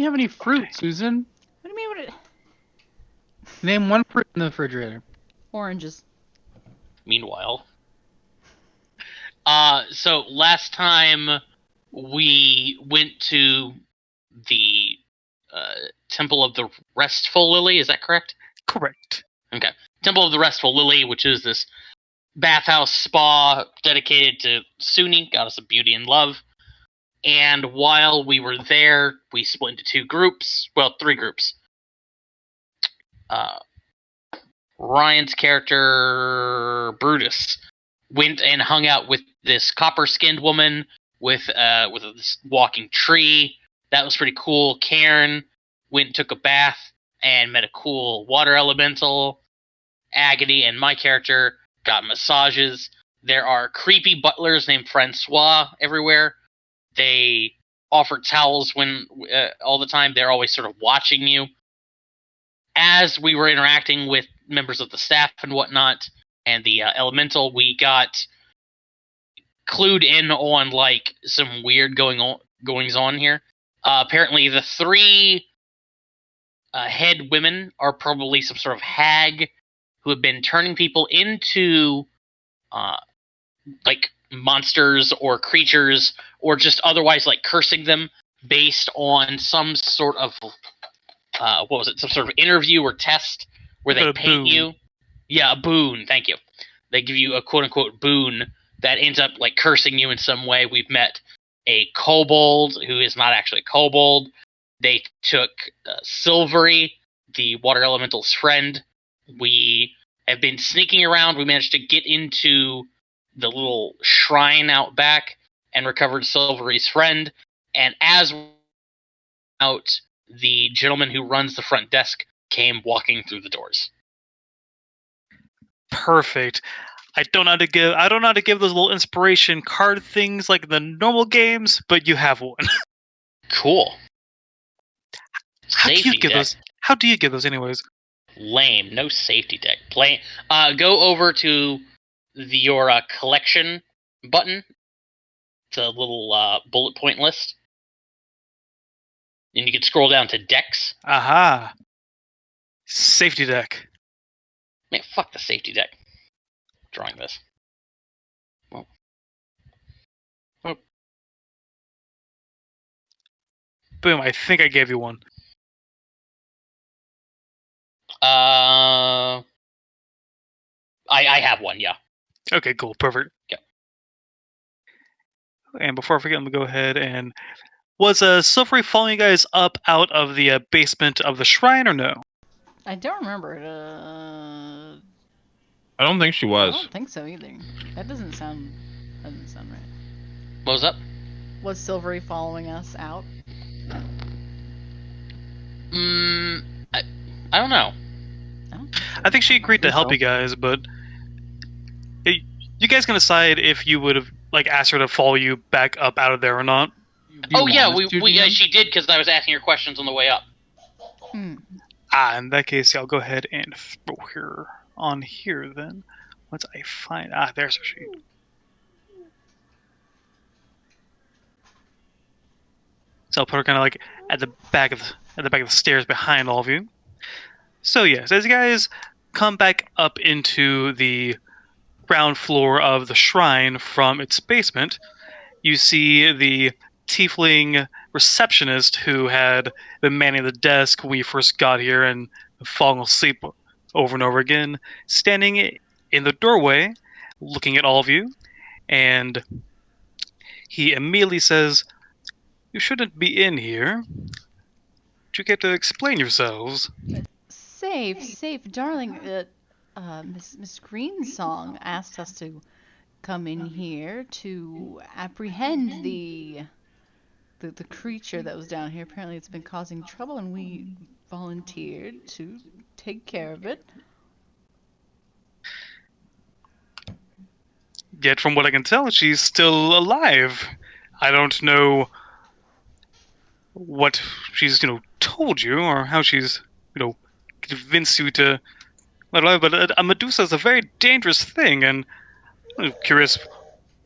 you have any fruit, Susan? What do you mean? Name one fruit in the refrigerator. Oranges. Meanwhile, so last time we went to the Temple of the Restful Lily. Is that correct? Correct. Okay. Temple of the Restful Lily, which is this bathhouse spa dedicated to Suni, goddess of beauty and love. And while we were there, we split into two groups. Well, three groups. Ryan's character, Brutus, went and hung out with this copper-skinned woman with this walking tree. That was pretty cool. Karen went and took a bath and met a cool water elemental. Agony and my character got massages. There are creepy butlers named Francois everywhere. They offer towels when all the time. They're always sort of watching you. As we were interacting with members of the staff and whatnot, and the elemental, we got clued in on like some weird goings on here. Apparently, the three head women are probably some sort of hag who have been turning people into like monsters or creatures, or just otherwise like cursing them based on some sort of some sort of interview or test where they paint you. Yeah, a boon. Thank you. They give you a quote unquote boon that ends up like cursing you in some way. We've met a kobold who is not actually a kobold. They took Silvery, the water elemental's friend. We have been sneaking around. We managed to get into the little shrine out back and recovered Silvery's friend. And as out, the gentleman who runs the front desk came walking through the doors. Perfect. I don't know how to give those little inspiration card things like the normal games, but you have one. Cool. How do you give those anyways? Lame. No safety deck. Go over to your collection button. It's a little bullet point list. And you can scroll down to decks. Aha. Safety deck. Man, fuck the safety deck. Drawing this. Well. Oh. Boom, I think I gave you one. I have one, yeah. Okay, cool, perfect. Yeah. And before I forget, let me go ahead and... Was Silvery following you guys up out of the basement of the shrine, or no? I don't remember it. I don't think she was. I don't think so either. That doesn't sound right. What was up? Was Silvery following us out? I don't know. I think she agreed to help you guys, but you guys can decide if you would have like asked her to follow you back up out of there or not. She did because I was asking her questions on the way up. In that case, I'll go ahead and throw her on here then. Once I find there's her sheet. So I'll put her kind of like at the back of the stairs behind all of you. So yes, as you guys come back up into the ground floor of the shrine from its basement, you see the tiefling receptionist who had been manning the desk when we first got here and falling asleep over and over again, standing in the doorway, looking at all of you, and he immediately says, "You shouldn't be in here. Do you get to explain yourselves?" Safe, darling. Miss Greensong asked us to come in here to apprehend the creature that was down here. Apparently, it's been causing trouble, and we volunteered to take care of it. Yet, from what I can tell, she's still alive. I don't know what she's, told you or how she's, convinced you to let her live. But a Medusa is a very dangerous thing, and I'm curious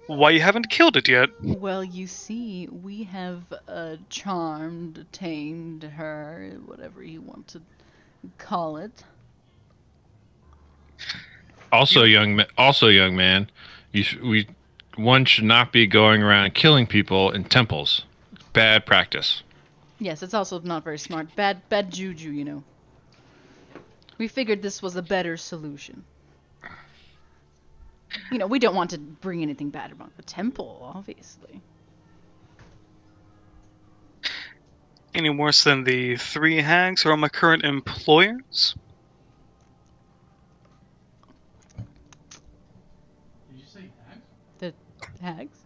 why you haven't killed it yet. Well, you see, we have charmed, tamed her, whatever you want to call it. Also, You- young man, one should not be going around killing people in temples. Bad practice. Yes, it's also not very smart. Bad juju, you know. We figured this was a better solution. You know, we don't want to bring anything bad about the temple, obviously. Any worse than the 3 hags who are my current employers? Did you say hags? The hags?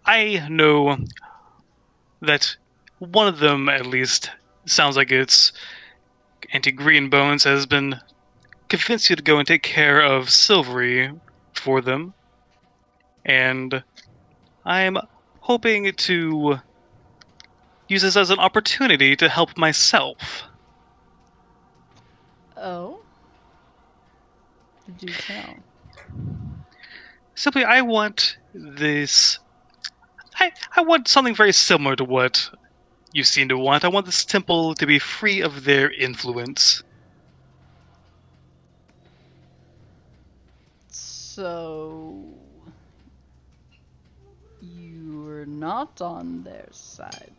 I know that one of them, at least, sounds like it's Auntie Greenbones has been convinced you to go and take care of Silvery for them, and I'm hoping to use this as an opportunity to help myself. Oh? Do tell. Simply, I want this. I want something very similar to what you seem to want. I want this temple to be free of their influence. So... You're not on their side,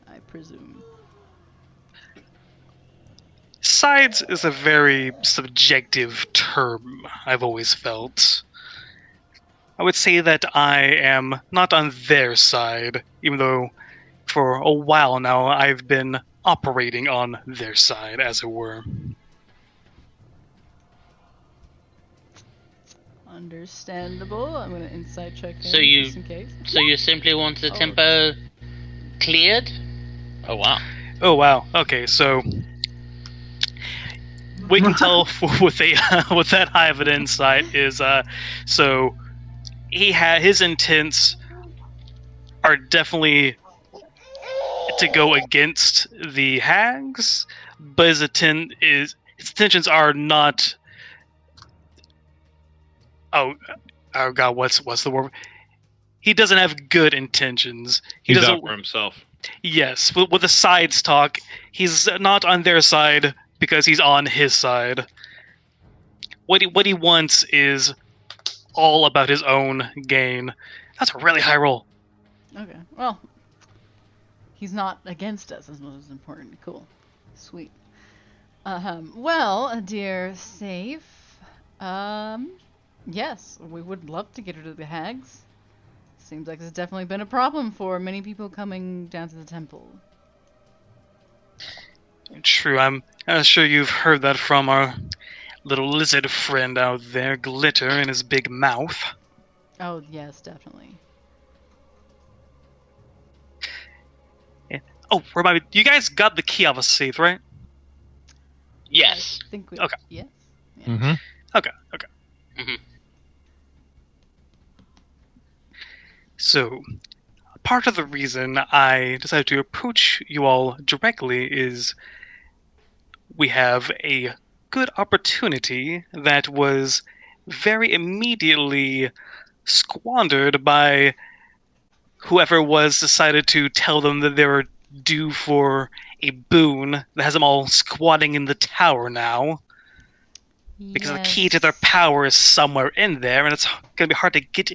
I presume. Sides is a very subjective term, I've always felt. I would say that I am not on their side, even though for a while now I've been operating on their side, as it were. Understandable. I'm gonna insight check So him you- just in case. So you simply want the Oh. tempo cleared? Oh wow. Oh wow. Okay, so we can tell with that high of an insight is so his intents are definitely to go against the hags, but his intentions are not. Oh, oh God, what's the word? He doesn't have good intentions. He He's doesn't. out for himself. Yes, with the sides talk, he's not on their side because he's on his side. What he wants is all about his own gain. That's a really high roll. Okay. Well, he's not against us, is what is important. Cool. Sweet. Well, dear Safe, yes, we would love to get rid of the hags. Seems like it's definitely been a problem for many people coming down to the temple. True, I'm sure you've heard that from our little lizard friend out there, Glitter in his big mouth. Oh, yes, definitely. Oh, remind me, you guys got the key of a safe, right? Yes. I think we. Okay. Yes. Mm-hmm. Okay. Mhm. So, part of the reason I decided to approach you all directly is we have a good opportunity that was very immediately squandered by whoever was decided to tell them that they were due for a boon that has them all squatting in the tower now. Because the key to their power is somewhere in there, and it's going to be hard to get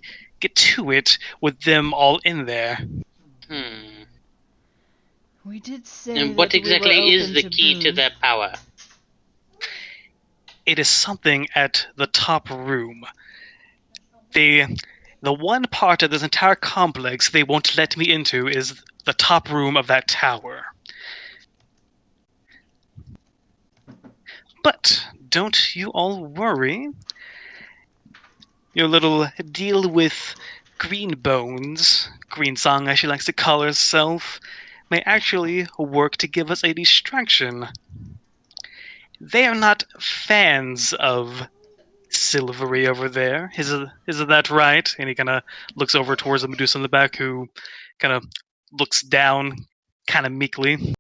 to it with them all in there. Hmm. We did say And that what we were exactly is open the to key to boons. their power? It is something at the top room. The one part of this entire complex they won't let me into is the top room of that tower. But don't you all worry. Your little deal with Greenbones, Greensong as she likes to call herself, may actually work to give us a distraction. They are not fans of Silvery over there. Isn't that right? And he kind of looks over towards the Medusa in the back, who kind of looks down, kind of meekly.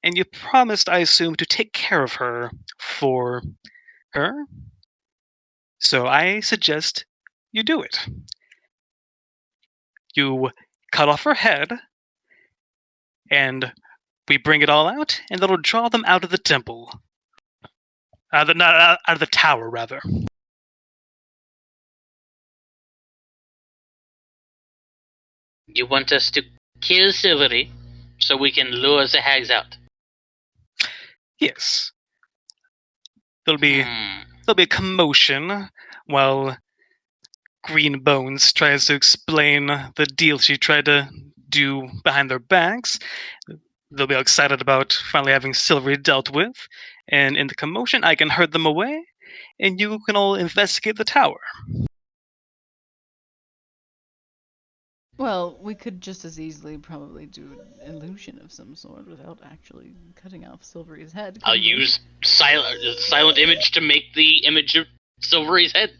and you promised, I assume, to take care of her for her. So I suggest you do it. You cut off her head, and we bring it all out, and that'll draw them out of the temple. Not out of the tower, rather. You want us to kill Silvery so we can lure the hags out? Yes. There'll be a commotion while Green Bones tries to explain the deal she tried to do behind their backs. They'll be all excited about finally having Silvery dealt with, and in the commotion, I can herd them away, and you can all investigate the tower. Well, we could just as easily probably do an illusion of some sort without actually cutting off Silvery's head. I'll use silent image to make the image of Silvery's head.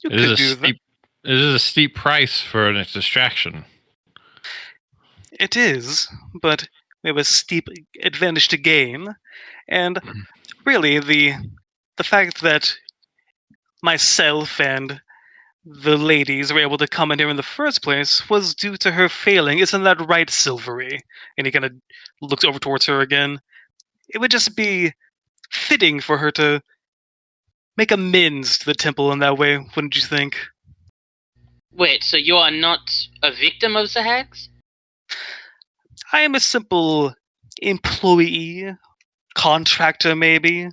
You could do that. It is a steep price for a distraction. It is, but we have a steep advantage to gain, and really the fact that myself and the ladies were able to come in here in the first place was due to her failing. Isn't that right, Silvery? And he kind of looks over towards her again. It would just be fitting for her to make amends to the temple in that way, wouldn't you think? Wait, so you are not a victim of the hags? I am a simple employee, contractor maybe.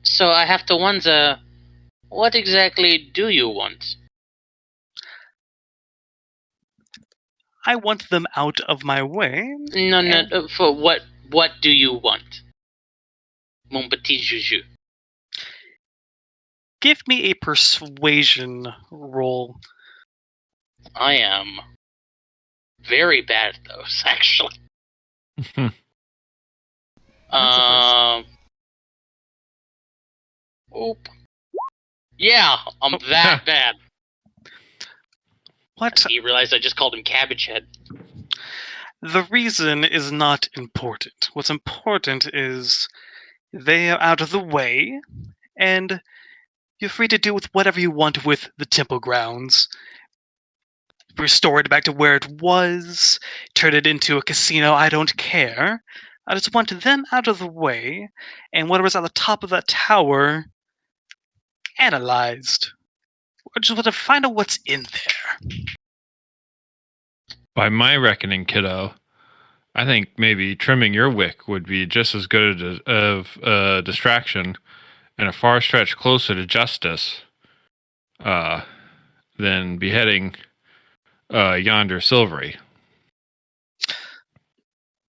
So I have to wonder, what exactly do you want? I want them out of my way. No, for what do you want? Mon petit juju. Give me a persuasion roll. I am very bad at those, actually. Oop. Yeah, I'm that bad. What? You realize I just called him Cabbage Head. The reason is not important. What's important is they are out of the way, and you're free to do with whatever you want with the temple grounds. Restore it back to where it was, turn it into a casino, I don't care. I just want them out of the way, and whatever's at the top of that tower analyzed. I just want to find out what's in there. By my reckoning, kiddo, I think maybe trimming your wick would be just as good of a distraction and a far stretch closer to justice than beheading yonder Silvery.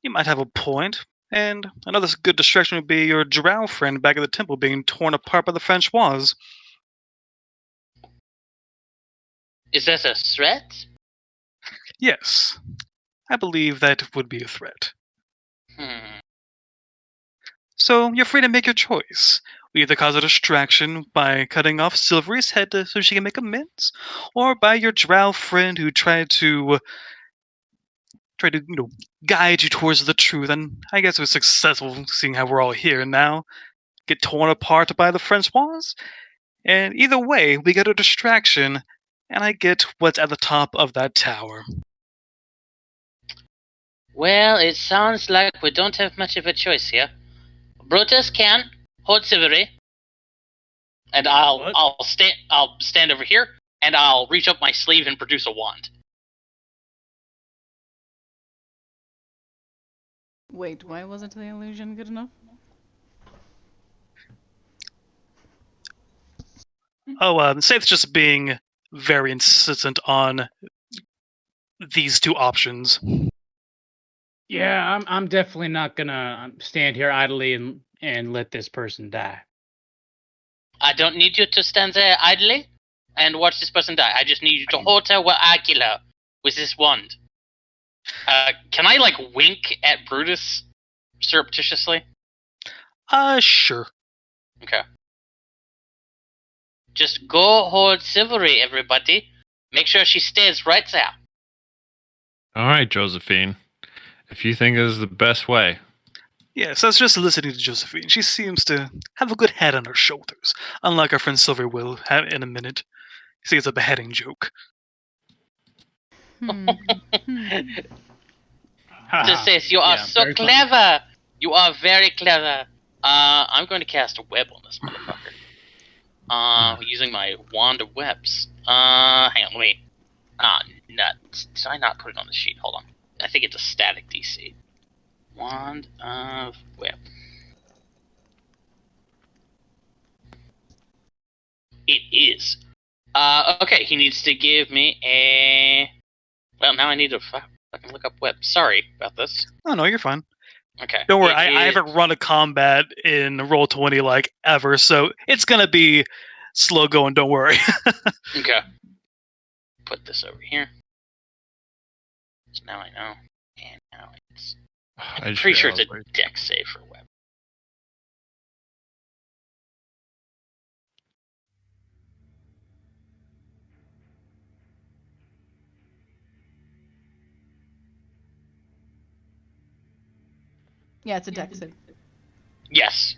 You might have a point. And another good distraction would be your drow friend back at the temple being torn apart by the Francois. Is that a threat? Yes. I believe that would be a threat. So you're free to make your choice. We either cause a distraction by cutting off Silvery's head so she can make amends, or by your drow friend who tried to guide you towards the truth, and I guess it was successful seeing how we're all here now. Get torn apart by the Francois, and either way, we get a distraction, and I get what's at the top of that tower. Well, it sounds like we don't have much of a choice here. Brutus can hold Silvery, and I'll stand over here, and I'll reach up my sleeve and produce a wand. Wait, why wasn't the illusion good enough? Saith's just being very insistent on these two options. Yeah, I'm definitely not gonna stand here idly and let this person die. I don't need you to stand there idly and watch this person die. I just need you to hold her while I kill her with this wand. Can I wink at Brutus surreptitiously? Sure. Okay. Just go hold Silvery, everybody. Make sure she stays right there. All right, Josephine. If you think this is the best way. Yes, that's just listening to Josephine. She seems to have a good head on her shoulders, unlike our friend Silver will have in a minute. See, it's a beheading joke. Hmm. Hmm. Just says, you are Yeah, so very funny. clever. You are very clever. I'm going to cast a web on this motherfucker. Using my wand of webs. Hang on, let me. Nuts. Did I not put it on the sheet? Hold on. I think it's a static DC. Wand of web. It is. Okay, he needs to give me a. Well, now I need to fucking look up web. Sorry about this. Oh no, you're fine. Okay. Don't worry, It I is- haven't run a combat in Roll20 like ever, so it's gonna be slow going. Don't worry. Okay. Put this over here. So now I know. And now it's. I I'm just pretty sure it's realized, a deck save for web. Yeah, it's a deck save. Yes.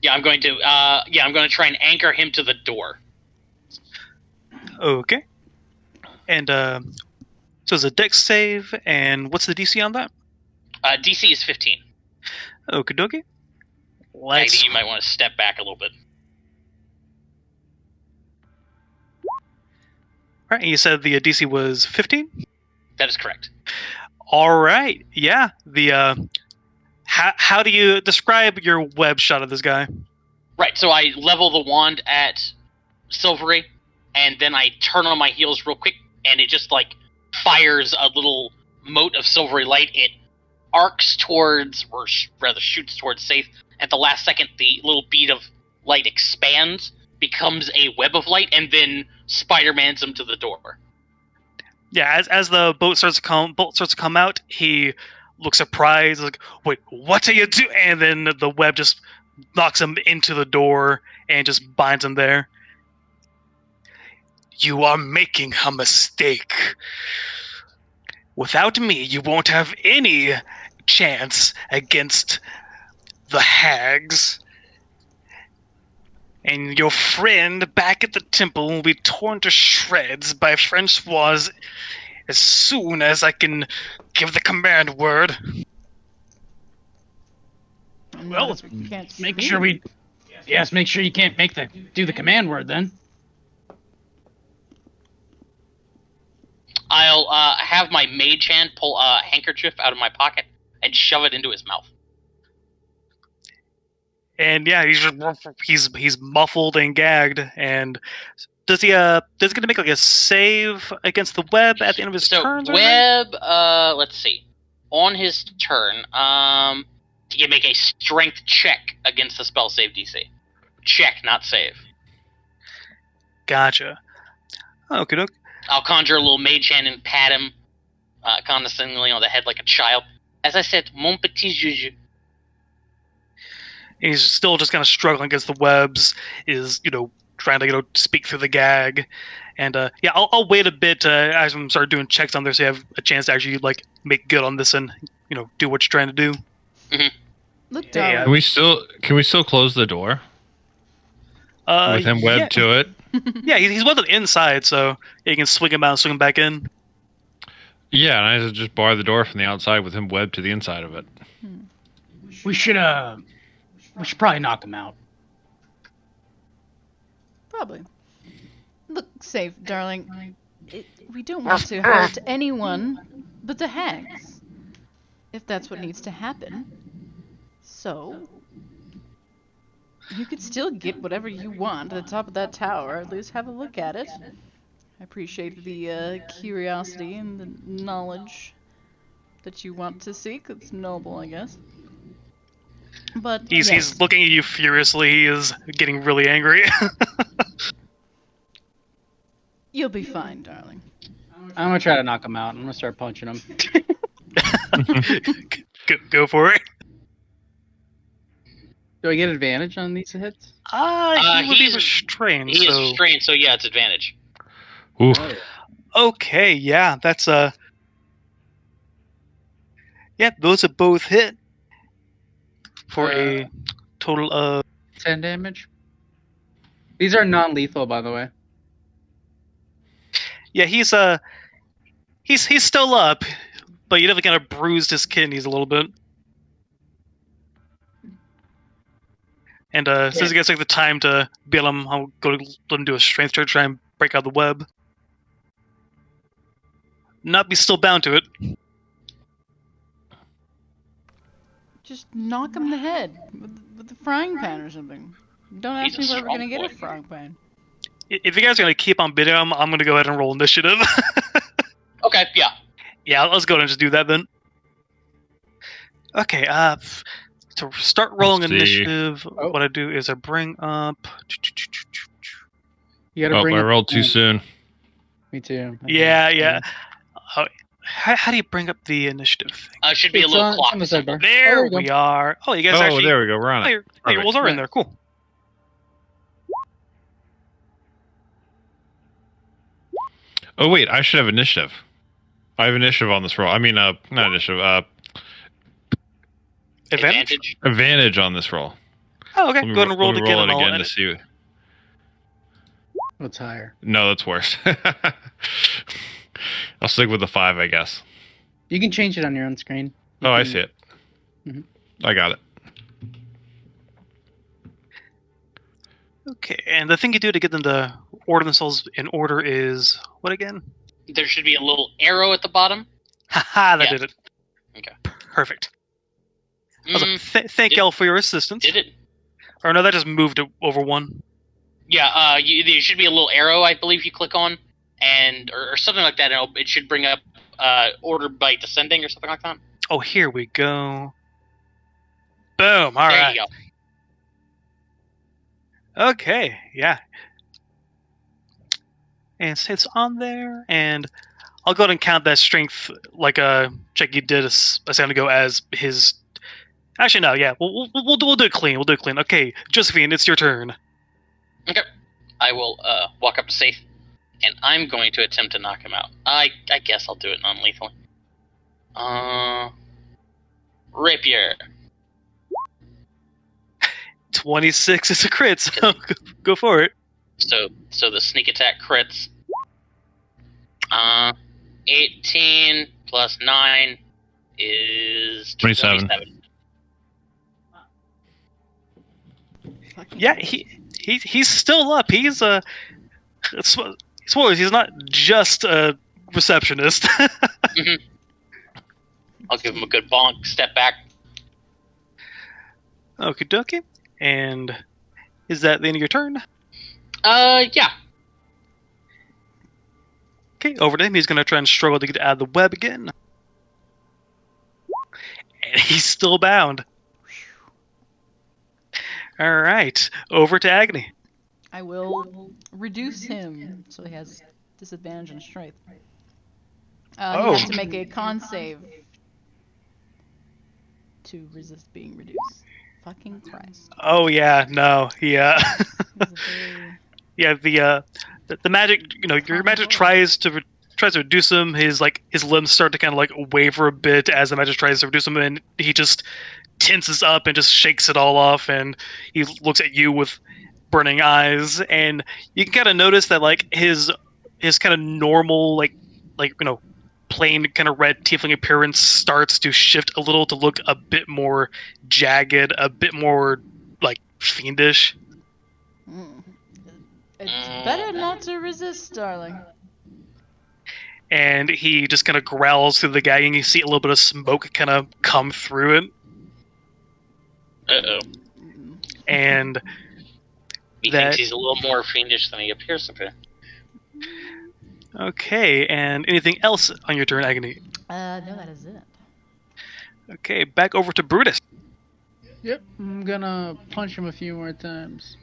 Yeah, I'm going to. I'm going to try and anchor him to the door. Okay. And so it's a dex save, and what's the DC on that? DC is 15. Okie dokie. I Let's. think you might want to step back a little bit. Right, you said the DC was 15. That is correct. All right. Yeah. The how do you describe your web shot of this guy? Right, so I level the wand at Silvery, and then I turn on my heels real quick, and it just like fires a little mote of silvery light. It arcs towards, or rather shoots towards Safe. At the last second, the little bead of light expands, becomes a web of light, and then Spider-Mans him to the door. Yeah. As the bolt starts to come out, he looks surprised, like, "Wait, what are you doing?" And then the web just knocks him into the door and just binds him there. You are making a mistake. Without me, you won't have any chance against the hags. And your friend back at the temple will be torn to shreds by Francois as soon as I can give the command word. Well, Notice we can't make shoot sure him. we. Yes, make sure you can't do the command word then. I'll have my mage hand pull a handkerchief out of my pocket and shove it into his mouth. And yeah, he's muffled and gagged. And does he get to make like a save against the web at the end of his turns? Webb, let's see. On his turn, he can make a strength check against the spell save DC. Check, not save. Gotcha. Okay, doke. I'll conjure a little mage hand and pat him condescendingly on the head like a child. As I said, mon petit juju. He's still just kind of struggling against the webs. Is trying to speak through the gag, and yeah, I'll wait a bit as I'm start doing checks on there, so you have a chance to actually like make good on this and do what you're trying to do. Look, Hey, darling. Can we still close the door with him webbed to it? Yeah, he's webbed on the inside, so you can swing him out and swing him back in. Yeah, and I just bar the door from the outside with him webbed to the inside of it. We should probably knock him out. Probably. Look, Safe, darling. We don't want to hurt anyone but the hags. If that's what needs to happen. So, you could still get whatever you want at the top of that tower. At least have a look at it. I appreciate the curiosity and the knowledge that you want to seek. It's noble, I guess. But yes. He's looking at you furiously. He is getting really angry. You'll be fine, darling. I'm gonna try to knock him out. I'm gonna start punching him. Go for it. Do I get advantage on these hits? He would be restrained. He is restrained, so yeah, it's advantage. Ooh. Oh, yeah. Okay, yeah, that's Yeah, those are both hit for a total of 10 damage. These are non-lethal, by the way. yeah. He's still up, but you definitely kind of bruised his kidneys a little bit. And since you guys take the time to bail him, I'll go let him do a strength check to try and break out the web. Not be still bound to it. Just knock him in the head with a frying pan or something. Don't ask He's me a where we're gonna strong get a boy. frying pan. If you guys are gonna keep on bidding him, I'm gonna go ahead and roll initiative. Okay, yeah. Yeah, let's go ahead and just do that then. Okay, to start rolling Let's see. initiative, Oh. what I do is I bring up. You gotta Oh, bring I up- rolled too soon. Me too. Yeah. How do you bring up the initiative thing? It should be a It's little on clock the symbol. sidebar. There there you we go. are. Oh, you guys Oh, actually. there we go. We're on Oh, it. your Perfect. rolls are in Yeah. there. Cool. Oh wait, I should have initiative. I have initiative on this roll. I mean, not initiative. Advantage. Advantage on this roll. Oh, okay. Let me, Go ahead and roll let me again, roll and it I'll again end to it. see. What's higher? No, that's worse. I'll stick with the 5, I guess. You can change it on your own screen. Oh, I see it. Mhm. I got it. Okay, and the thing you do to get them to order themselves in order is what again? There should be a little arrow at the bottom. Haha, that Yeah. did it. Okay. Perfect. I was like, thank Did- y'all for your assistance. Did it? Or no, that just moved it over one. Yeah. There should be a little arrow, I believe, you click on, and or something like that. And it should bring up order by descending or something like that. Oh, here we go. Boom. All There right. you go. Okay, yeah. And so it's on there, and I'll go ahead and count that strength like a check you did a second ago as his. Actually, no, yeah, we'll do it clean. We'll do it clean. Okay, Josephine, it's your turn. Okay. I will walk up to Safe, and I'm going to attempt to knock him out. I guess I'll do it non-lethally. Rapier. 26 is a crit, so go for it. So the sneak attack crits. 18 plus 9 is 27. Fucking Yeah, Christ. he's still up. He's he's not just a receptionist. I'll give him a good bonk, step back. Okie dokie. And is that the end of your turn? Yeah. Okay, over to him. He's gonna try and struggle to get out of the web again. And he's still bound. Alright, over to Agony. I will reduce him so he has disadvantage on strength. He has to make a con save to resist being reduced. Fucking Christ. Oh yeah, no, yeah. He's a very... Yeah, the magic, your magic tries to reduce him. His limbs start to kind of like waver a bit as the magic tries to reduce him, and he just tenses up and just shakes it all off, and he looks at you with burning eyes, and you can kind of notice that like his kind of normal plain kind of red tiefling appearance starts to shift a little to look a bit more jagged, a bit more like fiendish. It's better not to resist, darling. And he just kind of growls through the gagging. You see a little bit of smoke kind of come through it. Uh-oh. And He thinks he's a little more fiendish than he appears to be. Okay, and anything else on your turn, Agony? No, that is it. Okay, back over to Brutus. Yep, I'm gonna punch him a few more times.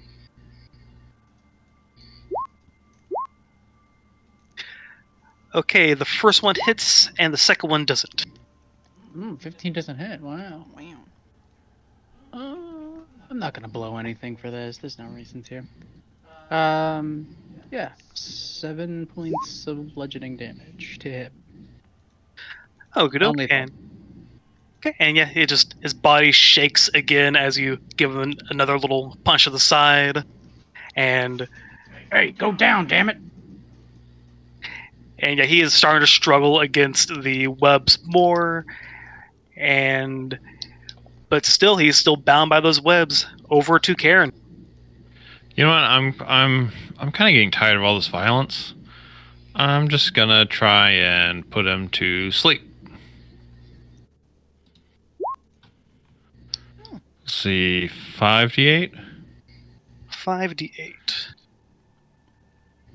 Okay, the first one hits, and the second one doesn't. 15 doesn't hit. Wow. I'm not gonna blow anything for this. There's no reason to. Yeah, 7 points of bludgeoning damage to hit. Oh, good. Only And Okay, and yeah, his body shakes again as you give him another little punch to the side, and Hey, go down, damn it! yeah, he is starting to struggle against the webs more, but still he's still bound by those webs. Over to Karen. You know what? I'm kind of getting tired of all this violence. I'm just gonna try and put him to sleep. Let's see, 5d8. 5d8.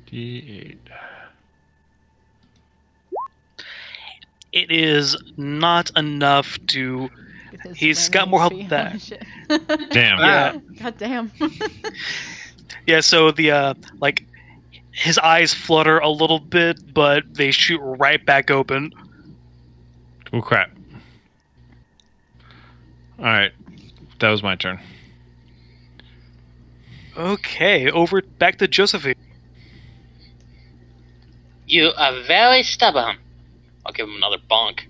D8. It is not enough to. Get his He's random got more health HP. than Holy that. shit. Damn. Yeah, God damn. yeah. So the like his eyes flutter a little bit, but they shoot right back open. Oh crap. Alright. That was my turn. Okay, over back to Josephine. You are very stubborn. I'll give him another bonk.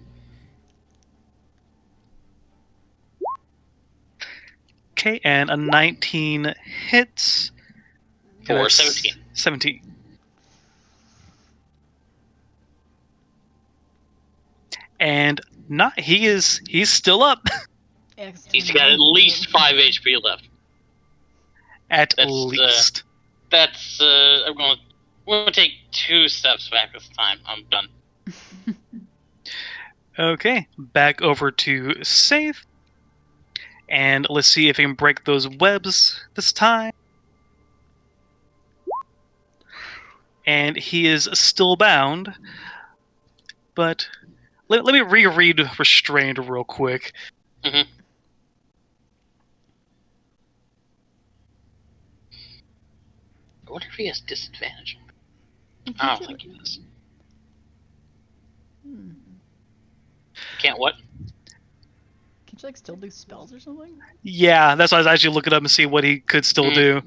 Okay, and a 19 hits. For And that's 17. 17. And he's still up Yeah, 'cause He's 20 got at rounds is least good. 5 HP left. at That's, least. I'm gonna take 2 steps back this time. I'm done. Okay, back over to Safe. And let's see if he can break those webs this time. And he is still bound. But let me reread Restrained real quick. Mhm. I wonder if he has disadvantage. I don't think he does. Hmm. Can't what? Can't you like still do spells or something? Yeah, that's why I was actually looking up and see what he could still Mhm. do.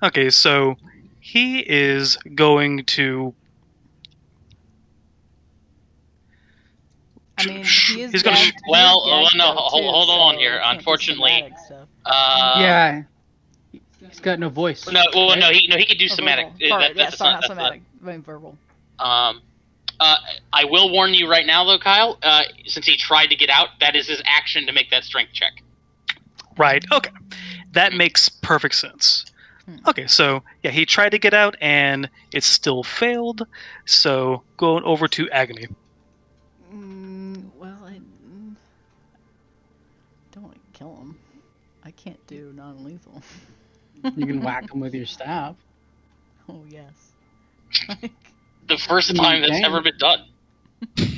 Okay, so he is going to. I mean, he is He's gonna. gagged. He is Well, gagged no, though too, hold on so here. he can't do Unfortunately, somatic stuff. Yeah, he's got no voice. no, well, right? no, he could do Or somatic. verbal. Sorry, yeah, That's sorry, not not somatic. I mean verbal. I will warn you right now, though, Kyle. Since he tried to get out, that is his action to make that strength check. Right, okay. That makes perfect sense. Okay, so yeah, he tried to get out and it still failed. So going over to Agony. Well, I don't want to kill him. I can't do non-lethal. You can whack him with your staff. Oh yes. Like, The first I mean, time that's damn. ever been done.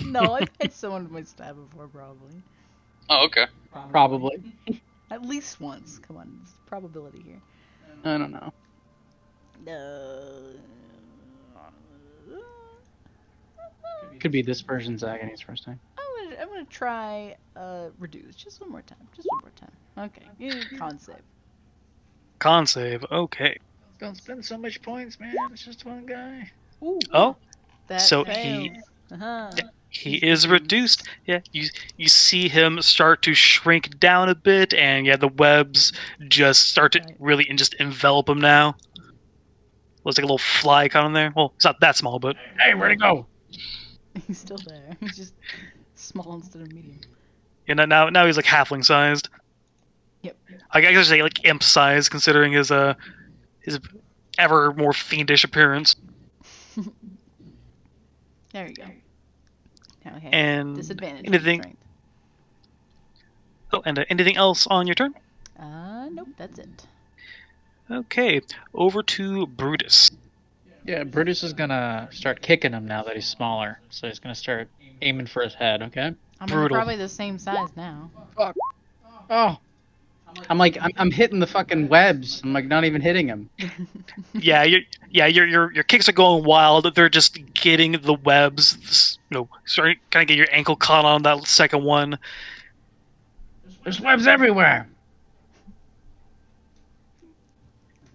no, I've hit someone with my stab before, probably. Oh, okay. Probably. At least once. Come on, there's probability here. I don't know. Could be this person's agony's first time. I'm gonna try reduce just one more time. Just one more time. Okay, you con save. Con save, okay. Don't spend so much points, man. It's just one guy. Ooh, Oh, that so fails. Uh-huh. he is reduced. Yeah, you see him start to shrink down a bit, and yeah, the webs just start to really just envelop him now. Looks like a little fly caught in there. Well, it's not that small, but Hey, where'd he go? He's still there. He's just small instead of medium. now he's like halfling sized. Yep. I guess say like imp sized, considering his ever more fiendish appearance. There you go. Now he has And disadvantage anything- on strength. Oh, and anything else on your turn? Nope, that's it. Okay, over to Brutus. Yeah, Brutus is gonna start kicking him now that he's smaller. So he's gonna start aiming for his head, okay? I mean, Brutal. they're probably the same size now. Oh. I'm hitting the fucking webs. I'm like not even hitting him. Yeah, your kicks are going wild. They're just getting the webs. Starting kind of get your ankle caught on that second one. There's webs everywhere.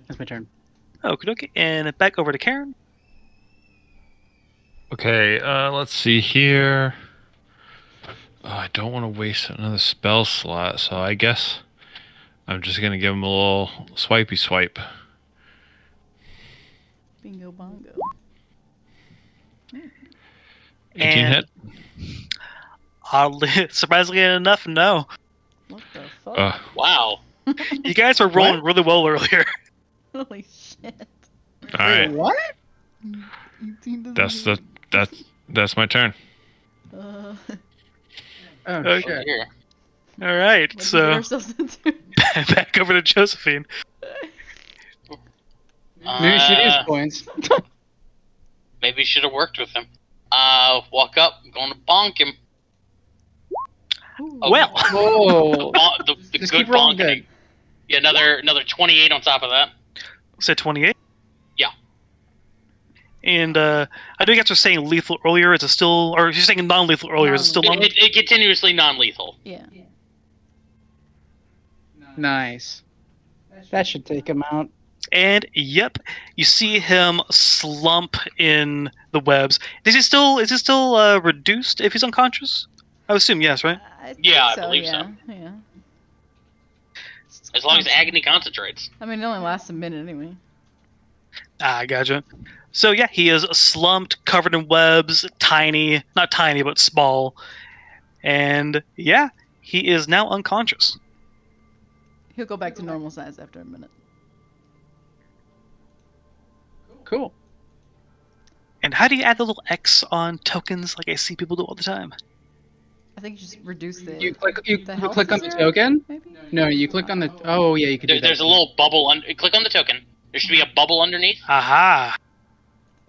That's my turn. Okay, and back over to Karen. Okay, let's see here. I don't want to waste another spell slot, so I guess I'm just gonna give him a little swipey swipe. Bingo bongo. 18 And hit. oddly, surprisingly enough, no. What the fuck? Wow. You guys were rolling really well earlier. Holy shit. All right, What? 18 doesn't that's even... that's my turn. Uh, Oh Okay. shit. Here. All right, what did we get so ourselves into? back over to Josephine. Maybe she needs Uh, points. maybe should have worked with him. Walk up. I'm going to bonk him. Oh, Well, Whoa. the Just good keep rolling bonking. good. Yeah, another 28 on top of that. said 28. Yeah. And I know you guys were saying lethal earlier. Is it still, or you're saying non-lethal earlier? Is it still Non-lethal. non? It continuously non-lethal. Yeah. Nice. That should take him out. And yep, you see him slump in the webs. Is he still reduced if he's unconscious? I would assume yes, right? I think Yeah, I so, believe so. yeah. Yeah. As long as agony concentrates. I mean, it only lasts a minute anyway. I gotcha. So yeah, he is slumped, covered in webs, tiny, not tiny, but small. And yeah, he is now unconscious. He'll go back to normal size after a minute. Cool. And how do you add the little X on tokens like I see people do all the time? I think you just reduce the You click the health click to on the zero, token? maybe? No, you click on the oh yeah, you could do that. There's a little bubble. Click on the token. There should be a bubble underneath, Aha!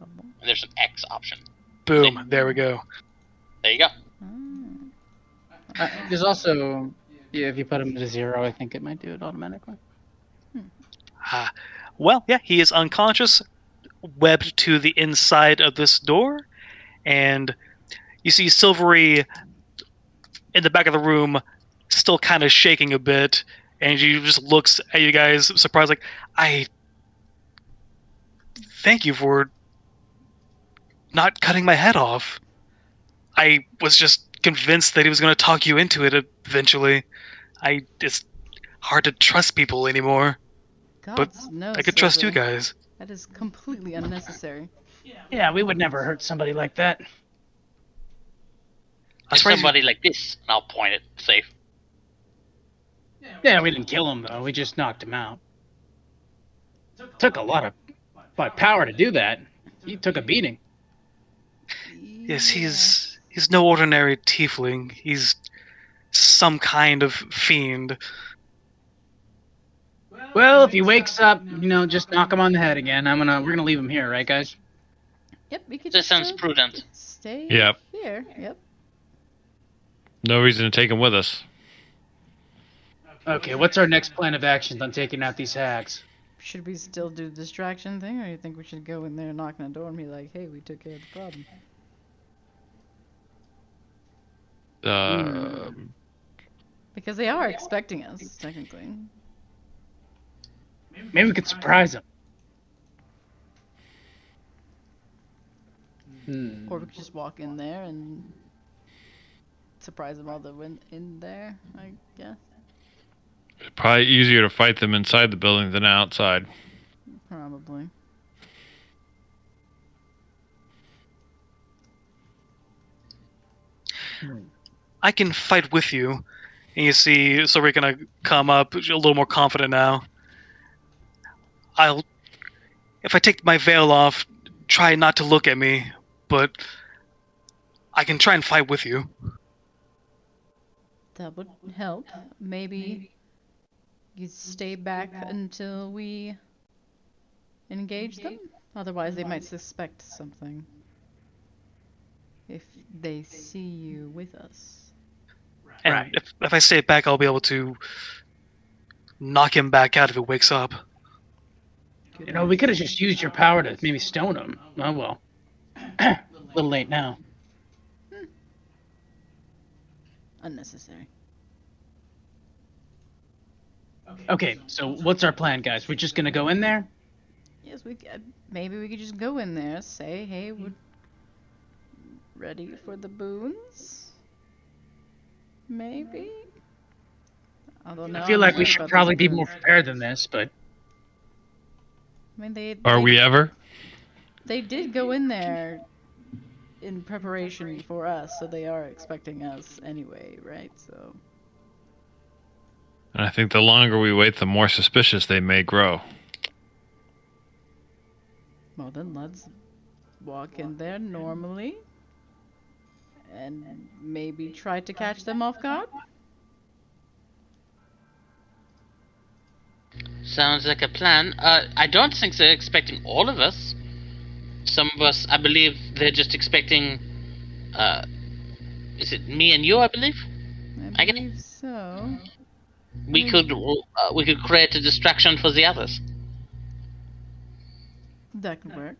Bubble. and there's an X option. Boom, there we go. There you go. Ah. There's also yeah, if you put him to 0, I think it might do it automatically. Ah. Well, yeah, he is unconscious, webbed to the inside of this door, and you see Silvery in the back of the room, still kind of shaking a bit, and she just looks at you guys surprised, like, I thank you for not cutting my head off. I was just convinced that he was going to talk you into it eventually. It's hard to trust people anymore. God knows. I could trust you Silver. guys. That is completely unnecessary. Yeah, we would never hurt somebody like that. I'm It's surprised you- somebody like this, and I'll point it. Safe. Yeah, we didn't kill him though. We just knocked him out. Took a lot of power to do that. He took a beating. Yes, he's no ordinary tiefling. He's some kind of fiend. Well, if he wakes up, just knock him on the head again. We're gonna leave him here, right, guys? Yep, we could This just sounds prudent. stay Yep. here. Yep. No reason to take him with us. Okay, what's our next plan of action on taking out these hags? Should we still do the distraction thing, or you think we should go in there, knock on the door, and be like, "Hey, we took care of the problem"? Because they are expecting us, technically. Maybe we could surprise him. Or we could just walk in there and surprise them while they're in there, I guess. Probably easier to fight them inside the building than outside. Probably. I can fight with you. And you see Silvery gonna come up a little more confident now. If I take my veil off, try not to look at me, but I can try and fight with you. That would help. Maybe you stay back until we engage them? Otherwise, they might suspect something. If they see you with us. And Right. if I stay back, I'll be able to knock him back out if he wakes up. We could have just used your power to maybe stone him. Oh well. A little late now. Unnecessary. Okay, so what's our plan, guys? We're just gonna go in there? Yes, maybe we could just go in there, say, "Hey, we're ready for the boons." maybe. Although now I feel I'm like we worried should about those probably be more boons. prepared than this, but I mean, Are we ever? They did go in there in preparation for us, so they are expecting us anyway, right? So And I think the longer we wait, the more suspicious they may grow. well, then let's walk in there normally and maybe try to catch them off guard. Sounds like a plan. I don't think they're expecting all of us. Some of us, I believe, they're just expecting. Is it me and you? I believe. I I guess believe so. we could create a distraction for the others. That could work.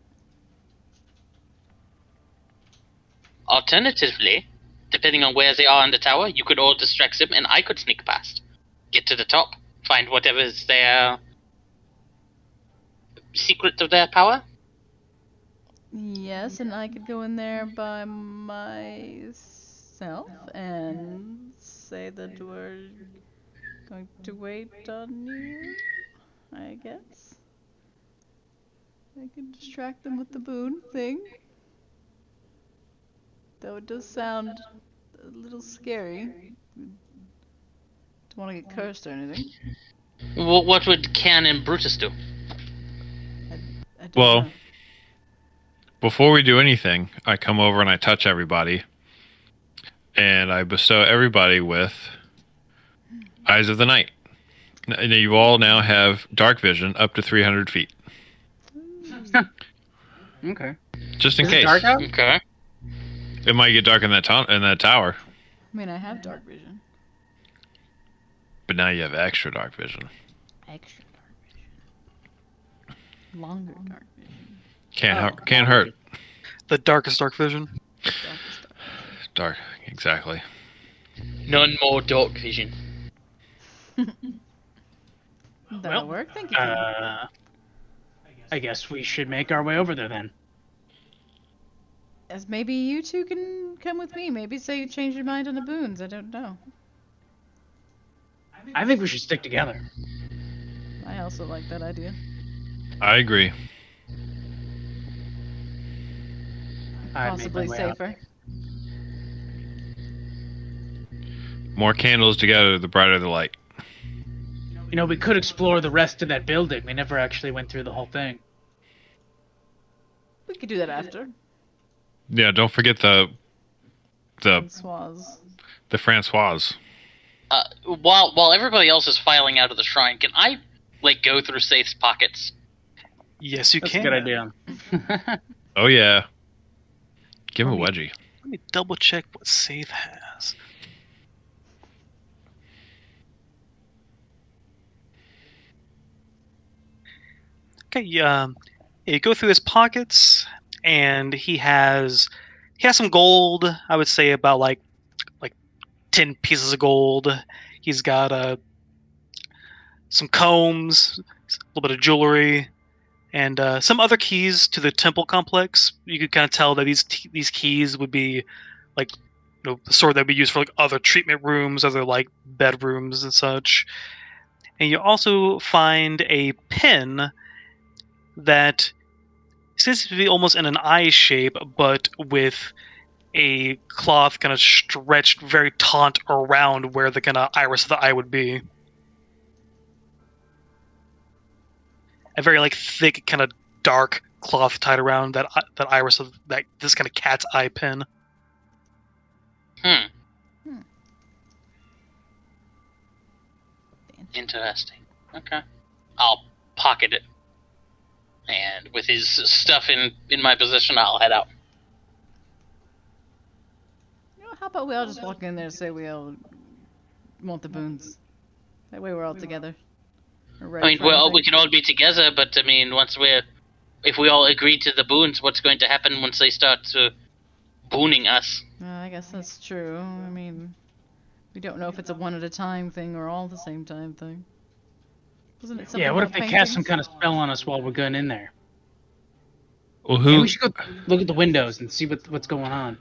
Alternatively, depending on where they are in the tower, you could all distract them, and I could sneak past, get to the top, find whatever's their secret of their power. Yes, and I could go in there by myself and say that we're going to wait on you, I guess. I could distract them with the boon thing. Though it does sound a little scary. Don't want to get cursed or anything. What would Can and Brutus do? I don't Well, know. before we do anything, I come over and I touch everybody. And I bestow everybody with Eyes of the Night. You all now have dark vision up to 300 feet. okay. Just in Is it case. dark out? Okay. It might get dark in that tower. I mean, I have dark vision. But now you have extra dark vision. Extra dark vision. Longer dark vision. Can't hurt. The darkest dark vision. Darkest dark. Dark, exactly. None more dark vision. That'll work. Thank you. Ken. I guess we should make our way over there then. As maybe you two can come with me. Maybe say you changed your mind on the boons. I don't know. I think we should stick together. I also like that idea. I agree. I'd make Possibly my way out. safer. More candles together, the brighter the light. You know, we could explore the rest of that building. We never actually went through the whole thing. We could do that after. Yeah, don't forget the Francoise. Francoise. While everybody else is filing out of the shrine, can I go through Saith's pockets? Yes, you That's can. a good idea. Oh yeah. Give him a wedgie. Let me double check what Saith has. Okay, you go through his pockets, and he has some gold. I would say about like 10 pieces of gold. He's got some combs, a little bit of jewelry, and some other keys to the temple complex. You could kind of tell that these keys would be like the sort that would be used for like other treatment rooms, other like bedrooms and such. And you also find a pin that seems to be almost in an eye shape, but with a cloth kind of stretched very taut around where the kind of iris of the eye would be. A very like thick, kind of dark cloth tied around that iris of this kind of cat's eye pin. Interesting. Okay. I'll pocket it. And with his stuff in my possession, I'll head out. You know, how about we all just walk in there and say we all want the boons? That way we're all together. We're ready I mean, for well, anything. we can all be together, but I mean, if we all agree to the boons, what's going to happen once they start booning us? I guess that's true. I mean, we don't know if it's a one at a time thing or all at the same time thing. Wasn't it something Yeah, what if about they cast some paintings? kind of spell on us while we're going in there? Well, Maybe who? we should go look at the windows and see what's going on.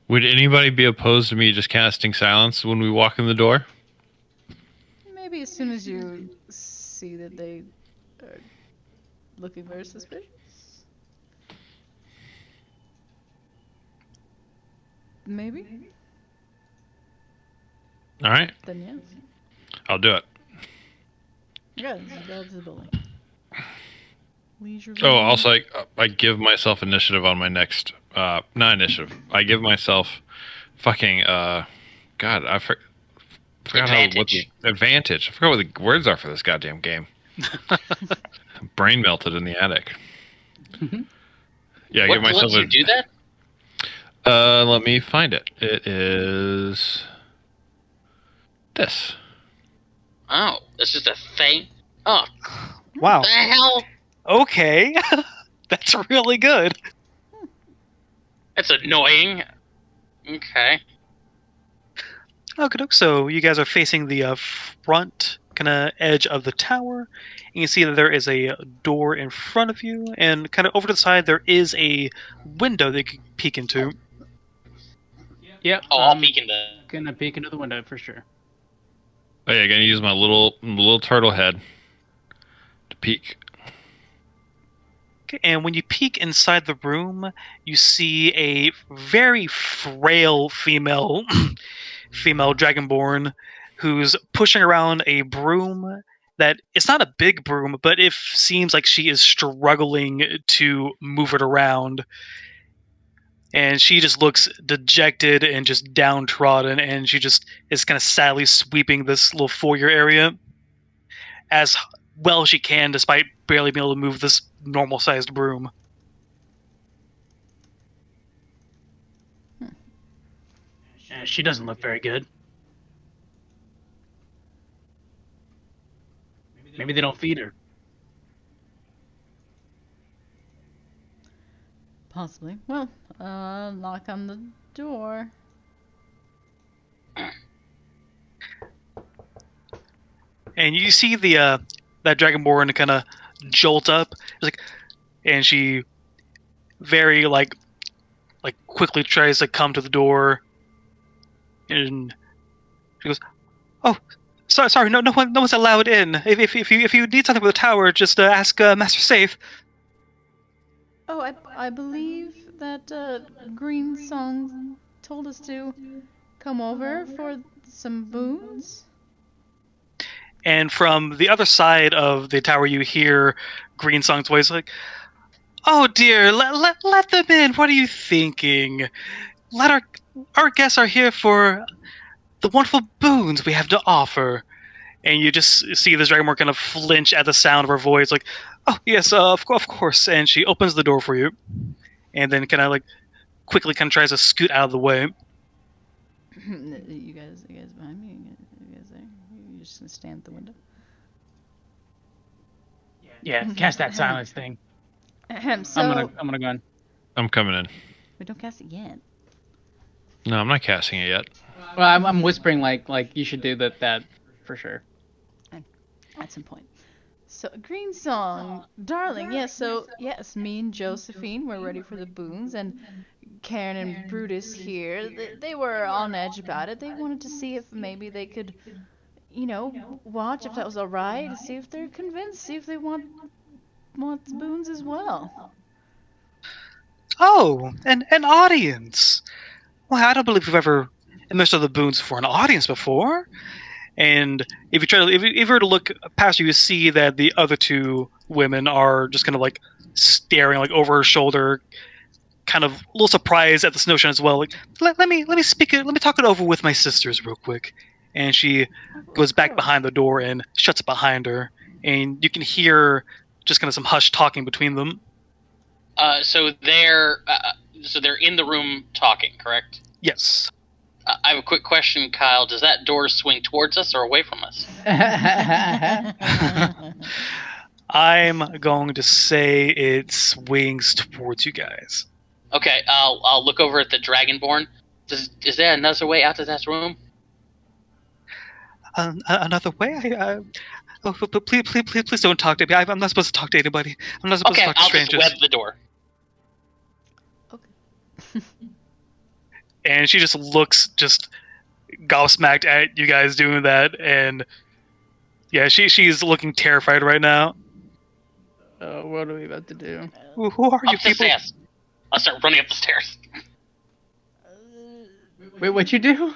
Would anybody be opposed to me just casting silence when we walk in the door? Maybe as soon as you see that they are looking very suspicious. Maybe. All right, Then yes. I'll do it. Okay, so go to the building. Leisure Oh, room. also, I give myself initiative on my next, not initiative. I give myself fucking, God, forgot what the advantage. I forgot what the words are for this goddamn game. Brain melted in the attic. Yeah, I What give myself lets you do that? Let me find it. It is this. Oh, it's just a thing. Oh, Wow. the hell! Okay. That's really good. That's annoying. Okay. Okay, so you guys are facing the front kind of edge of the tower. And you can see that there is a door in front of you, and kind of over to the side there is a window that you can peek into. Yep. Oh, I'll peek in the. Gonna peek into the window for sure. Oh yeah, gonna use my little turtle head to peek. Okay, and when you peek inside the room, you see a very frail female dragonborn who's pushing around a broom that it's not a big broom, but it seems like she is struggling to move it around. And she just looks dejected and just downtrodden, and she just is kind of sadly sweeping this little foyer area as well as she can, despite barely being able to move this normal sized broom. She doesn't look very good. Maybe they don't feed her. Possibly. Well, knock on the door. And you see the that dragonborn kind of jolt up, like, and she very like quickly tries to come to the door, and she goes, "Oh, sorry, no one's allowed in. If you need something with the tower, just ask Master Safe." Oh, I believe that Green Song told us to come over for some boons. And from the other side of the tower, you hear Green Song's voice like, "Oh dear, let them in. What are you thinking? Let our guests are here for the wonderful boons we have to offer." And you just see this dragonborn kind of flinch at the sound of her voice, like, "Oh yes, of course." And she opens the door for you, and then kind of like quickly kind of tries to scoot out of the way. You guys behind me? You guys there? You're just gonna stand at the window? Yeah, cast that silence thing. So I'm gonna go in. I'm coming in. we don't cast it yet. No, I'm not casting it yet. Well, I'm whispering like you should do that for sure. At some point. So Green Song, darling, yes. So yes, me and Josephine were ready for the boons, and Karen and Brutus here. They were on edge about it. They wanted to see if maybe they could, watch if that was all right. See if they're convinced. See if they want the boons as well. Oh, an audience. Well, I don't believe we've ever administered the boons for an audience before. And if you were to look past you see that the other two women are just kind of like staring like over her shoulder, kind of a little surprised at this notion as well. Like, let me talk it over with my sisters real quick. And she goes back behind the door and shuts it behind her, and you can hear just kind of some hushed talking between them. So they're in the room talking, correct? Yes. I have a quick question, Kyle. Does that door swing towards us or away from us? I'm going to say it swings towards you guys. Okay, I'll look over at the Dragonborn. Is there another way out of that room? Another way? Please don't talk to me. I'm not supposed to talk to anybody. I'm not supposed to talk to strangers. I'll just web the door. Okay. and she just looks just gobsmacked at you guys doing that, and yeah, she's looking terrified right now. What are we about to do? Who are you Up the people? stairs. I'll start running up the stairs. Wait, what'd you do?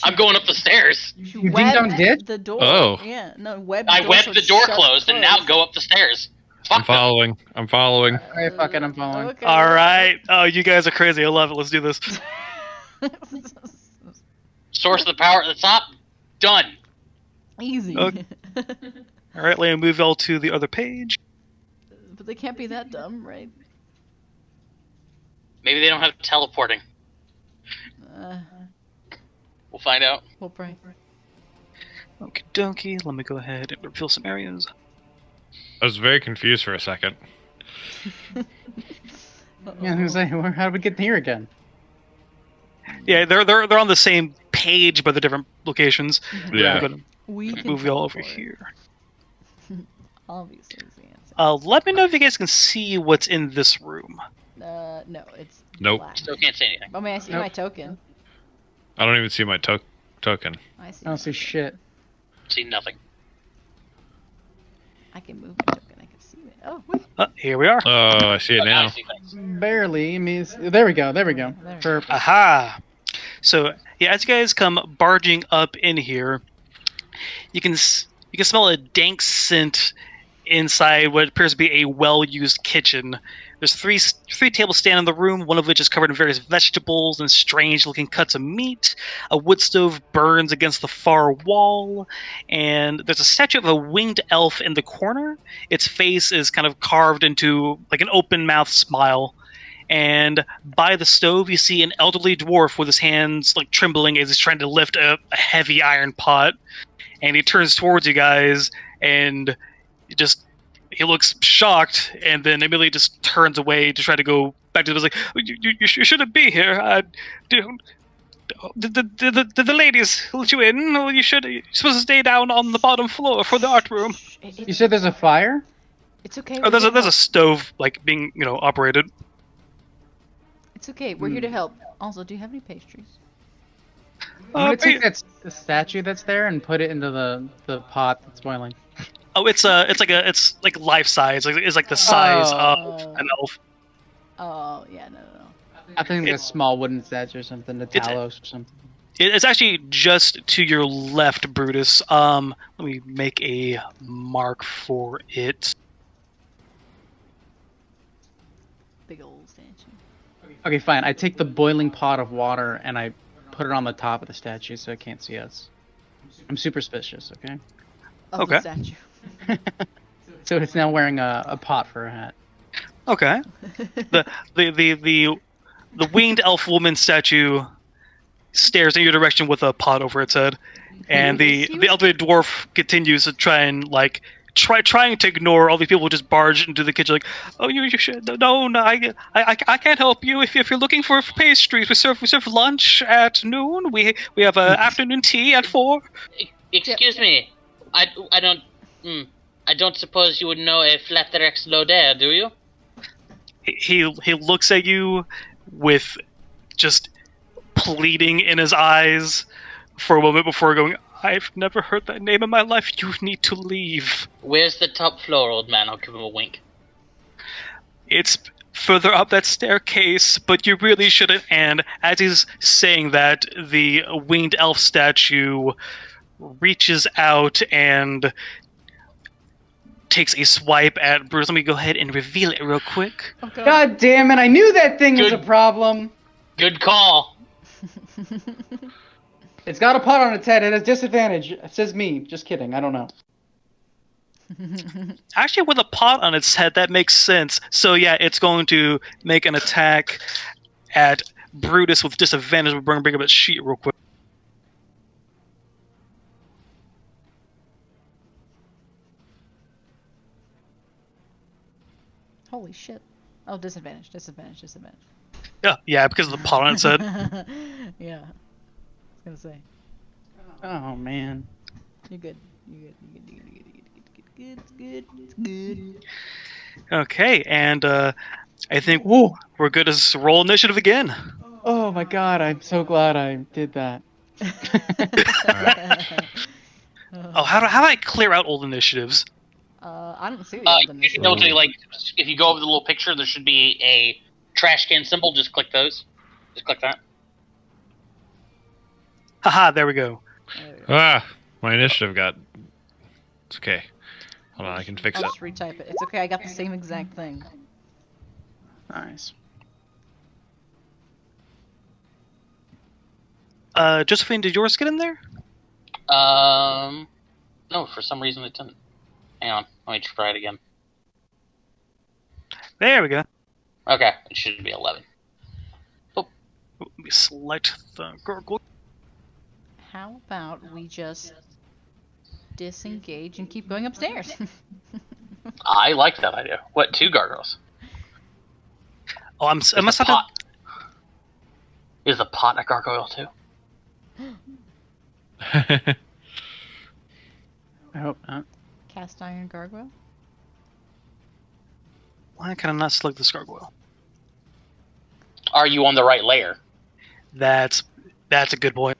I'm going up the stairs. She You ding dong webbed did? the door. Oh. Yeah, no, webbed I the door. webbed so the it's door shut closed, and now closed. go up the stairs. I'm Fuck them. following. I'm following. Alright, fuck it, I'm following. Okay. All right. Oh, you guys are crazy. I love it. Let's do this. Source of the power at the top. Done. Easy. Okay. All right, let me move y'all to the other page. But they can't be that dumb, right? Maybe they don't have teleporting. We'll find out. We'll pray. Okie dokie. Let me go ahead and reveal some areas. I was very confused for a second. Yeah, I was like, how did we get here again? Yeah, they're on the same page, but they're different locations. Yeah. I'm gonna We can move y'all over teleport. here. Obviously, is the answer. Let me know if you guys can see what's in this room. No, it's Nope. black. Still can't say anything. I mean, I see Nope. my token. I don't even see my token. I see. I don't see shit. See nothing. I can move my token. I can see it. Oh, wait. Here we are. Oh, I see it Oh, now I now. see things. Barely. I mean, there we go. There we go. There. Perfect. Aha! So yeah, as you guys come barging up in here, you can smell a dank scent inside what appears to be a well-used kitchen. There's three tables standing in the room, one of which is covered in various vegetables and strange-looking cuts of meat. A wood stove burns against the far wall, and there's a statue of a winged elf in the corner. Its face is kind of carved into like an open-mouthed smile. And by the stove, you see an elderly dwarf with his hands like trembling as he's trying to lift a heavy iron pot. And he turns towards you guys, and he looks shocked, and then immediately just turns away to try to go back to the like. You shouldn't be here. Did the ladies let you in? Or you're supposed to stay down on the bottom floor for the art room. You said there's a fire? It's okay. Oh, there's we're here to a help. stove like being operated. It's okay. We're here to help. Also, do you have any pastries? I'm gonna take the statue that's there and put it into the pot that's boiling. Oh, it's like life size. It's like the size of Oh. an elf. Oh, yeah, no. I think It- a small wooden statue or something, the Talos or something. It's actually just to your left, Brutus. Let me make a mark for it. Big old statue. Okay, fine. I take the boiling pot of water and I put it on the top of the statue so it can't see us. I'm superstitious, okay? Of Okay. the statue. So it's now wearing a pot for a hat. Okay. The winged elf woman statue stares in your direction with a pot over its head, and the elderly dwarf continues to try and trying to ignore all these people who just barge into the kitchen like, oh, you should no, I can't help you if you're looking for pastries. We serve lunch at noon. We have afternoon tea at 4. Excuse me. I don't suppose you would know a Flatterex Lodair, do you? He looks at you with just pleading in his eyes for a moment before going, I've never heard that name in my life. You need to leave. Where's the top floor, old man? I'll give him a wink. It's further up that staircase, but you really shouldn't. And as he's saying that, the winged elf statue reaches out and takes a swipe at Bruce. Let me go ahead and reveal it real quick. Oh, God. God damn it! I knew that thing was a Good. problem. Good call. It's got a pot on its head. It has disadvantage. It says me. Just kidding. I don't know. Actually, with a pot on its head, that makes sense. So yeah, it's going to make an attack at Brutus with disadvantage. We're going to bring up its sheet real quick. Holy shit. Oh, disadvantage. Yeah, because of the pot on its head. Yeah. I was gonna say. Oh man. You're good. Good. Okay, and I think Whoa. we're good to roll initiative again. Oh my my god, I'm so glad I did that. Oh, how do I clear out old initiatives? I don't see the old You initiative. don't do, like, if you go over the little picture, there should be a trash can symbol. Just click those. Just click that. Haha, there we go. My initiative got. It's okay. Hold on, I can fix I'll it. just retype it. It's okay, I got the same exact thing. Nice. Josephine, did yours get in there? No, for some reason it didn't. Hang on, let me try it again. There we go. Okay, it should be 11. Let me select the gargoyle. How about we just disengage and keep going upstairs? I like that idea. What, 2 gargoyles? Oh, I Is must the have. pot? Is the pot a gargoyle too? I hope not. Cast iron gargoyle? Why can I not select this gargoyle? Are you on the right layer? That's a good point.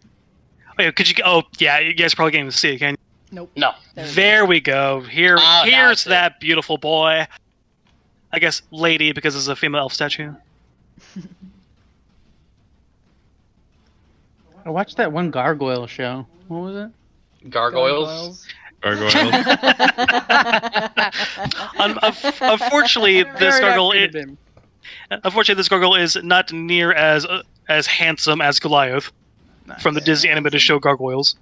Oh, yeah, could you? Oh, yeah, you guys probably can't even see it, can you? Nope. No. There we go. There we go. Oh, now I Here's see. that beautiful boy. I guess lady because it's a female elf statue. I watched that one gargoyle show. What was it? Gargoyles? Gargoyles. Unfortunately, this Very gargoyle. happy to be. Unfortunately, this gargoyle is not near as handsome as Goliath from the Disney animated show Gargoyles,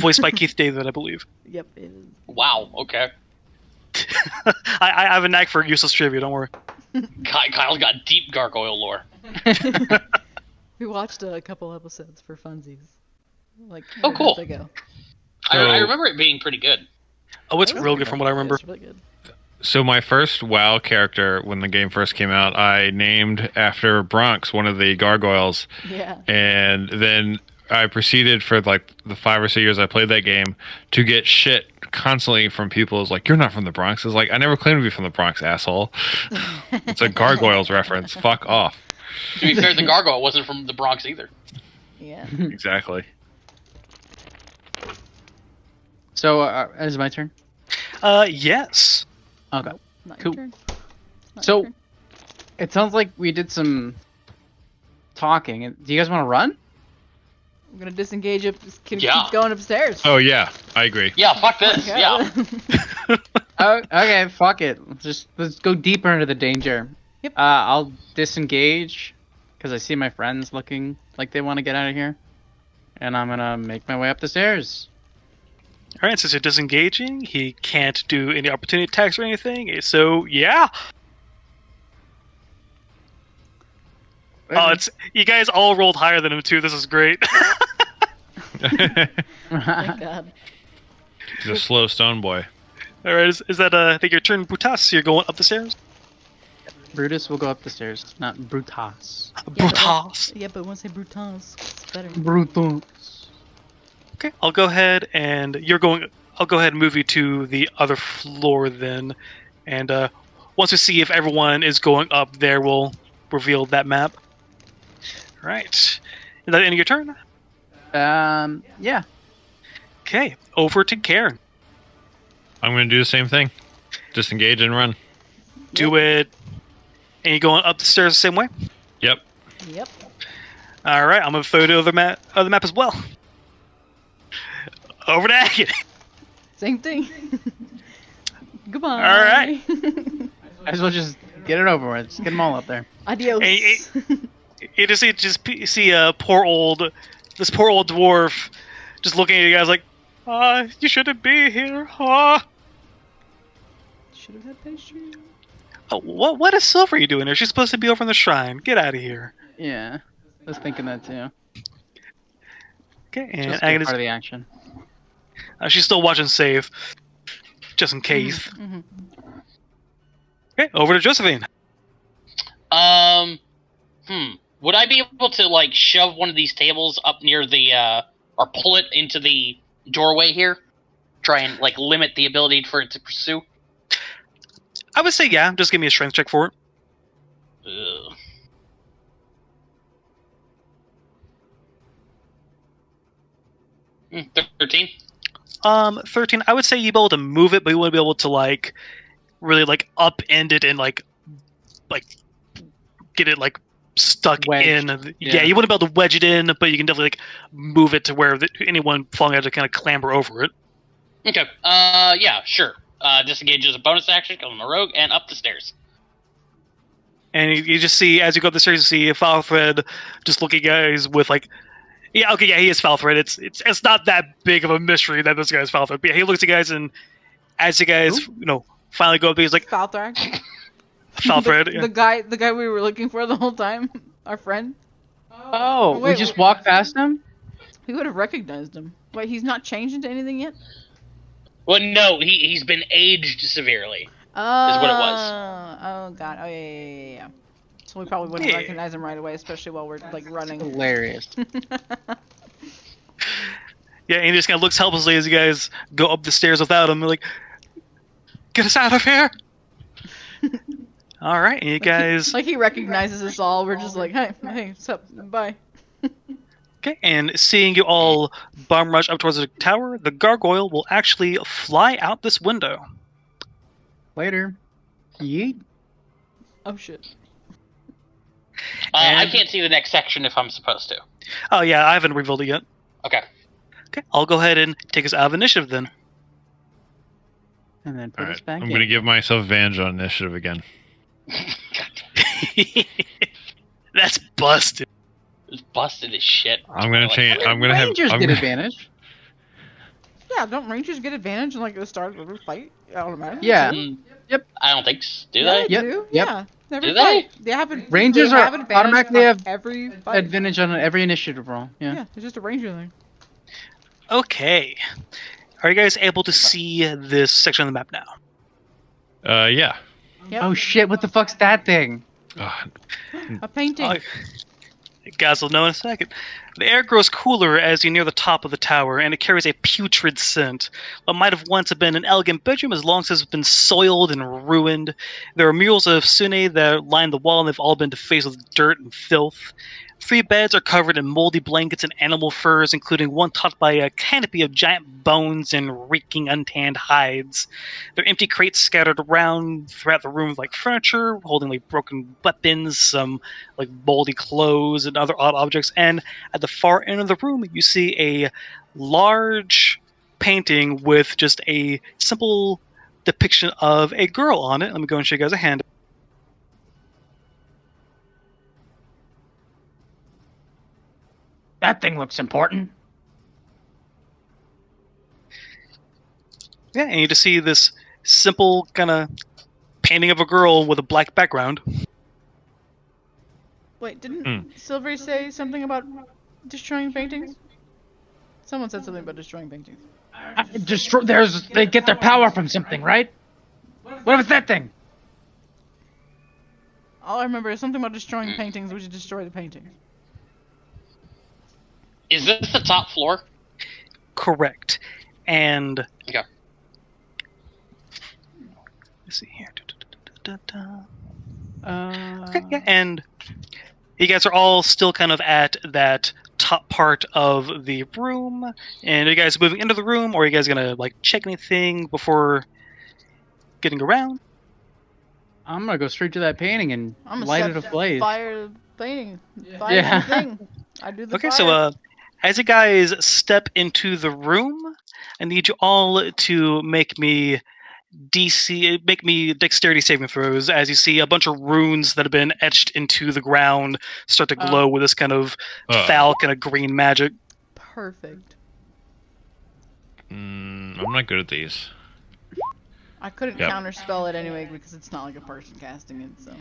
voiced by Keith David, I believe. Yep, it is. Wow, okay. I have a knack for useless trivia. Don't worry. Kyle's got deep gargoyle lore. We watched a couple episodes for funsies. Like, Oh, a cool. month ago. I remember it being pretty good. Oh, it's It was real pretty good from what I remember. It was really good. So my first WoW character, when the game first came out, I named after Bronx, one of the gargoyles, Yeah. and then I proceeded for like the 5 or 6 years I played that game to get shit constantly from people. It's like, you're not from the Bronx. It's like, I never claimed to be from the Bronx, asshole. It's a gargoyles reference. Fuck off. To be fair, the gargoyle wasn't from the Bronx either. Yeah. Exactly. So, is it my turn? Yes. Okay. Not Cool. your turn. Not So- your turn. It sounds like we did some talking. Do you guys want to run? I'm gonna disengage it. Keep Yeah. going upstairs. Oh yeah, I agree. Yeah, fuck this. Yeah. Oh, okay, fuck it. Let's go deeper into the danger. Yep. I'll disengage because I see my friends looking like they want to get out of here, and I'm gonna make my way up the stairs. All right, since you're disengaging, he can't do any opportunity attacks or anything. So yeah. Oh, it's you guys all rolled higher than him too. This is great. Thank God. He's a slow stone boy. All right, is that I think your turn, Brutas? You're going up the stairs. Brutus will go up the stairs, not Brutas. Brutas. Yeah, but I want to say Brutus. It's better. Brutus. Okay, I'll go ahead and you're going. I'll go ahead and move you to the other floor then, and once we see if everyone is going up there, we'll reveal that map. All right, is that the end of your turn? Yeah. Okay, over to Karen. I'm gonna do the same thing. Disengage and run. Do it. And you going up the stairs the same way? Yep. Yep. All right, I'm gonna throw the other map as well. Over to Agate. Same thing. Goodbye. All right. Might as well just get it over with. Just get them all up there. Adios. Hey, You just see a poor old dwarf just looking at you guys like, you shouldn't be here. Should have had pastry. Oh, what is Silver doing there? She's supposed to be over in the shrine. Get out of here. Yeah. I was thinking that too. Okay, and Just be Agnes, part of the action. she's still watching save, just in case. Mm-hmm. Okay, over to Josephine. Would I be able to, like, shove one of these tables up near the, or pull it into the doorway here? Try and, like, limit the ability for it to pursue? I would say yeah. Just give me a strength check for it. Ugh. 13. 13. I would say you'd be able to move it, but you wouldn't be able to like really like upend it and like get it like stuck Wedged. in. Yeah. You wouldn't be able to wedge it in, but you can definitely like move it to where anyone falling out to kind of clamber over it. Okay. Yeah, sure. Disengage as a bonus action, come on a rogue, and up the stairs. And you just see as you go up the stairs, you see Falfred just looking at you guys with like, yeah, okay, yeah, he is Falfred. It's not that big of a mystery that this guy's Falfred. But yeah, he looks at you guys, and as you guys finally go up, he's like Falthrak. Falfred. The guy we were looking for the whole time. Our friend. Oh, Wait, we just walked past him? We would have recognized him. Wait, he's not changed into anything yet? Well, no, he's been aged severely. Oh, Is what it was. Oh god. Oh yeah. So we probably wouldn't recognize him right away, especially while we're like running. Hilarious. Yeah, and he just kind of looks helplessly as you guys go up the stairs without him. Like, get us out of here! All right, and you guys. Like he recognizes us all. We're just like, hey, what's up? Bye. Okay, and seeing you all bum rush up towards the tower, the gargoyle will actually fly out this window. Later. Yeet. Oh shit. I can't see the next section if I'm supposed to. Oh yeah, I haven't revealed it yet. Okay. Okay, I'll go ahead and take us out of initiative then. And then put All us right. back I'm in. going to give myself advantage on initiative again. That's busted. It's busted as shit. I'm going to change. I'm going to have. Rangers I'm get gonna- advantage. Yeah, don't Rangers get advantage in like the start of every fight? Automatically. Yeah. Yep. I don't think so. Do Yeah, they? they Yep, do. yep. Yeah. Every Do they? fight. They have Rangers they are have advantage automatically on have every fight. Advantage on every initiative roll. Yeah. Yeah, there's just a Ranger thing. Okay. Are you guys able to see this section of the map now? Yeah. Yep. Oh shit! What the fuck's that thing? A painting. You guys will know in a second. The air grows cooler as you near the top of the tower, and it carries a putrid scent. What might have once been an elegant bedroom has long since been soiled and ruined. There are murals of Sune that line the wall, and they've all been defaced with dirt and filth. 3 beds are covered in moldy blankets and animal furs, including one topped by a canopy of giant bones and reeking untanned hides. There are empty crates scattered around throughout the room like furniture, holding like broken weapons, some like moldy clothes and other odd objects. And at the far end of the room, you see a large painting with just a simple depiction of a girl on it. Let me go and show you guys a hand. That thing looks important. Yeah, and you just see this simple kind of painting of a girl with a black background. Wait, didn't Silvery say something about destroying paintings? Someone said something about destroying paintings. They get their power from something, right? What was that thing? All I remember is something about destroying paintings. We should destroy the paintings. Is this the top floor? Correct. And Okay. let's see here. Okay, yeah, and you guys are all still kind of at that top part of the room. And are you guys moving into the room, or are you guys gonna like check anything before getting around? I'm gonna go straight to that painting and I'm gonna light set it ablaze. fire the painting. Fire Yeah. the thing. I do the Okay, fire. so as you guys step into the room, I need you all to make me dexterity saving throws as you see a bunch of runes that have been etched into the ground start to glow with this kind of foul kind of green magic. Perfect. I'm not good at these. I couldn't Yep. counterspell it anyway because it's not like a person casting it, so.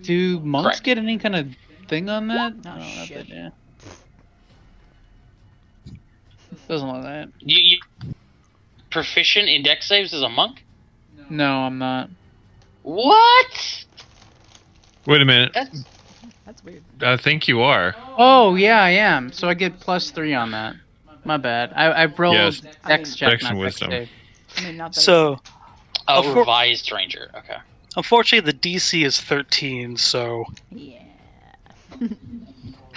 Do monks Correct. get any kind of thing on that? Oh, I don't know shit. if they do. Doesn't look like that. You proficient in dex saves as a monk? No, I'm not. What? Wait a minute. That's weird. I think you are. Oh yeah, I am. So I get +3 on that. My bad. I rolled Yes. Dex check, Dex not and Dex wisdom. save. I mean, not that So Oh, revised ranger. Okay. unfortunately the DC is 13, so Yeah.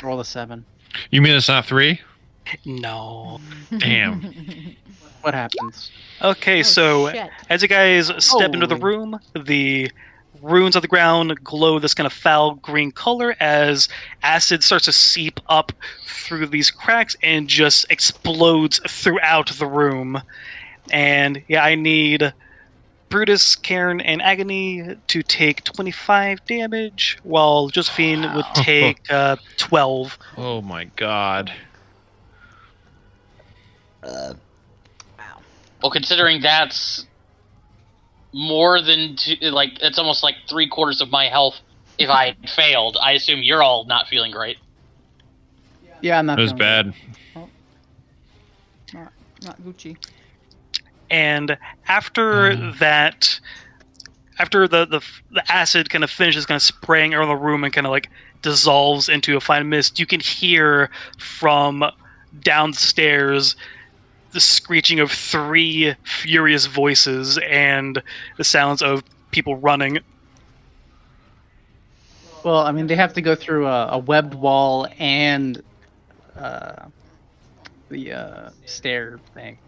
Roll a 7. You mean it's not 3? No. Damn. What happens? Okay, Oh, so shit. as you guys step into the Holy. room, the runes on the ground glow this kind of foul green color as acid starts to seep up through these cracks and just explodes throughout the room. And yeah, I need Brutus, Cairn, and Agony to take 25 damage, while Josephine would take 12. Oh my god. Wow. Well, considering that's more than it's almost like 3/4 of my health. If I had failed, I assume you're all not feeling great. Yeah, I'm not. It was feeling bad. Not Gucci. And after that, after the acid kind of finishes kind of spraying around the room and kind of like dissolves into a fine mist, you can hear from downstairs the screeching of 3 furious voices and the sounds of people running. Well, I mean, they have to go through a webbed wall and the stair thing.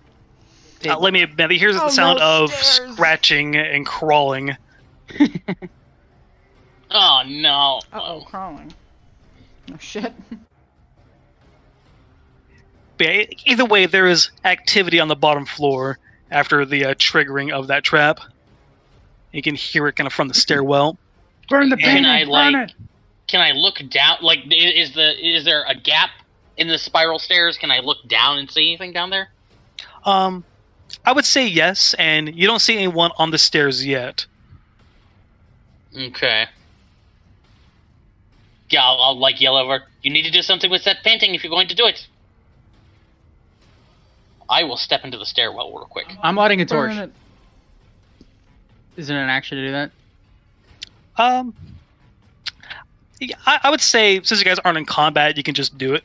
Let me admit, here's the sound of stairs. scratching and crawling. Oh no! Uh-oh, crawling. Oh, shit. But yeah, either way, there is activity on the bottom floor after the triggering of that trap. You can hear it kind of from the stairwell. Burn the Can painting. I Burn like? it. Can I look down? Like, is there a gap in the spiral stairs? Can I look down and see anything down there? I would say yes, and you don't see anyone on the stairs yet. Okay. Yeah, I'll like yell over. You need to do something with that painting if you're going to do it. I will step into the stairwell real quick. I'm lighting a torch. Burn it. Isn't it an action to do that? Yeah, I would say since you guys aren't in combat, you can just do it.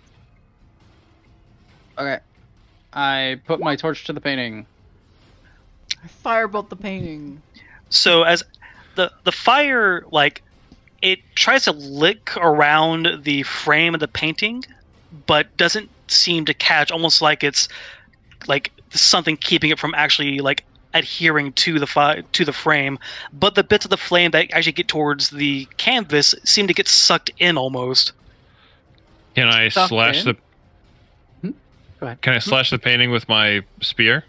Okay. I put my torch to the painting. I firebolt the painting. So as the fire, like, it tries to lick around the frame of the painting, but doesn't seem to catch. Almost like it's like something keeping it from actually like adhering to the frame. But the bits of the flame that actually get towards the canvas seem to get sucked in almost. Can I Sucked slash in? the Go ahead. Can I slash the painting with my spear?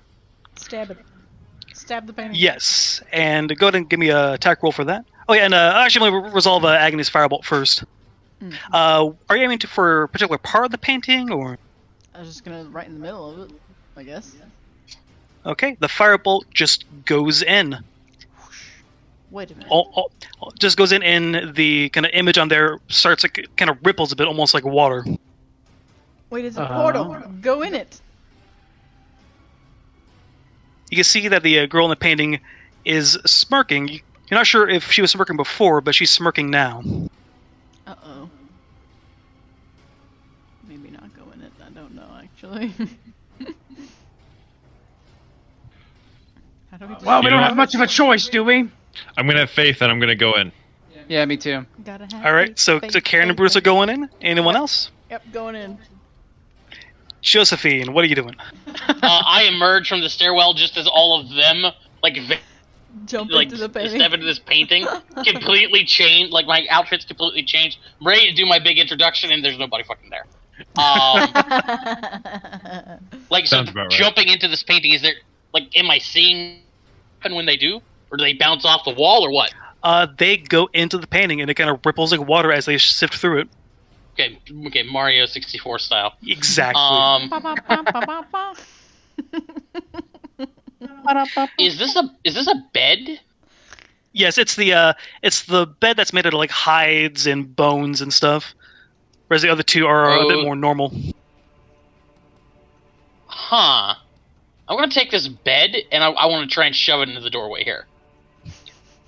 Stab it. Stab the painting. Yes, and go ahead and give me a attack roll for that. Oh yeah, and actually, I'm gonna resolve Agony's firebolt first. Mm. Are you aiming for a particular part of the painting, or? I was just gonna right in the middle of it, I guess. Okay, the firebolt just goes in. Wait a minute. Just goes in, and the kind of image on there starts to kind of ripples a bit, almost like water. Wait, it's a portal. Go in it. You can see that the girl in the painting is smirking. You're not sure if she was smirking before, but she's smirking now. Uh-oh. Maybe not go in it. I don't know, actually. How do we do Well, You we know don't what? have much of a choice, do we? I'm gonna have faith that I'm gonna go in. Yeah, me too. Gotta have All right, faith, so faith, Karen and faith, Bruce are faith. going in. Anyone else? Yep, going in. Josephine, what are you doing? I emerge from the stairwell just as all of them Jump like into the painting. step into this painting, completely changed. Like my outfit's completely changed. I'm ready to do my big introduction, and there's nobody fucking there. Like so, Sounds about right. jumping into this painting, is there like am I seeing happen when they do, or do they bounce off the wall, or what? They go into the painting, and it kind of ripples like water as they sift through it. Okay, Mario 64 style. Exactly. Ba-ba-ba-ba-ba-ba. Is this a bed? Yes, it's the bed that's made out of like hides and bones and stuff, whereas the other two are a bit more normal. Huh. I'm gonna take this bed and I want to try and shove it into the doorway here.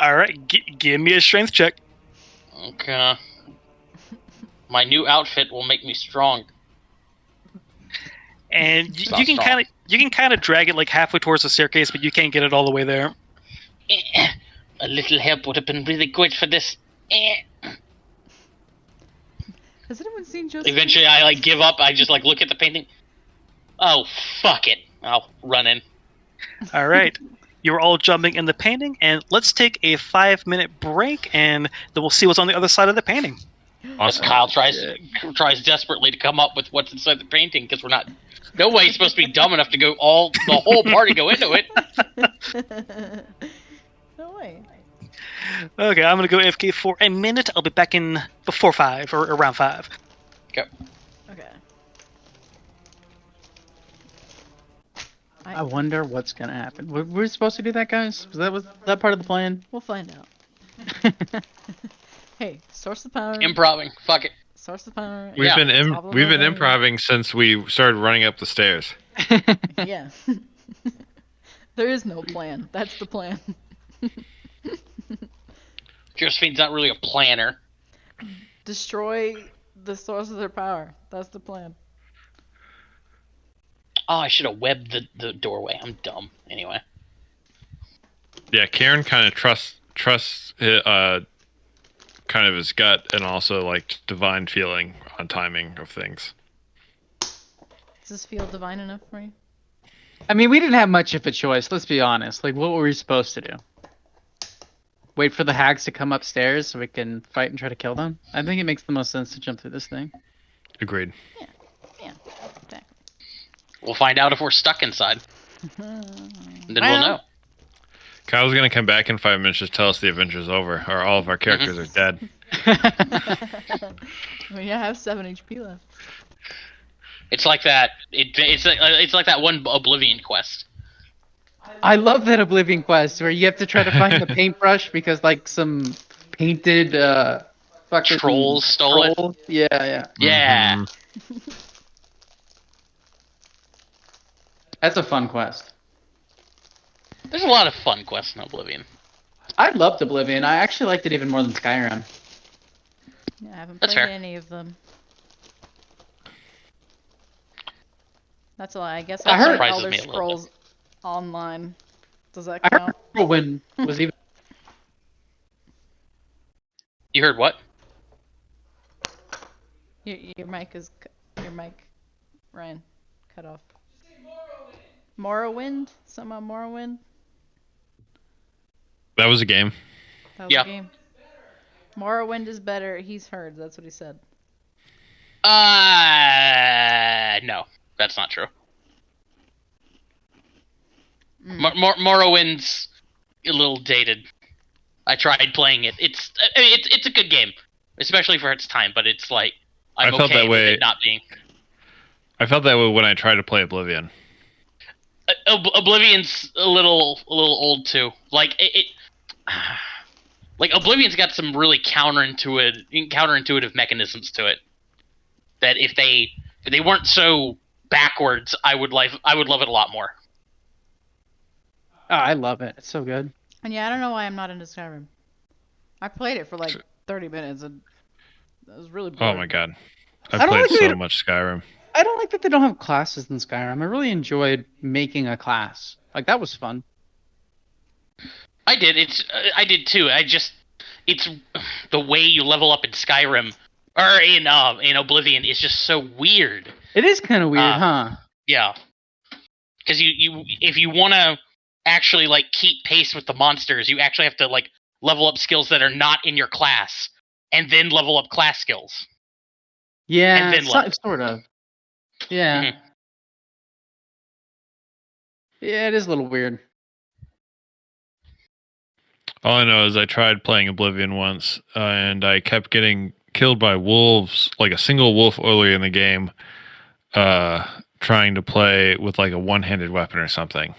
All right, give me a strength check. Okay. My new outfit will make me strong. And It's you can not kind of drag it like halfway towards the staircase, but you can't get it all the way there. A little help would have been really good for this. Has anyone seen Joseph? Eventually, I like give up. I just like look at the painting. Oh, fuck it. I'll run in. All right. You're all jumping in the painting, and let's take a 5-minute break, and then we'll see what's on the other side of the painting. As Awesome. Kyle tries desperately to come up with what's inside the painting because we're not. Nobody's supposed to be dumb enough to go the whole party go into it. No way. Okay, I'm gonna go AFK for a minute. I'll be back in before 5 or around 5. Okay. I wonder what's gonna happen. We're supposed to do that, guys? Was that part of the plan? We'll find out. Hey, source the power. Improving. Fuck it. Source the power. We've Yeah. been Top of we've been the thing. improving since we started running up the stairs. Yeah. There is no plan. That's the plan. Josephine's not really a planner. Destroy the source of their power. That's the plan. Oh, I should have webbed the doorway. I'm dumb. Anyway. Yeah, Karen kind of trusts kind of his gut and also like divine feeling on timing of things. Does this feel divine enough for you? I mean, we didn't have much of a choice. Let's be honest. Like, what were we supposed to do? Wait for the hags to come upstairs so we can fight and try to kill them? I think it makes the most sense to jump through this thing. Agreed. Yeah, exactly. We'll find out if we're stuck inside. And then we'll know. Kyle's gonna come back in 5 minutes to tell us the adventure's over, or all of our characters are dead. I mean, I have 7 HP left. It's like that. It's like that one Oblivion quest. I love that Oblivion quest where you have to try to find the paintbrush because like some painted fucking Trolls stole it. Yeah. Yeah. Mhm. That's a fun quest. There's a lot of fun quests in Oblivion. I loved Oblivion. I actually liked it even more than Skyrim. Yeah, I haven't That's played fair. any of them. That's a lie. I guess I I heard- played Surprises Elder me a little Scrolls Online. Does that I heard count? Morrowind was even. You heard what? Your mic is Ryan, cut off. Morrowind? Something about Morrowind? That was a game. That was Yeah. a game. Morrowind is better. He's heard. That's what he said. No, that's not true. Morrowind's a little dated. I tried playing it. It's a good game, especially for its time. But it's like I'm I felt okay that with way. it not being. I felt that way when I tried to play Oblivion. Oblivion's a little old too. Like like Oblivion's got some really counterintuitive mechanisms to it. That if they weren't so backwards, I would love it a lot more. Oh, I love it. It's so good. And yeah, I don't know why I'm not into Skyrim. I played it for like 30 minutes and it was really boring. Oh my god. I I don't played like so it. much Skyrim. I don't like that they don't have classes in Skyrim. I really enjoyed making a class. Like that was fun. I did. I did too. It's the way you level up in Skyrim or in Oblivion is just so weird. It is kind of weird, huh? Yeah, because you if you want to actually like keep pace with the monsters, you actually have to like level up skills that are not in your class, and then level up class skills. Yeah, And then level. sort of. Yeah. Mhm. Yeah, it is a little weird. All I know is I tried playing Oblivion once, and I kept getting killed by wolves, like a single wolf earlier in the game, trying to play with like a one-handed weapon or something.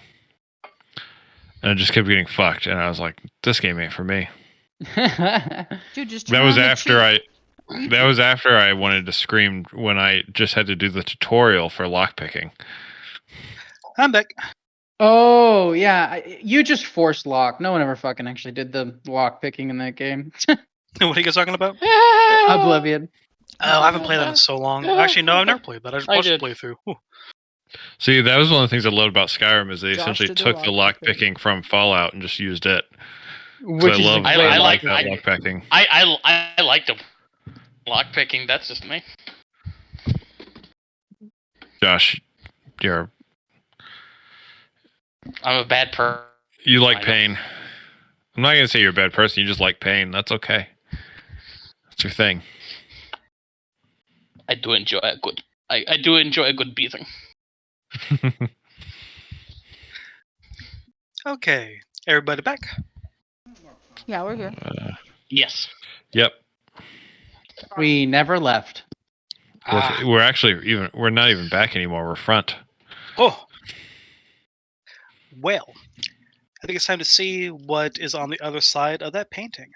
And I just kept getting fucked, and I was like, this game ain't for me. Dude, just That turn was on the after cheat. that was after I wanted to scream when I just had to do the tutorial for lockpicking. I'm back. Oh, yeah. You just forced lock. No one ever fucking actually did the lock picking in that game. What are you guys talking about? Oblivion. Oh, I haven't played that in so long. Actually, no, I've never played that. I just I watched the did. playthrough. Ooh. See, that was one of the things I loved about Skyrim is they Josh essentially did the took the lockpicking. lockpicking from Fallout and just used it. Which I is love a I great like- that lockpicking. I like the lock picking. That's just me. Josh, I'm a bad person. You like I know. pain. I'm not gonna say you're a bad person. You just like pain. That's okay. That's your thing. I do enjoy a good. I do enjoy a good beating. Okay, everybody back. Yeah, we're here. Yes. Yep. We never left. We're actually we're not even back anymore. We're front. Oh, well, I think it's time to see what is on the other side of that painting.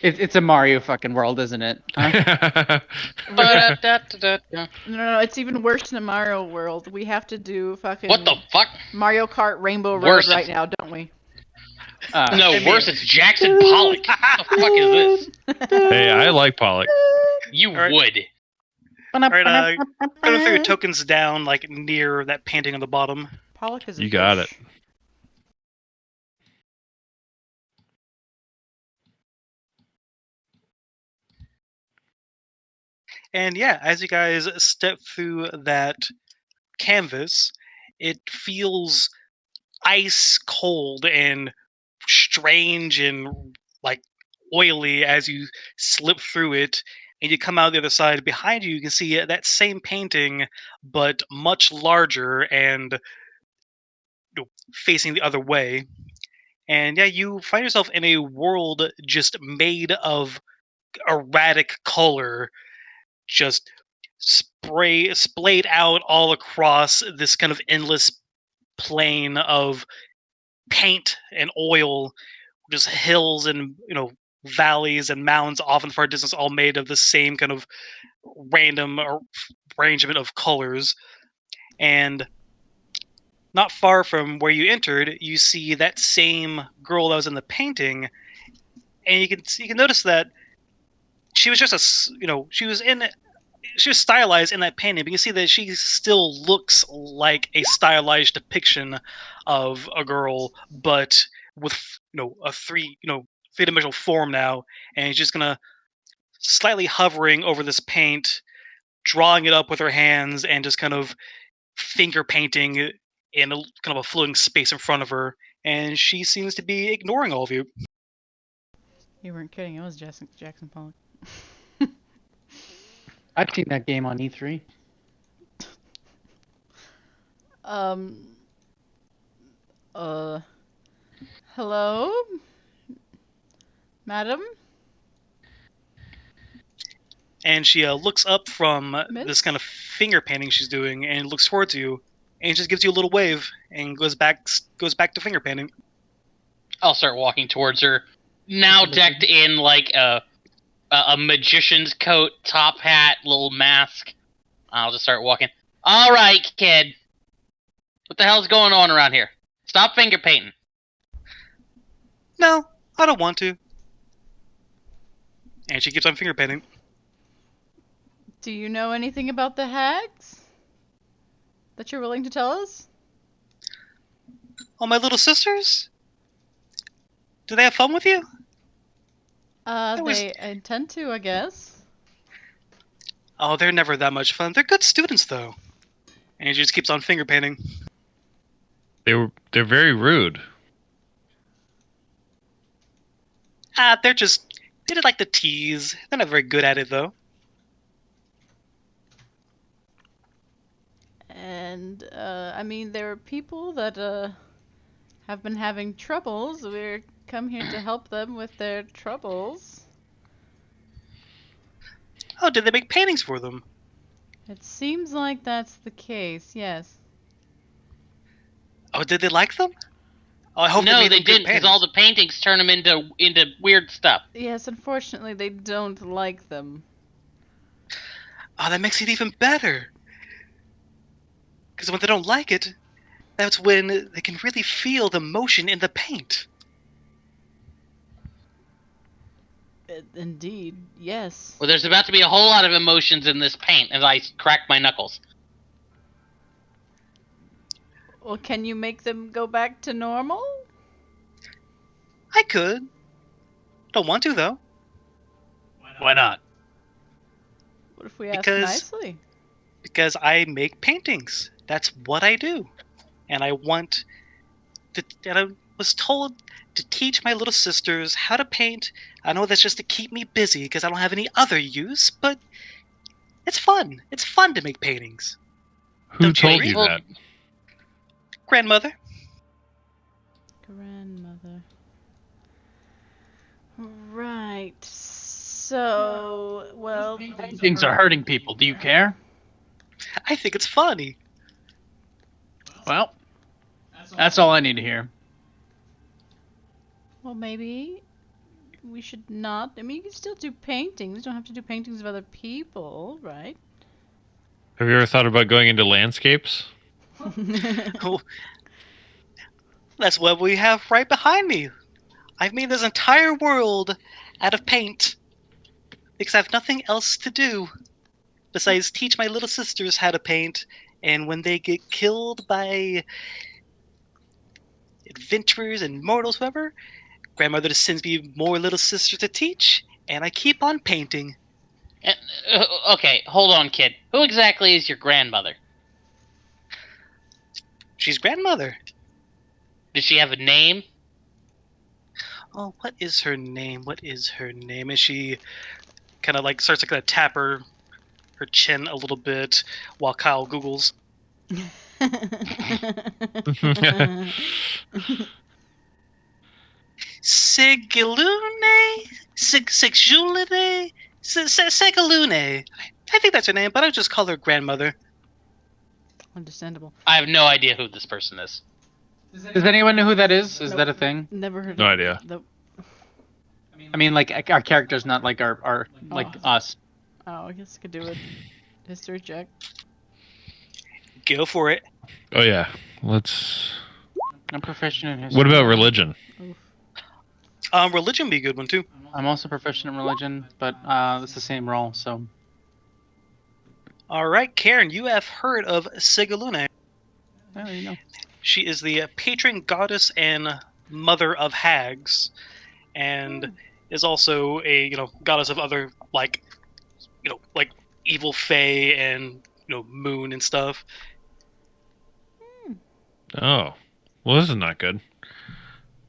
It's a Mario fucking world, isn't it? Huh? Ba-da-da-da-da. No, it's even worse than Mario World. We have to do fucking What the fuck? Mario Kart Rainbow Road Worse. right now, don't we? No, I mean- worse. It's Jackson Pollock. What the fuck is this? Hey, I like Pollock. You Alright. would. Alright, gonna throw your tokens down, like, near that painting on the bottom. Pollock is a You got fish. it. And yeah, as you guys step through that canvas, it feels ice cold and strange and like oily as you slip through it, and you come out the other side. Behind you, you can see that same painting, but much larger and facing the other way. And yeah, you find yourself in a world just made of erratic color, just splayed out all across this kind of endless plain of paint and oil, just hills and valleys and mountains off in the far distance, all made of the same kind of random arrangement of colors. And not far from where you entered, you see that same girl that was in the painting, and you can notice that she was just she was stylized in that painting, but you can see that she still looks like a stylized depiction of a girl, but with a three-dimensional form now, and she's just gonna slightly hovering over this paint, drawing it up with her hands, and just kind of finger painting in a kind of a floating space in front of her, and she seems to be ignoring all of you. You weren't kidding. It was Jackson Pollock. I've seen that game on E3. Um. Hello, madam. And she looks up from Miss? this kind of finger painting she's doing, and looks towards you, and just gives you a little wave, and goes back to finger painting. I'll start walking towards her. Now decked in like a magician's coat, top hat, little mask. I'll just start walking. All right, kid. What the hell's going on around here? Stop finger painting. No, I don't want to. And she keeps on finger painting. Do you know anything about the hags that you're willing to tell us? Oh, my little sisters? Do they have fun with you? They intend to, I guess. Oh, they're never that much fun. They're good students, though. And she just keeps on finger painting. They're very rude. They just like to tease. They're not very good at it, though. And, I mean, there are people that, have been having troubles. We're come here to help them with their troubles. Oh, did they make paintings for them? It seems like that's the case, yes. Oh, did they like them? Oh, I hope No, made they them good didn't, because paintings. all the paintings turn them into weird stuff. Yes, unfortunately, they don't like them. Oh, that makes it even better. Because when they don't like it, that's when they can really feel the motion in the paint. Indeed, yes. Well, there's about to be a whole lot of emotions in this paint as I crack my knuckles. Well, can you make them go back to normal? I could. Don't want to, though. Why not? What if we ask Because- nicely? Because I make paintings. That's what I do. And I want to, and I was told to teach my little sisters how to paint. I know that's just to keep me busy because I don't have any other use, but it's fun. It's fun to make paintings. Who Don't you told agree? you that? Grandmother. Grandmother. Right. So, well, Things are hurting people. Do you care? I think it's funny. Well, that's all I need to hear. well, maybe we should not. I mean, you can still do paintings. You don't have to do paintings of other people, right? Have you ever thought about going into landscapes? Oh, that's what we have right behind me. I've made this entire world out of paint because I have nothing else to do besides teach my little sisters how to paint. And when they get killed by adventurers and mortals, whoever, grandmother just sends me more little sisters to teach, and I keep on painting. Okay, hold on, kid. Who exactly is your grandmother? She's grandmother. Does she have a name? Oh, what is her name? What is her name? And she kind of like starts to kind of tap her chin a little bit while Kyle Googles. Sigilune? Sigilune? Sigilune. I think that's her name, but I'll just call her grandmother. Understandable. I have no idea who this person is. Does anyone know who that is? Is that a thing? Never heard No of idea. The, I mean, like our characters, not like our like us. oh, I guess I could do a history check. Go for it. Oh yeah. Let's. I'm proficient in history. What about religion? Oof. Religion would be a good one too. I'm also proficient in religion, but it's the same role. So All right, Karen, you have heard of Sigilune. there you go. She is the patron goddess and mother of hags, and is also a goddess of other like evil fae and moon and stuff. Oh, well, this is not good.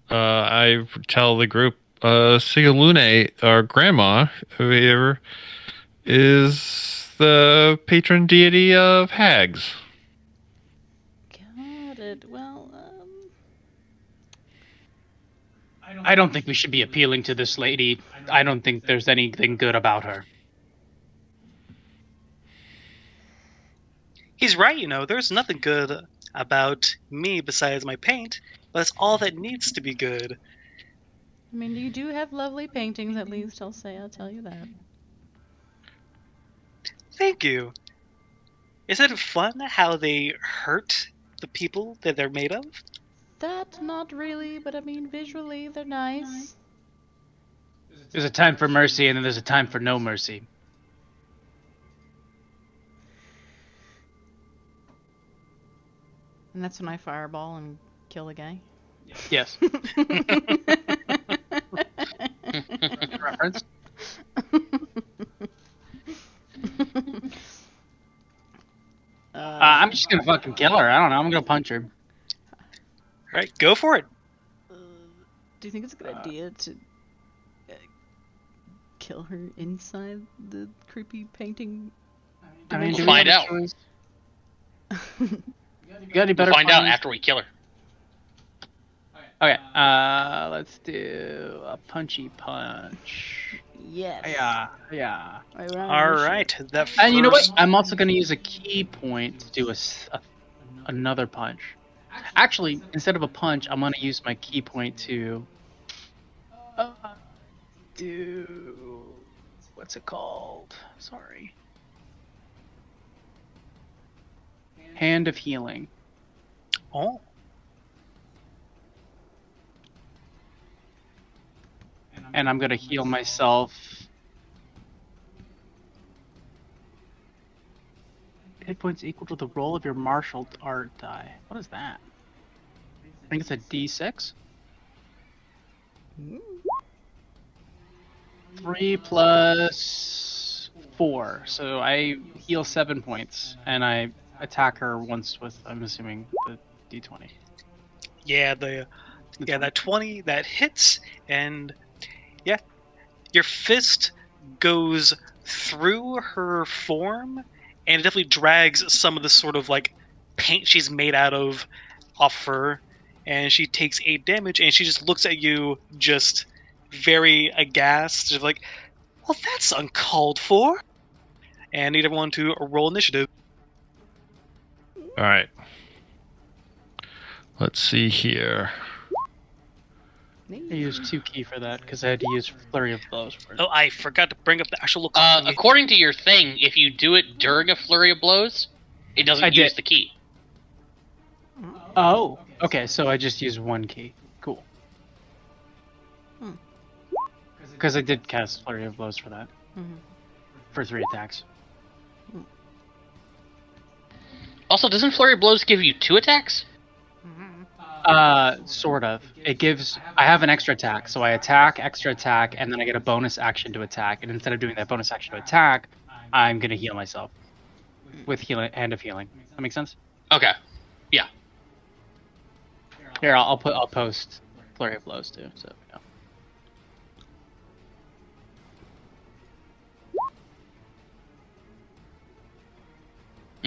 I tell the group, Sigalune, our grandma, whoever, is the patron deity of hags. Got it. Well, I don't think we should be appealing to this lady. I don't think there's anything good about her. He's right, there's nothing good about me besides my paint, but that's all that needs to be good. I mean, you do have lovely paintings, at least. I'll tell you that. Thank you. Isn't it fun how they hurt the people that they're made of? That, not really, but I mean, visually, they're nice. There's a time for mercy, and then there's a time for no mercy. And that's when I fireball and kill a guy. Yes. Reference. I'm just gonna fucking kill her. I don't know. I'm gonna punch her. All right, go for it. Do you think it's a good idea to kill her inside the creepy painting? I mean, do We'll we find have a out. choice? You got any better We'll find out plans? after we kill her. Okay. Let's do a punchy punch. Yes. Yeah. All right, that And you know what? first- I'm also going to use a key point to do another punch. Actually, instead of a punch, I'm going to use my key point to do what's it called? Sorry. Hand of Healing. Oh, And I'm going to heal myself. Hit points equal to the roll of your martial art die. What is that? I think it's a D6. 3 plus 4, so I heal 7 points, and I attack her once with, I'm assuming, the d20. Yeah, that 20 that hits, and yeah, your fist goes through her form, and it definitely drags some of the sort of like paint she's made out of off her, and she takes 8 damage, and she just looks at you, just very aghast, just like, well, that's uncalled for. And I need everyone to roll initiative. All right. Let's see here. I used 2 key for that because I had to use Flurry of Blows for it. Oh, I forgot to bring up the actual look thingy. According to your thing, if you do it during a flurry of blows, it doesn't I use did. the key. Oh, okay, so I just used 1 key. Cool. Because I did cast Flurry of Blows for that. For 3 attacks. Also, doesn't flurry of blows give you 2 attacks? Sort of. It gives. I have an extra attack, so I attack, extra attack, and then I get a bonus action to attack. And instead of doing that bonus action to attack, I'm gonna heal myself with Hand of Healing. That makes sense. Okay. Yeah. Here, I'll post Flurry of Blows too. So yeah.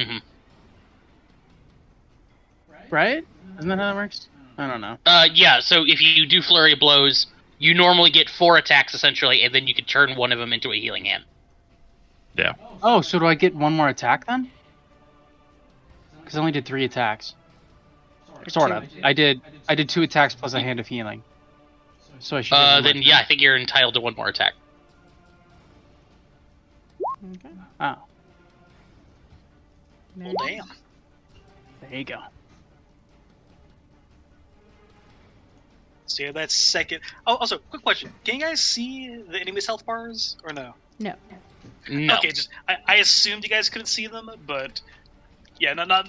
Mm-hmm. Right? Isn't that how that works? I don't know. Yeah, so if you do flurry of blows, you normally get 4 attacks essentially, and then you can turn one of them into a healing hand. Yeah. Oh, so do I get 1 more attack then? Because I only did 3 attacks. Sort of. I did 2 attacks plus a Hand of Healing. So I should. Get 1 more Then attack. yeah, I think you're entitled to 1 more attack. Okay. Oh, Well, damn. there you go. So yeah, that's second. Oh, also, quick question: can you guys see the enemy's health bars or no? No. No. Okay, just I assumed you guys couldn't see them, but yeah, not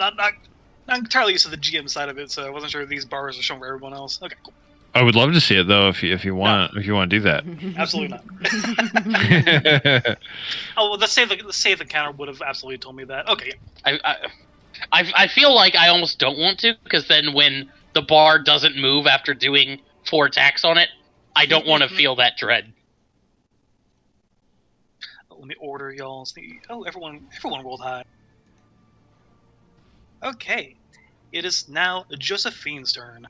entirely used to the GM side of it, so I wasn't sure if these bars are shown for everyone else. Okay, cool. I would love to see it though if you want to do that. Absolutely not. Oh, well, the save encounter would have absolutely told me that. Okay, yeah. I feel like I almost don't want to, because then when the bar doesn't move after doing 4 attacks on it, I don't want to feel that dread. Let me order y'all. Oh, everyone rolled high. Okay, it is now Josephine's turn.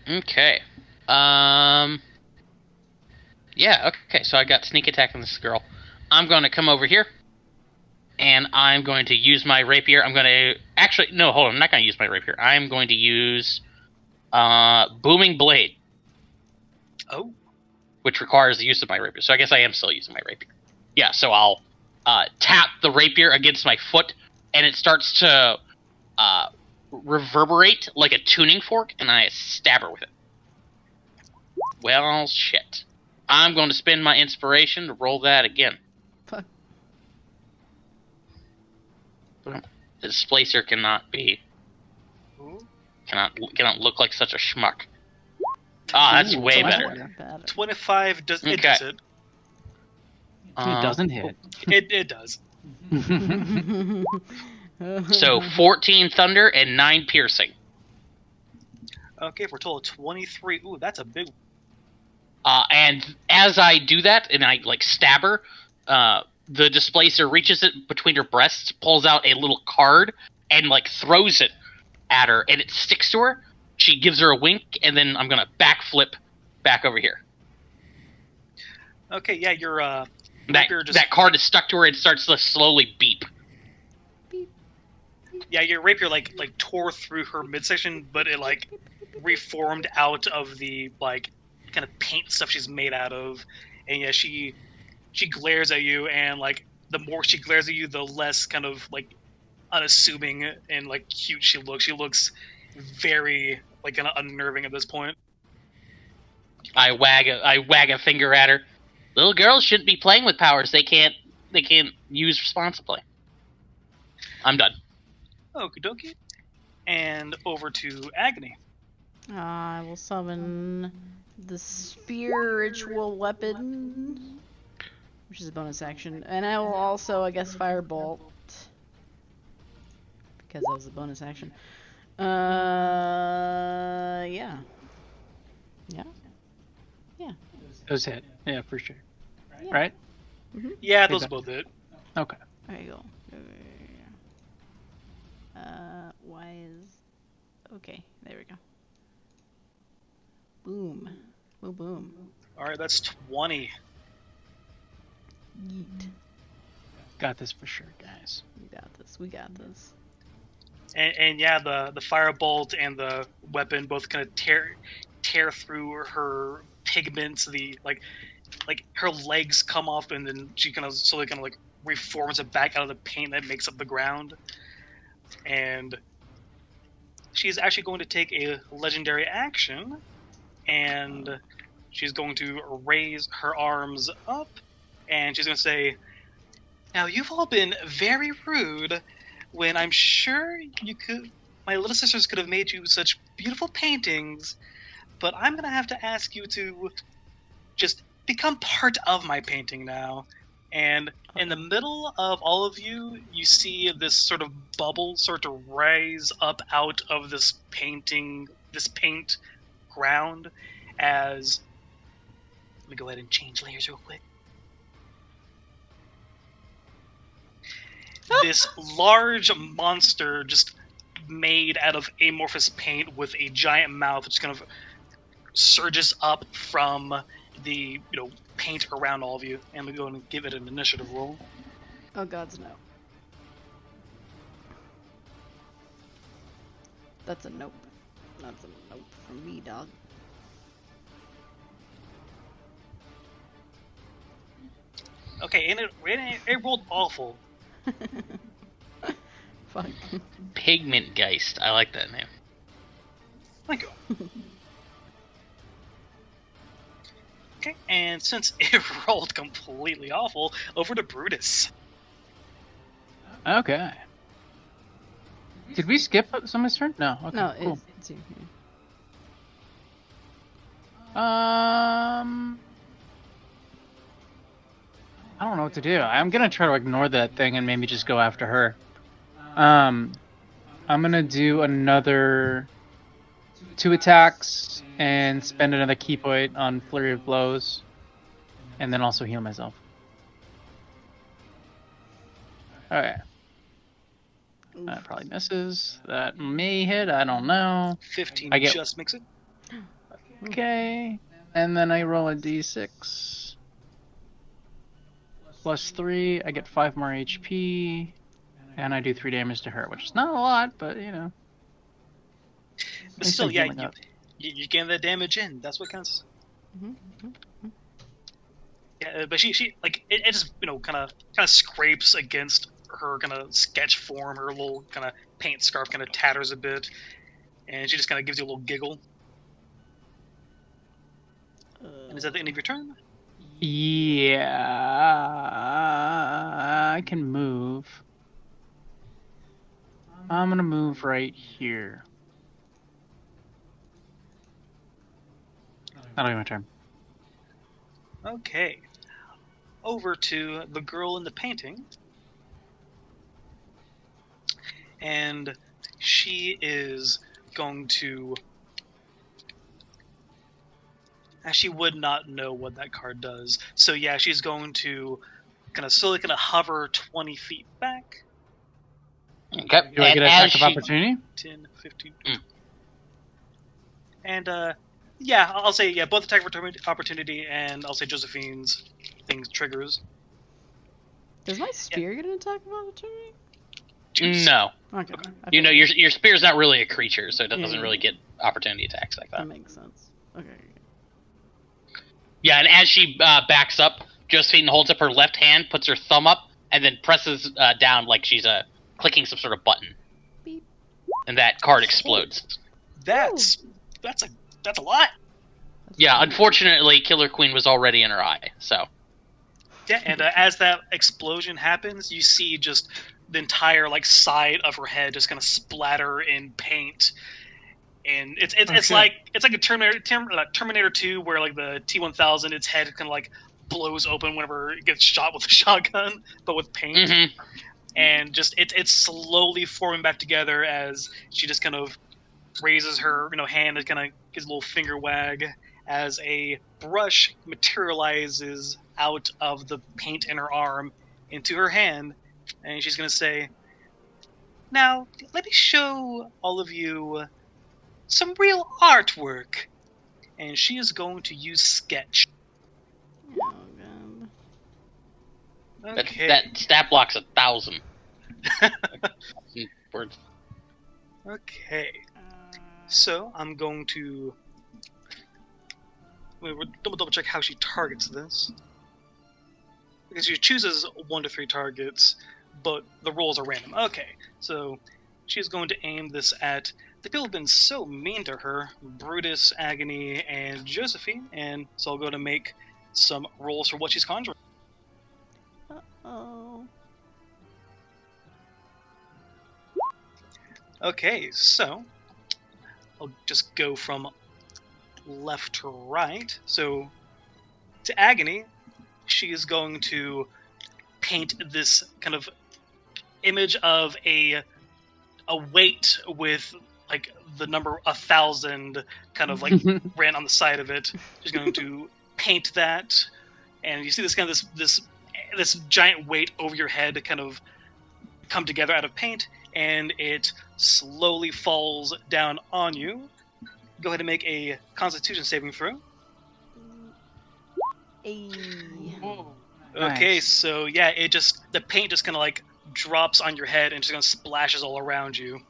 Okay. Yeah, okay, so I got sneak attack on this girl. I'm going to come over here, and I'm going to use my rapier. I'm going to... Actually, no, hold on. I'm not going to use my rapier. I'm going to use Booming Blade, Oh, which requires the use of my rapier. So I guess I am still using my rapier. Yeah, so I'll tap the rapier against my foot, and it starts to reverberate like a tuning fork, and I stab her with it. Well, shit. I'm going to spend my inspiration to roll that again. Fuck. The displacer cannot look like such a schmuck. Ah, that's Ooh, way so much better. better. 25 does it Okay. does it. It doesn't hit. It does. So 14 thunder and 9 piercing. Okay, for a total of 23. Ooh, that's a big. And as I do that, and I like stab her, the displacer reaches it between her breasts, pulls out a little card, and like throws it at her, and it sticks to her. She gives her a wink, and then I'm gonna backflip back over here. Okay, yeah, your That card is stuck to her and starts to slowly beep. Yeah, your rapier like tore through her midsection, but it like reformed out of the like kind of paint stuff she's made out of, and yeah, she glares at you, and like the more she glares at you, the less kind of like unassuming and like cute she looks. She looks very like kind of unnerving at this point. I wag a finger at her. Little girls shouldn't be playing with powers they can't use responsibly. I'm done. Okie dokie. And over to Agony. I will summon the spiritual weapon, which is a bonus action, and I will also, I guess, firebolt because that was a bonus action. Yeah. Those hit. Yeah, for sure. Yeah. Right? Yeah, Okay, those that- both did. Okay. There you go. Why is... Okay, there we go. Boom. Boom, boom. All right, that's 20. Yeet. Got this for sure, guys. We got this. We got this. And yeah, the firebolt and the weapon both kind of tear through her pigments. The like her legs come off, and then she kind of slowly kind of like reforms it back out of the paint that makes up the ground. And she's actually going to take a legendary action, and she's going to raise her arms up, and she's going to say, "Now you've all been very rude when I'm sure my little sisters could have made you such beautiful paintings, but I'm going to have to ask you to just become part of my painting now." And in the middle of all of you, you see this sort of bubble start to rise up out of this paint ground as... Let me go ahead and change layers real quick. This large monster just made out of amorphous paint with a giant mouth just kind of surges up from the paint around all of you, and we're going to give it an initiative roll. Oh, gods, no. That's a nope. That's a nope from me, dog. Okay, and it rolled awful. Fuck. Pigment Geist. I like that name. Thank you. Okay, and since it rolled completely awful, over to Brutus. Okay. Did we skip someone's turn? No. Okay. No, Cool. it's you. I don't know what to do. I'm gonna try to ignore that thing and maybe just go after her. I'm gonna do another 2 attacks and spend another key point on Flurry of Blows, and then also heal myself. Alright. That probably misses. That may hit. I don't know. 15 I get- just makes it. Okay. And then I roll a d6. Plus 3. I get 5 more HP. And I do 3 damage to her, which is not a lot, but you know. But least still, I'm yeah, healing up. you gain that damage in. That's what counts. Mm-hmm. Yeah, but she like it just kind of scrapes against her kind of sketch form. Her little kind of paint scarf kind of tatters a bit, and she just kind of gives you a little giggle. And is that the end of your turn? Yeah. I can move. I'm gonna move right here. That'll be my turn. Okay. Over to the girl in the painting. And she is going to... She would not know what that card does. So yeah, she's going to kind of slowly hover 20 feet back. Okay. Do I And get an as attack of she, opportunity? 10, 15. Mm. And yeah, I'll say yeah, both attack of opportunity and I'll say Josephine's things triggers. Does my spear get an attack of opportunity? no, Okay. you know your spear's not really a creature, so it doesn't Yeah. really get opportunity attacks like That that. makes sense. Okay. Yeah, and as she backs up, Josephine holds up her left hand, puts her thumb up, and then presses down like she's clicking some sort of button. Beep. And that card explodes. That's a lot. That's Yeah, weird. unfortunately, Killer Queen was already in her eye, so. Yeah, and as that explosion happens, you see just the entire side of her head just kind of splatter in paint, And it's Okay. like a Terminator 2 where like the T-1000, its head kind of like blows open whenever it gets shot with a shotgun, but with paint. Mhm. And just it's slowly forming back together as she just kind of raises her hand and kind of gives a little finger wag as a brush materializes out of the paint in her arm into her hand, and she's gonna say, "Now let me show all of you some real artwork." And she is going to use sketch. Oh god. Okay. That stat block's 1,000 words. Okay. So I'm going to double check how she targets this, because she chooses 1 to 3 targets, but the rolls are random. Okay, so she's going to aim this at the people who've been so mean to her: Brutus, Agony, and Josephine. And so I'll go to make some rolls for what she's conjuring. Oh. Okay, so I'll just go from left to right. So to Agony, she is going to paint this kind of image of a weight with like the number 1,000 kind of like ran on the side of it. She's going to paint that, and you see this kind of this giant weight over your head kind of come together out of paint, and it slowly falls down on you. Go ahead and make a Constitution saving throw. Ay. Okay, Nice. so yeah, the paint just kind of like drops on your head and just kind of splashes all around you,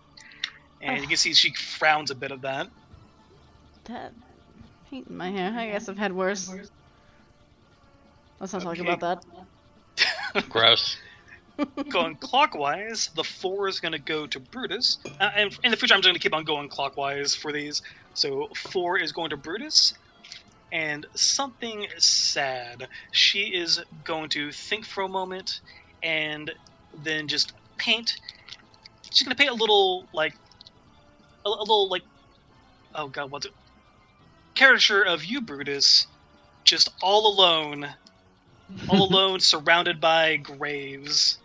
and you can see she frowns a bit of that. That paint in my hair. I guess I've had worse. Let's not talk about that. Gross. Going clockwise, the 4 is going to go to Brutus. And in the future, I'm just going to keep on going clockwise for these. So 4 is going to Brutus. And something sad. She is going to think for a moment and then just paint. She's going to paint a little, like, oh god, what's it? Caricature of you, Brutus, just all alone, surrounded by graves.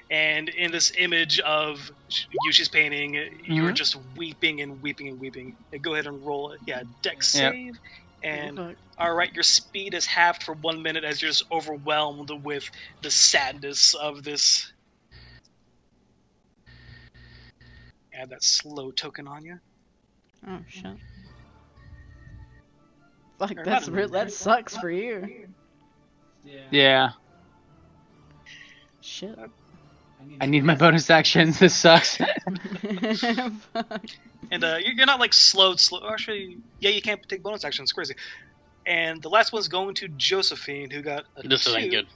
And in this image of you she's painting, you're just weeping and weeping and weeping. Go ahead and roll it. Yeah, dex Yep. save. And Fuck. alright, your speed is halved for 1 minute as you're just overwhelmed with the sadness of this. Add that slow token on you. Oh shit. Fuck, Or that's not real. That sucks for you. Yeah. Shit. I need my bonus actions. This sucks. Fuck. And you're not like slow. Actually, yeah, you can't take bonus actions. It's crazy. And the last one's going to Josephine, who got a This 2. isn't good.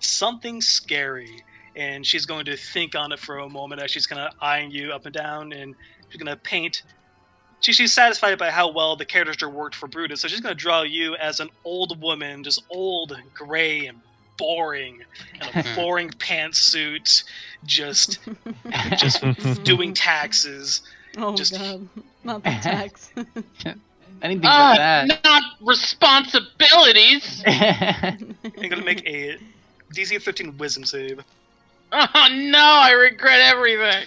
Something scary. And she's going to think on it for a moment as she's kind of eyeing you up and down, and she's going to paint. She's satisfied by how well the caricature worked for Brutus, so she's going to draw you as an old woman, just old, gray, and boring, in a boring pantsuit, just doing taxes. Oh Just- god. Not the tax. Anything but that. Not responsibilities. I'm going to make a DC 13 Wisdom save. Oh no, I regret everything.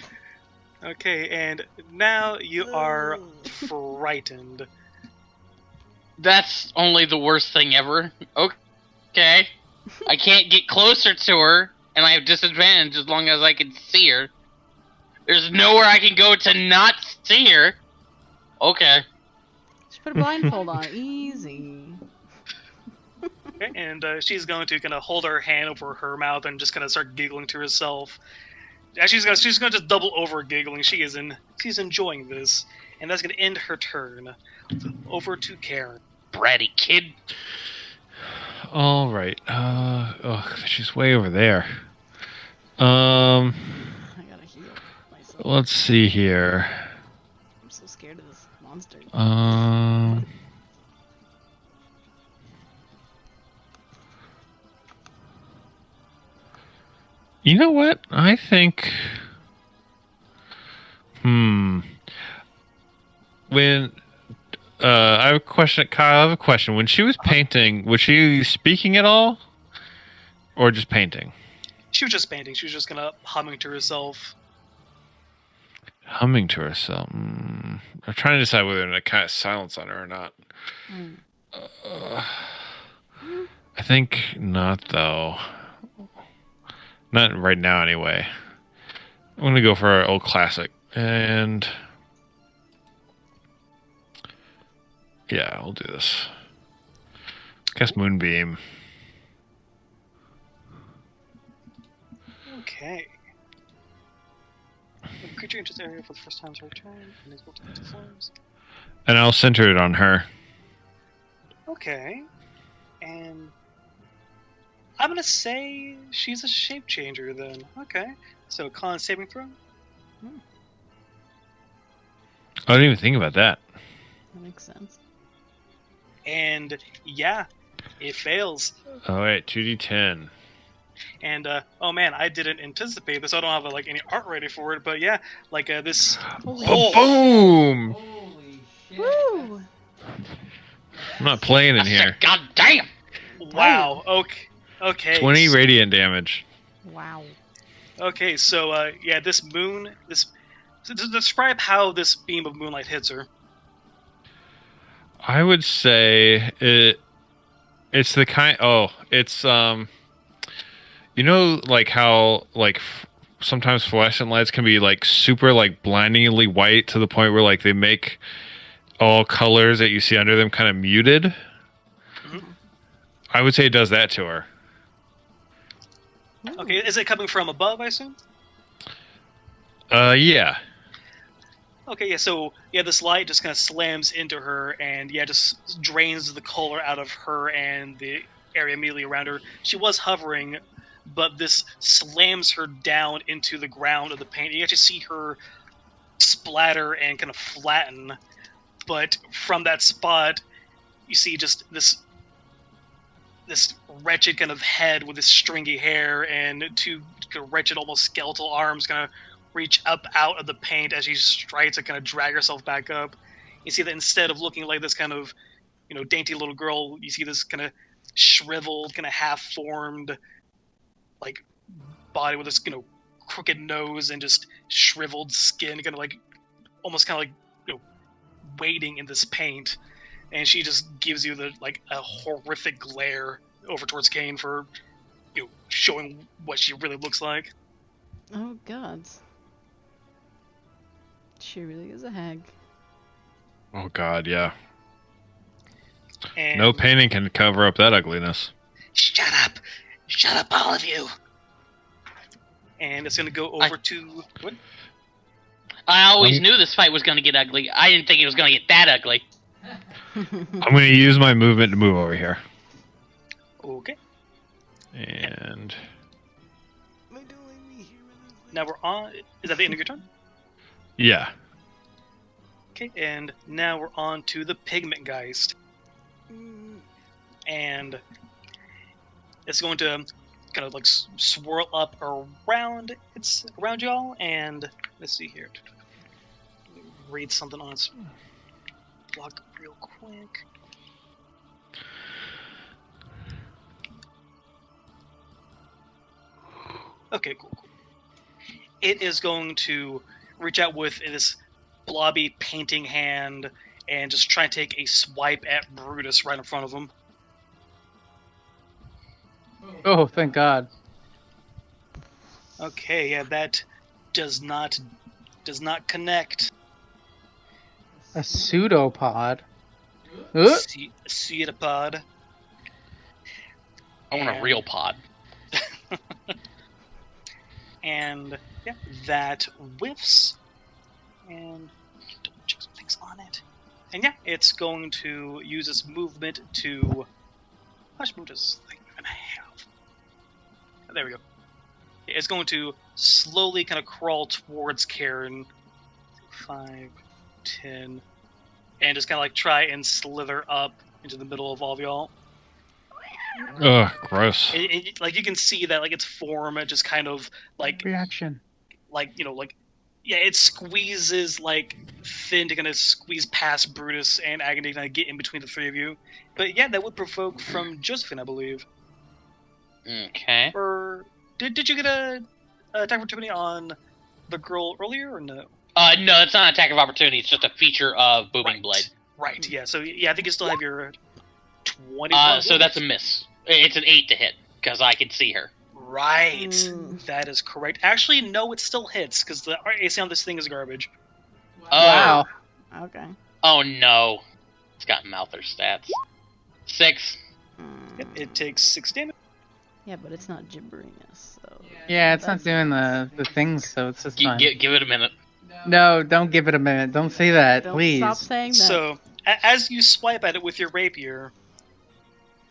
Okay, and now you are frightened. That's only the worst thing ever. Okay. I can't get closer to her, and I have disadvantage as long as I can see her. There's nowhere I can go to not see her. Okay. Just put a blindfold on. Easy. Okay, and she's going to kind of hold her hand over her mouth and just kind of start giggling to herself. Actually, she's going to just double over giggling. She's enjoying this, and that's going to end her turn. Over to Karen. Bratty kid. All right. She's way over there. I gotta heal myself. Let's see here. I'm so scared of this monster. You know what? I think. when I have a question, Kyle. I have a question. When she was painting, was she speaking at all, or just painting? She was just painting. She was just kind of humming to herself. Humming to herself. I'm trying to decide whether to cast silence on her or not. Mm. I think not, though. Not right now, anyway. I'm gonna go for our old classic, and yeah, I'll do this. Cast Moonbeam. Okay. A creature enters the area for the first time to return and is able to enter forms. And I'll center it on her. Okay. And I'm gonna say she's a shape changer then. Okay. So con saving throw. I didn't even think about that. That makes sense. And yeah, it fails. Oh wait, 2d10. And oh man, I didn't anticipate this. I don't have like any art ready for it, but yeah, like this. Oh, boom! Holy shit. Woo! I'm not playing in I said, here. God damn! Wow. Okay. Okay. 20 radiant damage. Wow. Okay. So yeah, this moon. This. So describe how this beam of moonlight hits her. I would say it's the kind. Oh, it's you know, like how like sometimes fluorescent lights can be like super like blindingly white to the point where like they make all colors that you see under them kind of muted. Mhm. I would say it does that to her. Okay. Is it coming from above? I assume. Yeah. Okay, yeah, so yeah, this light just kind of slams into her and yeah, just drains the color out of her and the area immediately around her. She was hovering, but this slams her down into the ground of the paint. You actually see her splatter and kind of flatten, but from that spot, you see just this wretched kind of head with this stringy hair and two kind of wretched, almost skeletal arms kind of reach up out of the paint as she tries to kind of drag herself back up. You see that instead of looking like this kind of, dainty little girl, you see this kind of shriveled, kind of half-formed, like body with this, crooked nose and just shriveled skin, kind of like, almost kind of like, waiting in this paint. And she just gives you a horrific glare over towards Kane for, showing what she really looks like. Oh gods. She really is a hag. Oh god, yeah. And No painting can cover up that ugliness. Shut up, all of you. And it's gonna go over to what? I always knew this fight was going to get ugly. I didn't think it was going to get that ugly. I'm going to use my movement to move over here. Okay. And Now we're on. Is that the end of your turn? yeah. Okay. And now we're on to the Pigment Geist. And it's going to kind of like swirl up around y'all. And let's see here. Let me read something on its block real quick. Okay, cool. It is going to reach out with this blobby painting hand and just try and take a swipe at Brutus right in front of him. Oh, thank God. Okay, yeah, that does not connect. A pseudopod. Pseudopod. I want a And- real pod. And yeah, that whiffs. And double check some things on it. And yeah, it's going to use its movement to. How much movement does this thing even have? There we go. It's going to slowly kind of crawl towards Karen. 5, 10. And just kind of like try and slither up into the middle of all of y'all. Ugh, gross. Like you can see that like its form, it just kind of like Reaction. Yeah, it squeezes like thin to kind of squeeze past Brutus and Agony to kind of get in between the three of you. But yeah, that would provoke from Josephine, I believe. Okay. Or did you get a attack opportunity on the girl earlier or no? No, it's not an attack of opportunity. It's just a feature of Booming Blade. Right. Yeah. So yeah, I think you still have your 21. So that's a miss. It's an 8 to hit because I can see her. Right. Mm. That is correct. Actually, no, it still hits because the AC on this thing is garbage. Oh. Wow. Okay. Oh no. It's got Mouther stats. 6. Yep, it takes 6 damage. Yeah, but it's not gibbering us, so. Yeah, it's not That's doing nice. the things, so it's just fine. Give it a minute. No, don't give it a minute. Don't say that, Don't please. stop saying that. So as you swipe at it with your rapier,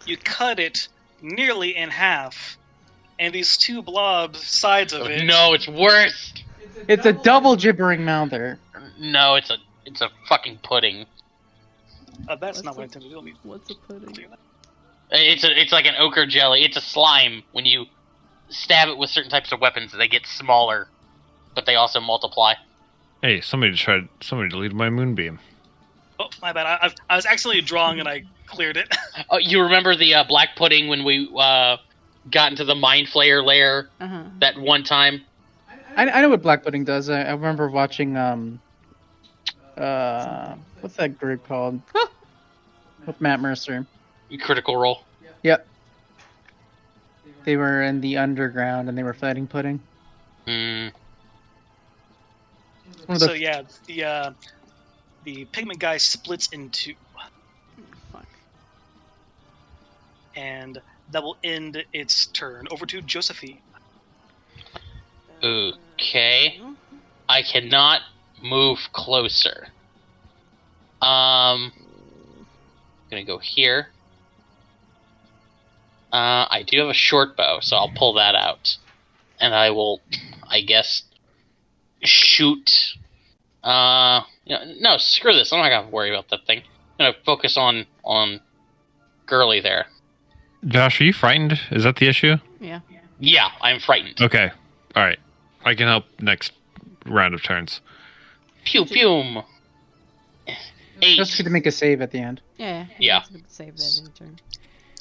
you cut it nearly in half, and these two blob sides of it. No, it's worse. It's a double gibbering mouther. No, it's a fucking pudding. That's not what I intended to do. Let me What's a pudding? It's like an ochre jelly. It's a slime. When you stab it with certain types of weapons, they get smaller, but they also multiply. Hey, somebody deleted my moonbeam. Oh, my bad. I was accidentally drawing and I cleared it. Oh, you remember the black pudding when we got into the Mind Flayer lair Uh-huh. that one time? I know what black pudding does. I remember watching what's that group called? With Matt Mercer. Critical Role. Yep. They were in the underground and they were fighting pudding. Hmm. One of the So yeah, the pigment guy splits in two, Fuck. and that will end its turn. Over to Josephine. Okay. I cannot move closer. Gonna go here. I do have a short bow, so I'll pull that out, and I will, I guess, shoot. No, screw this. I'm not gonna worry about that thing. I'm gonna focus on Girly there. Josh, are you frightened? Is that the issue? Yeah. Yeah, I'm frightened. Okay. All right. I can help next round of turns. Pew pew. 8. Just get to make a save at the end. Yeah. Yeah. That's a good save that in turn.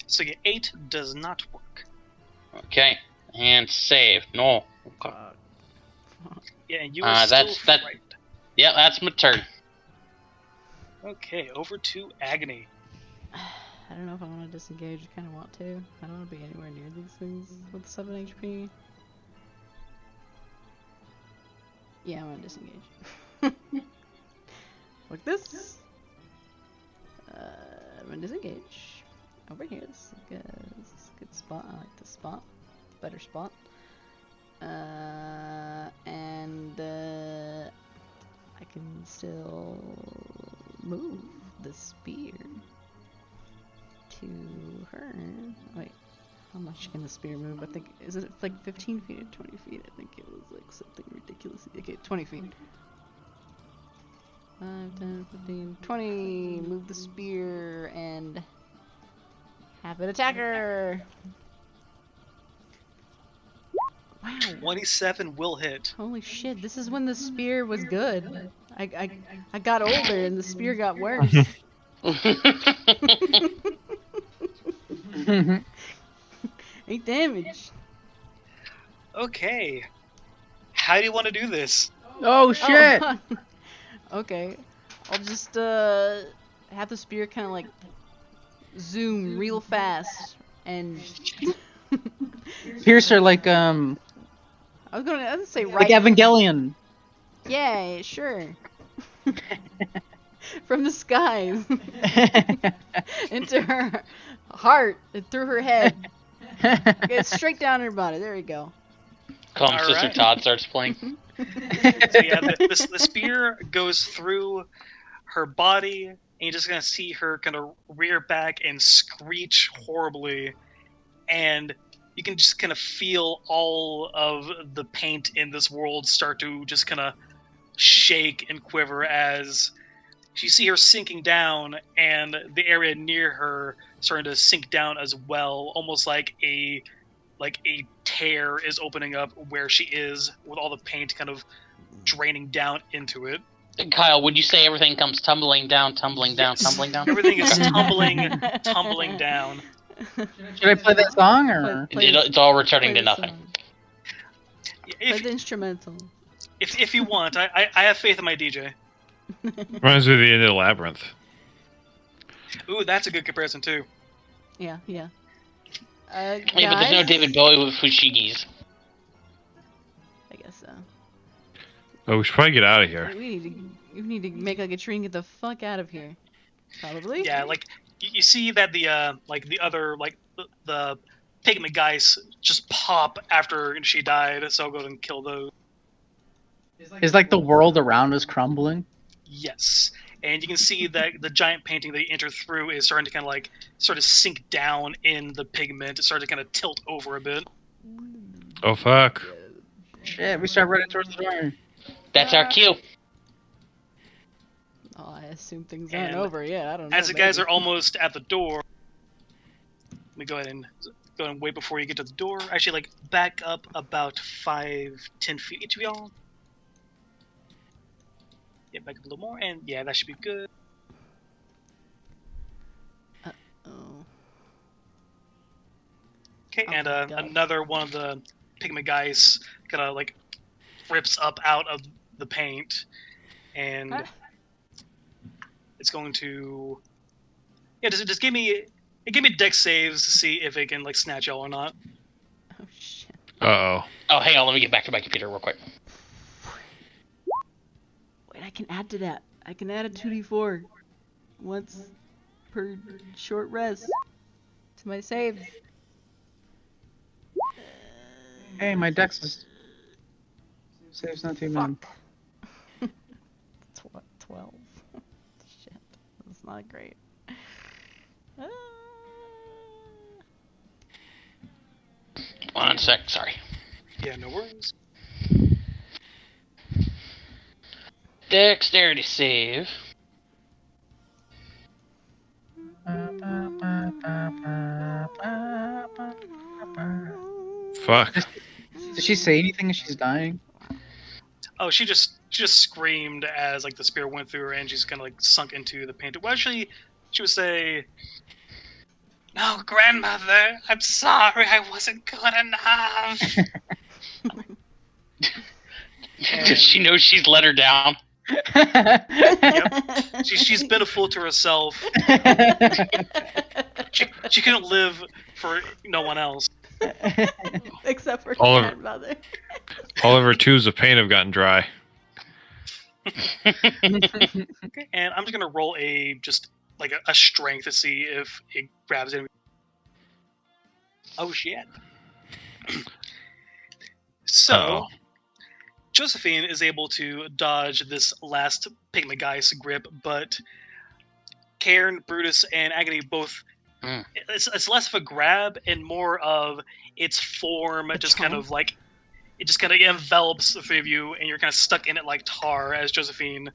So yeah, 8 does not work. Okay, and save. No. Okay. Yeah, and you are still that's- that- frightened. Yeah, that's my turn. Okay, over to Agony. I don't know if I want to disengage. I kind of want to. I don't want to be anywhere near these things with 7 HP. Yeah, I want to disengage. Like this. I'm gonna disengage. Over here. This is a good spot. I like this spot. Better spot. And I can still move the spear to her. Wait, how much can the spear move? I think, is it like 15 feet or 20 feet? I think it was like something ridiculous. Okay, 20 feet. 5, 10, 15, 20. Move the spear and have it attack her. Wow. 27 will hit. Holy shit, this is when the spear was good. I got older and the spear got worse. 8 damage. Okay. How do you want to do this? Oh shit! Oh, okay. I'll just have the spear kind of like zoom real fast and Pierce her like I was gonna say like right. Evangelion. Yeah, sure. From the skies into her heart and through her head. Okay, straight down her body. There we go. Calm All Sister right. Todd starts playing. So yeah, the spear goes through her body, and you're just gonna see her kind of rear back and screech horribly, and you can just kind of feel all of the paint in this world start to just kind of shake and quiver as you see her sinking down, and the area near her starting to sink down as well, almost like a tear is opening up where she is, with all the paint kind of draining down into it. Kyle, would you say everything comes tumbling down, tumbling down, Yes. tumbling down? Everything is Okay. tumbling down. Should I play that song or? It's all returning play to the nothing. song. Play If, the instrumental. if you want, I have faith in my DJ. Reminds me of the end of the labyrinth. Ooh, that's a good comparison too. Yeah. Yeah, but there's no Guys? David Bowie with Fushigis. I guess so. Oh, we should probably get out of here. You need to make like a tree and get the fuck out of here. Probably. Yeah, like you see that the other the pigment guys just pop after she died, so I'll go ahead and kill those. Is like the world around us crumbling? Yes, and you can see that the giant painting that you enter through is starting to kind of like sort of sink down in the pigment. It started to kind of tilt over a bit. Oh, fuck. Shit, we start running towards the door. That's our cue. Oh, I assume things aren't And over yet. I don't know. As the guys maybe. are almost at the door, let me go ahead and wait before you get to the door. Actually, like back up about 5-10 feet, each of y'all. Yeah, back up a little more, and yeah, that should be good. Oh. Okay, Oh and my God. another one of the pigment guys kind of like rips up out of the paint, and Ah. it's going to just give me dex saves to see if it can like snatch y'all or not. Oh shit. Uh-oh. Oh, hang on, let me get back to my computer real quick. Wait, I can add to that. I can add a 2d4 once per short rest to my save. Hey, my dex is. Save's not too bad. 12. Shit. That's not great. Ah. 1 sec, sorry. Yeah, no worries. Dexterity save. Fuck. Did she say anything as she's dying? Oh, she just screamed as like the spear went through her, and she's kind of like sunk into the paint. Well, actually, she would say, "No, grandmother, I'm sorry, I wasn't good enough." Does she know she's let her down? Yep. She's been a fool to herself. She couldn't live for no one else. Except for Oliver. grandmother. All of her tubes of paint have gotten dry. Okay, and I'm just gonna roll a strength to see if it grabs it. Oh shit! So, Uh-oh. Josephine is able to dodge this last pigment guy's grip, but Cairn, Brutus, and Agony both. Mm. It's less of a grab and more of its form, just kind of like it just kind of envelops the three of you, and you're kind of stuck in it like tar as Josephine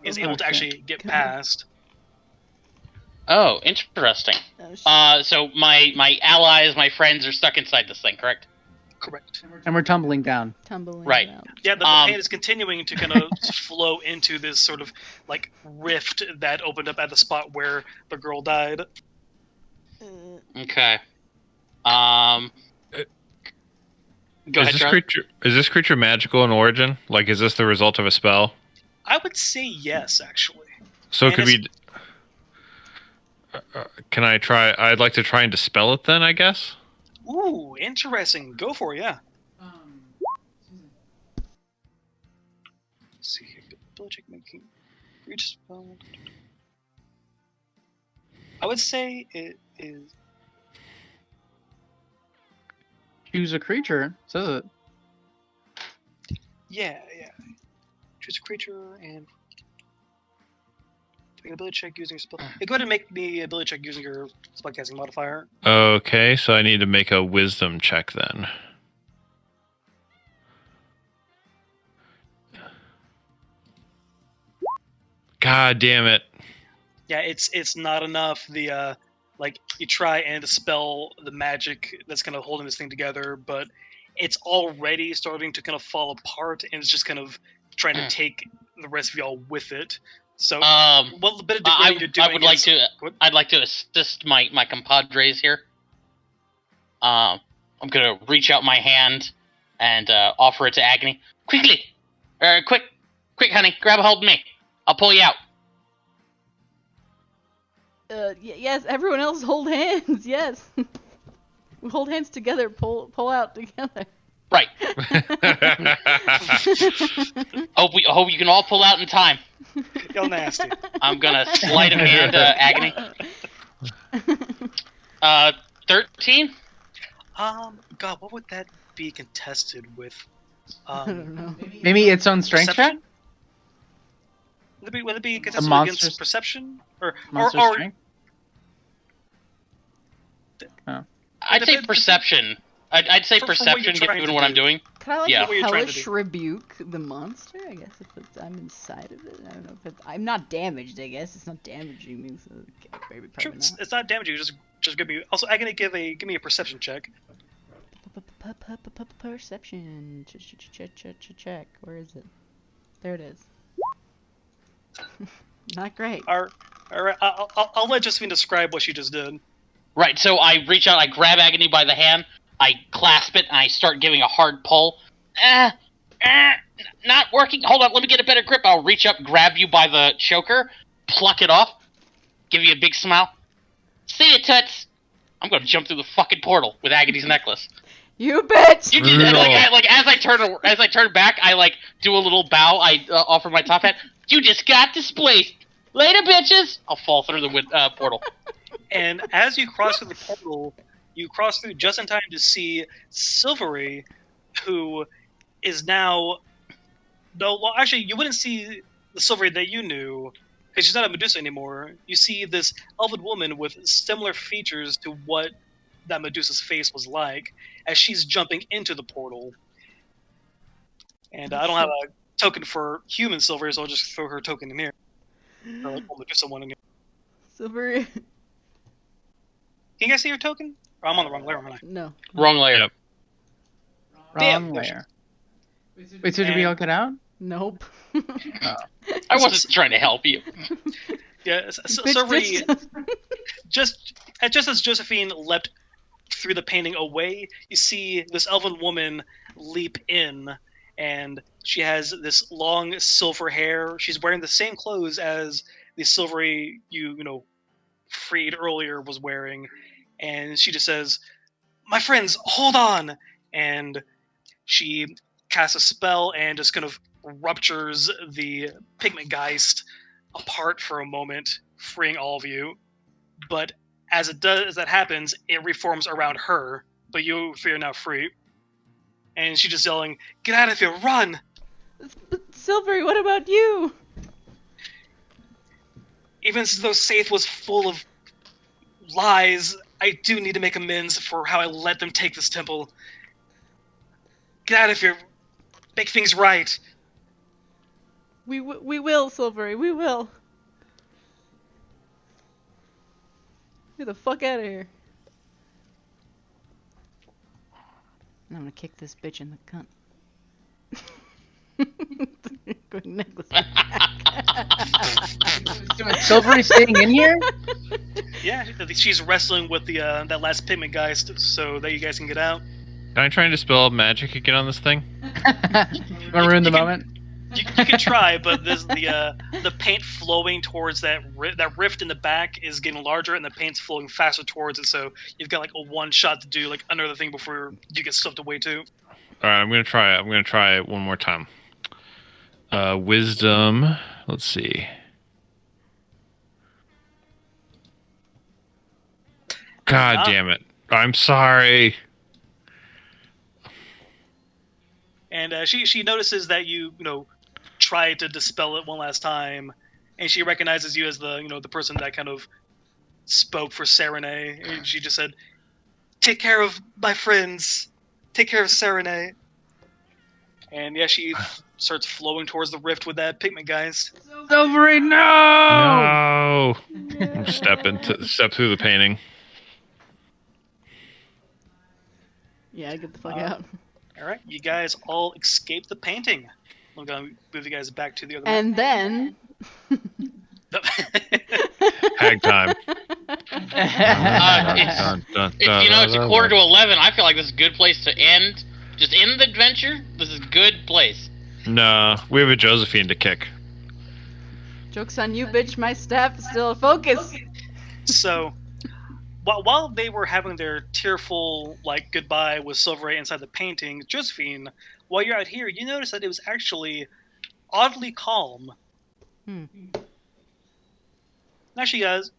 is able to Okay. actually get past. Oh, interesting. Oh, shit. So my allies, my friends are stuck inside this thing, correct? Correct. And we're tumbling down. Tumbling right. down. Yeah, the paint is continuing to kind of flow into this sort of like rift that opened up at the spot where the girl died. Okay. Go Is ahead, this Charlie. creature magical in origin? Like, is this the result of a spell? I would say yes, actually. So it And could be. Can I try? I'd like to try and dispel it then, I guess. Ooh, interesting. Go for it, yeah. Let's see here. Double check making. Reach spell. I would say it is. Choose a creature, says it. Yeah. Choose a creature and make an ability check using your spell. Hey, go ahead and make the ability check using your spellcasting modifier. Okay, so I need to make a wisdom check then. God damn it. Yeah, it's not enough. The like you try and dispel the magic that's kind of holding this thing together, but it's already starting to kind of fall apart, and it's just kind of trying to take the rest of y'all with it. So, what bit of I debating you're doing would like is- to. What? I'd like to assist my compadres here. I'm gonna reach out my hand and offer it to Agony. Quickly, quick, honey, grab a hold of me. I'll pull you out. Yes, everyone else hold hands. Yes. We hold hands together, pull out together. Right. Hope you can all pull out in time. Y'all nasty. I'm gonna sleight of hand Agony. 13. God, what would that be contested with? I don't know. Maybe its own strength check? Perception? Would it be contested monster's- against perception or Monster strength? I'd say perception. I'd say For what you're perception, trying given to what I'm do. doing. Could I like Yeah. What you're trying to hellish do. rebuke the monster? I guess if I'm inside of it. I don't know if I'm not damaged. I guess it's not damaging me. So maybe True, probably not. it's not damaging. Just give me. Also, I'm gonna give me a perception check. Perception. Check. Where is it? There it is. Not great. All right. I'll let Josephine describe what she just did. Right, so I reach out, I grab Agony by the hand, I clasp it, and I start giving a hard pull. Not working. Hold on, let me get a better grip. I'll reach up, grab you by the choker, pluck it off, give you a big smile. See ya, Toots. I'm gonna jump through the fucking portal with Agony's necklace. You bitch! You just, as I turn back, I do a little bow. I offer my top hat. You just got displaced. Later, bitches. I'll fall through the portal. And as you cross through the portal, you cross through just in time to see Silvery, who is now. No, well, actually, you wouldn't see the Silvery that you knew, because she's not a Medusa anymore. You see this elven woman with similar features to what that Medusa's face was like, as she's jumping into the portal. And I don't have a token for human Silvery, so I'll just throw her token in here. Or Medusa one in here. Silver. Can you guys see your token? Or I'm on the wrong layer, aren't I? No. Wrong layer. Yep. Damn, Wrong layer. Wait, so did we all get out? Nope. I wasn't trying to help you. Yeah, Bitch, Silvery, bitch. just as Josephine leapt through the painting away, you see this elven woman leap in, and she has this long silver hair. She's wearing the same clothes as the Silvery you freed earlier was wearing, and she just says, "My friends, hold on!" And she casts a spell and just kind of ruptures the pigment geist apart for a moment, freeing all of you. But as that happens, it reforms around her. But you three are now free, and she's just yelling, "Get out of here! Run!" Silvery, what about you? Even though Saith was full of lies, I do need to make amends for how I let them take this temple. Get out of here! Make things right! We will, Silvery. We will. Get the fuck out of here. And I'm gonna kick this bitch in the cunt. Good necklace. Silvery staying in here? Yeah, she's wrestling with the that last pigment guy so that you guys can get out. Can I try and dispel magic again on this thing? Want to ruin the can- moment? You can try, but the paint flowing towards that rift in the back is getting larger, and the paint's flowing faster towards it. So you've got a one shot to do under the thing before you get swept away too. All right, I'm gonna try it. I'm gonna try it one more time. Wisdom. Let's see. God damn it! I'm sorry. And she notices that you try to dispel it one last time, and she recognizes you as the person that kind of spoke for Serenade. And she just said, "Take care of my friends. Take care of Serenade." And yeah, she starts flowing towards the rift with that pigment guys. Silvery, no! No. I'm step through the painting. Yeah, get the fuck out. All right, you guys all escape the painting. I'm gonna move you guys back to the other And then. map. Hag time. It's a quarter to 11. I feel like this is a good place to end. Just end the adventure. This is a good place. No, we have a Josephine to kick. Joke's on you, bitch. My staff is still a focus. So, while they were having their tearful goodbye with Silver Ray inside the painting, Josephine, while you're out here, you notice that it was actually oddly calm. Actually, guys,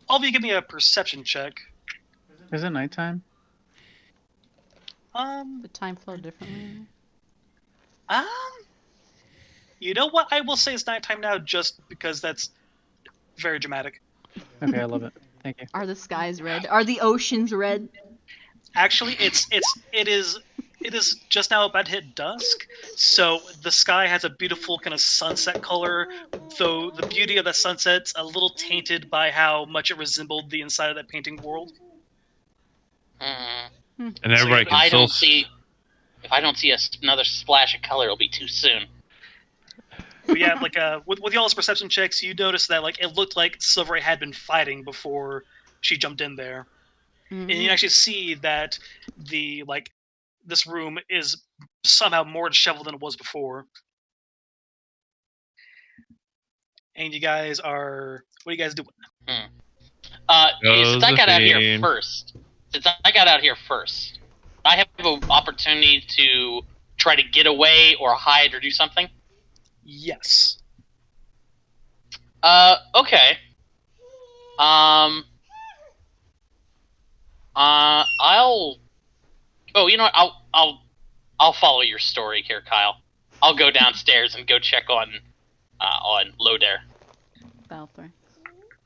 all of you give me a perception check. Is it nighttime? The time flowed differently. You know what? I will say it's nighttime now, just because that's very dramatic. Okay, I love it. Thank you. Are the skies red? Are the oceans red? Actually, it is just now about to hit dusk, so the sky has a beautiful kind of sunset color, though the beauty of the sunset's a little tainted by how much it resembled the inside of that painting world. And everybody can still If I don't see another splash of color, it'll be too soon. But yeah, with y'all's perception checks, you notice that it looked like Silver Ray had been fighting before she jumped in there. And you actually see that this room is somehow more disheveled than it was before. And you guys are... What are you guys doing? Since I got out here first, I have an opportunity to try to get away or hide or do something? Yes. Okay. I'll... Oh, you know what? I'll follow your story here, Kyle. I'll go downstairs and go check on Lodair. Balthrax.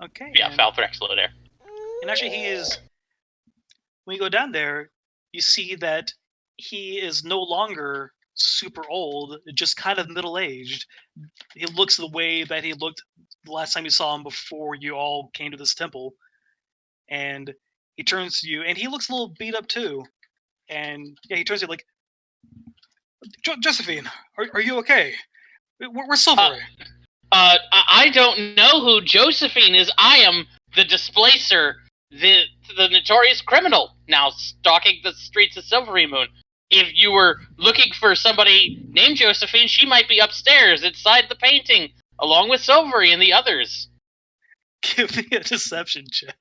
Okay. Yeah, Falthrax Lodair. And actually, when you go down there, you see that he is no longer super old, just kind of middle-aged. He looks the way that he looked the last time you saw him before you all came to this temple. And he turns to you, and he looks a little beat up too. And yeah, he turns to you like, Josephine, are you okay? Where's Silver Ray? I don't know who Josephine is. I am the Displacer, the notorious criminal, now stalking the streets of Silvery Moon. If you were looking for somebody named Josephine, she might be upstairs inside the painting, along with Silvery and the others. Give me a deception check.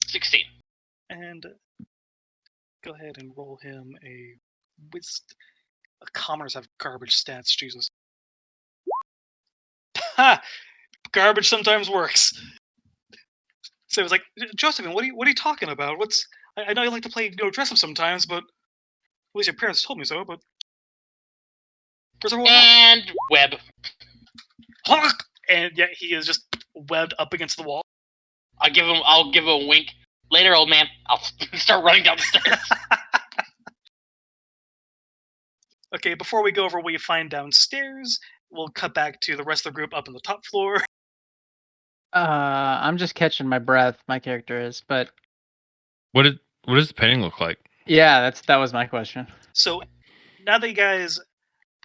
$16. And go ahead and roll him a commoners have garbage stats, Jesus. Ha! Garbage sometimes works. So it was like, Josephine, what are you talking about? I know you like to play dress up sometimes, but at least your parents told me so, but where's everyone else? And web. And yeah, he is just webbed up against the wall. I'll give him a wink. Later, old man. I'll start running down the stairs. Okay, before we go over what you find downstairs, we'll cut back to the rest of the group up on the top floor. I'm just catching my breath. My character is, but What does the painting look like? yeah, that was my question. So now that you guys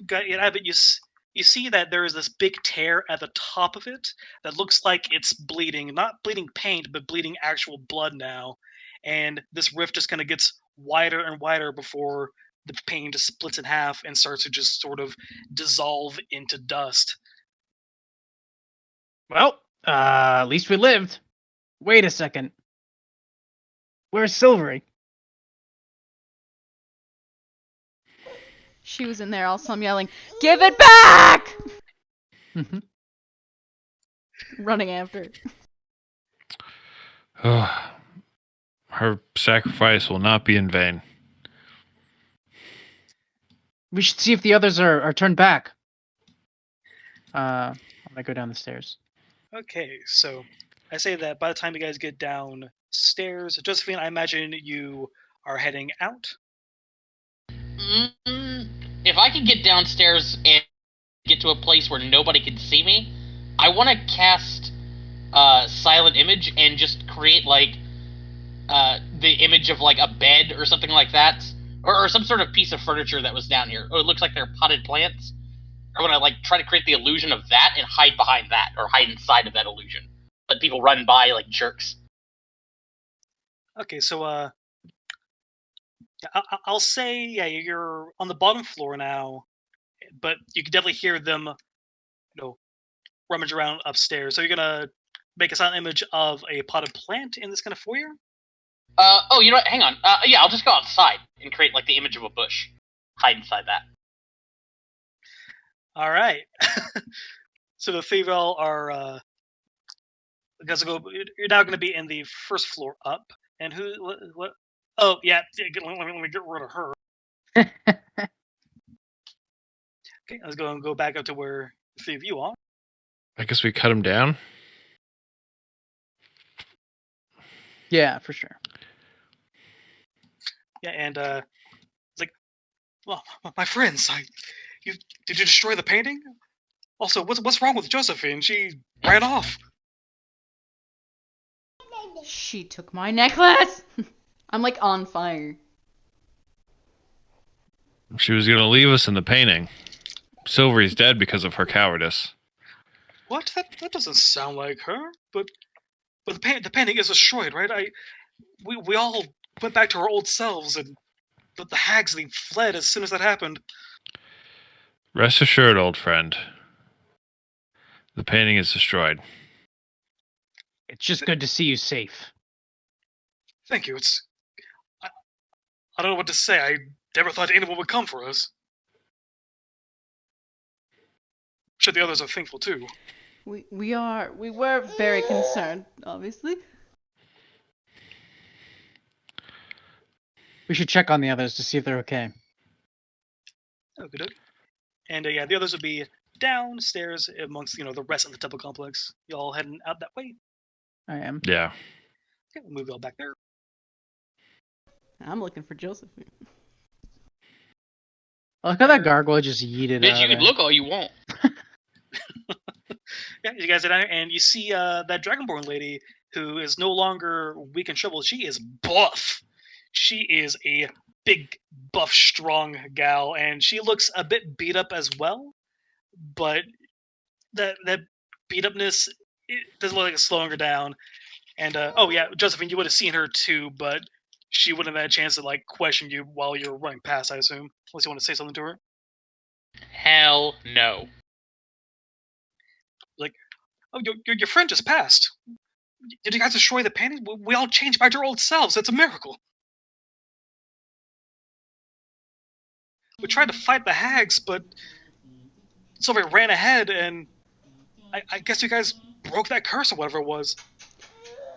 got it out of it, you see that there is this big tear at the top of it that looks like it's bleeding, not bleeding paint, but bleeding actual blood now. And this rift just kind of gets wider and wider before the paint just splits in half and starts to just sort of dissolve into dust. Well, at least we lived. Wait a second. Where's Silvery? She was in there, also I'm yelling, "Give it back!" Running after. Her sacrifice will not be in vain. We should see if the others are turned back. I'm gonna go down the stairs. Okay, so I say that by the time you guys get downstairs, Josephine, I imagine you are heading out. If I could get downstairs and get to a place where nobody can see me, I want to cast Silent Image and just create the image of like a bed or something like that, or some sort of piece of furniture that was down here. Oh, it looks like they're potted plants. I want to like try to create the illusion of that and hide behind that, or hide inside of that illusion. Let people run by like jerks. Okay, so I'll say you're on the bottom floor now, but you can definitely hear them, rummage around upstairs. So you're gonna make a silent image of a potted plant in this kind of foyer. Oh, you know what? Hang on. Yeah, I'll just go outside and create like the image of a bush. Hide inside that. All right. So the three of y'all are guys go. You're now going to be in the first floor up, and who? What? Oh yeah. Let me get rid of her. Okay, let's go and go back up to where the three of you are. I guess we cut him down. Yeah, for sure. Yeah, and it's like, well, my friends, did you destroy the painting? Also, what's wrong with Josephine? She ran off. She took my necklace. I'm like on fire. She was going to leave us in the painting. Silvery's dead because of her cowardice. What? That doesn't sound like her. But the painting is destroyed, right? We all went back to our old selves, and the hags they fled as soon as that happened. Rest assured, old friend. The painting is destroyed. It's just good to see you safe. Thank you. I don't know what to say. I never thought anyone would come for us. I'm sure the others are thankful too. We were very concerned, obviously. We should check on the others to see if they're okay. Okay, doke. And yeah, the others would be downstairs amongst the rest of the temple complex. Y'all heading out that way. I am. Yeah. Okay, we'll move y'all back there. I'm looking for Josephine. Look how that gargoyle just yeeted Bitch, out you of can there. look all you want. Yeah, you guys are down here, and you see that Dragonborn lady who is no longer weak and shriveled. She is buff. She is a big, buff, strong gal, and she looks a bit beat up as well. But that beat upness doesn't look like it's slowing her down. And oh yeah, Josephine, you would have seen her too, but she wouldn't have had a chance to like question you while you were running past, I assume, unless you want to say something to her. Hell no. Like, oh, your friend just passed. Did you guys destroy the painting? We all changed back to our old selves. That's a miracle. We tried to fight the hags, but somebody ran ahead, and I guess you guys broke that curse or whatever it was.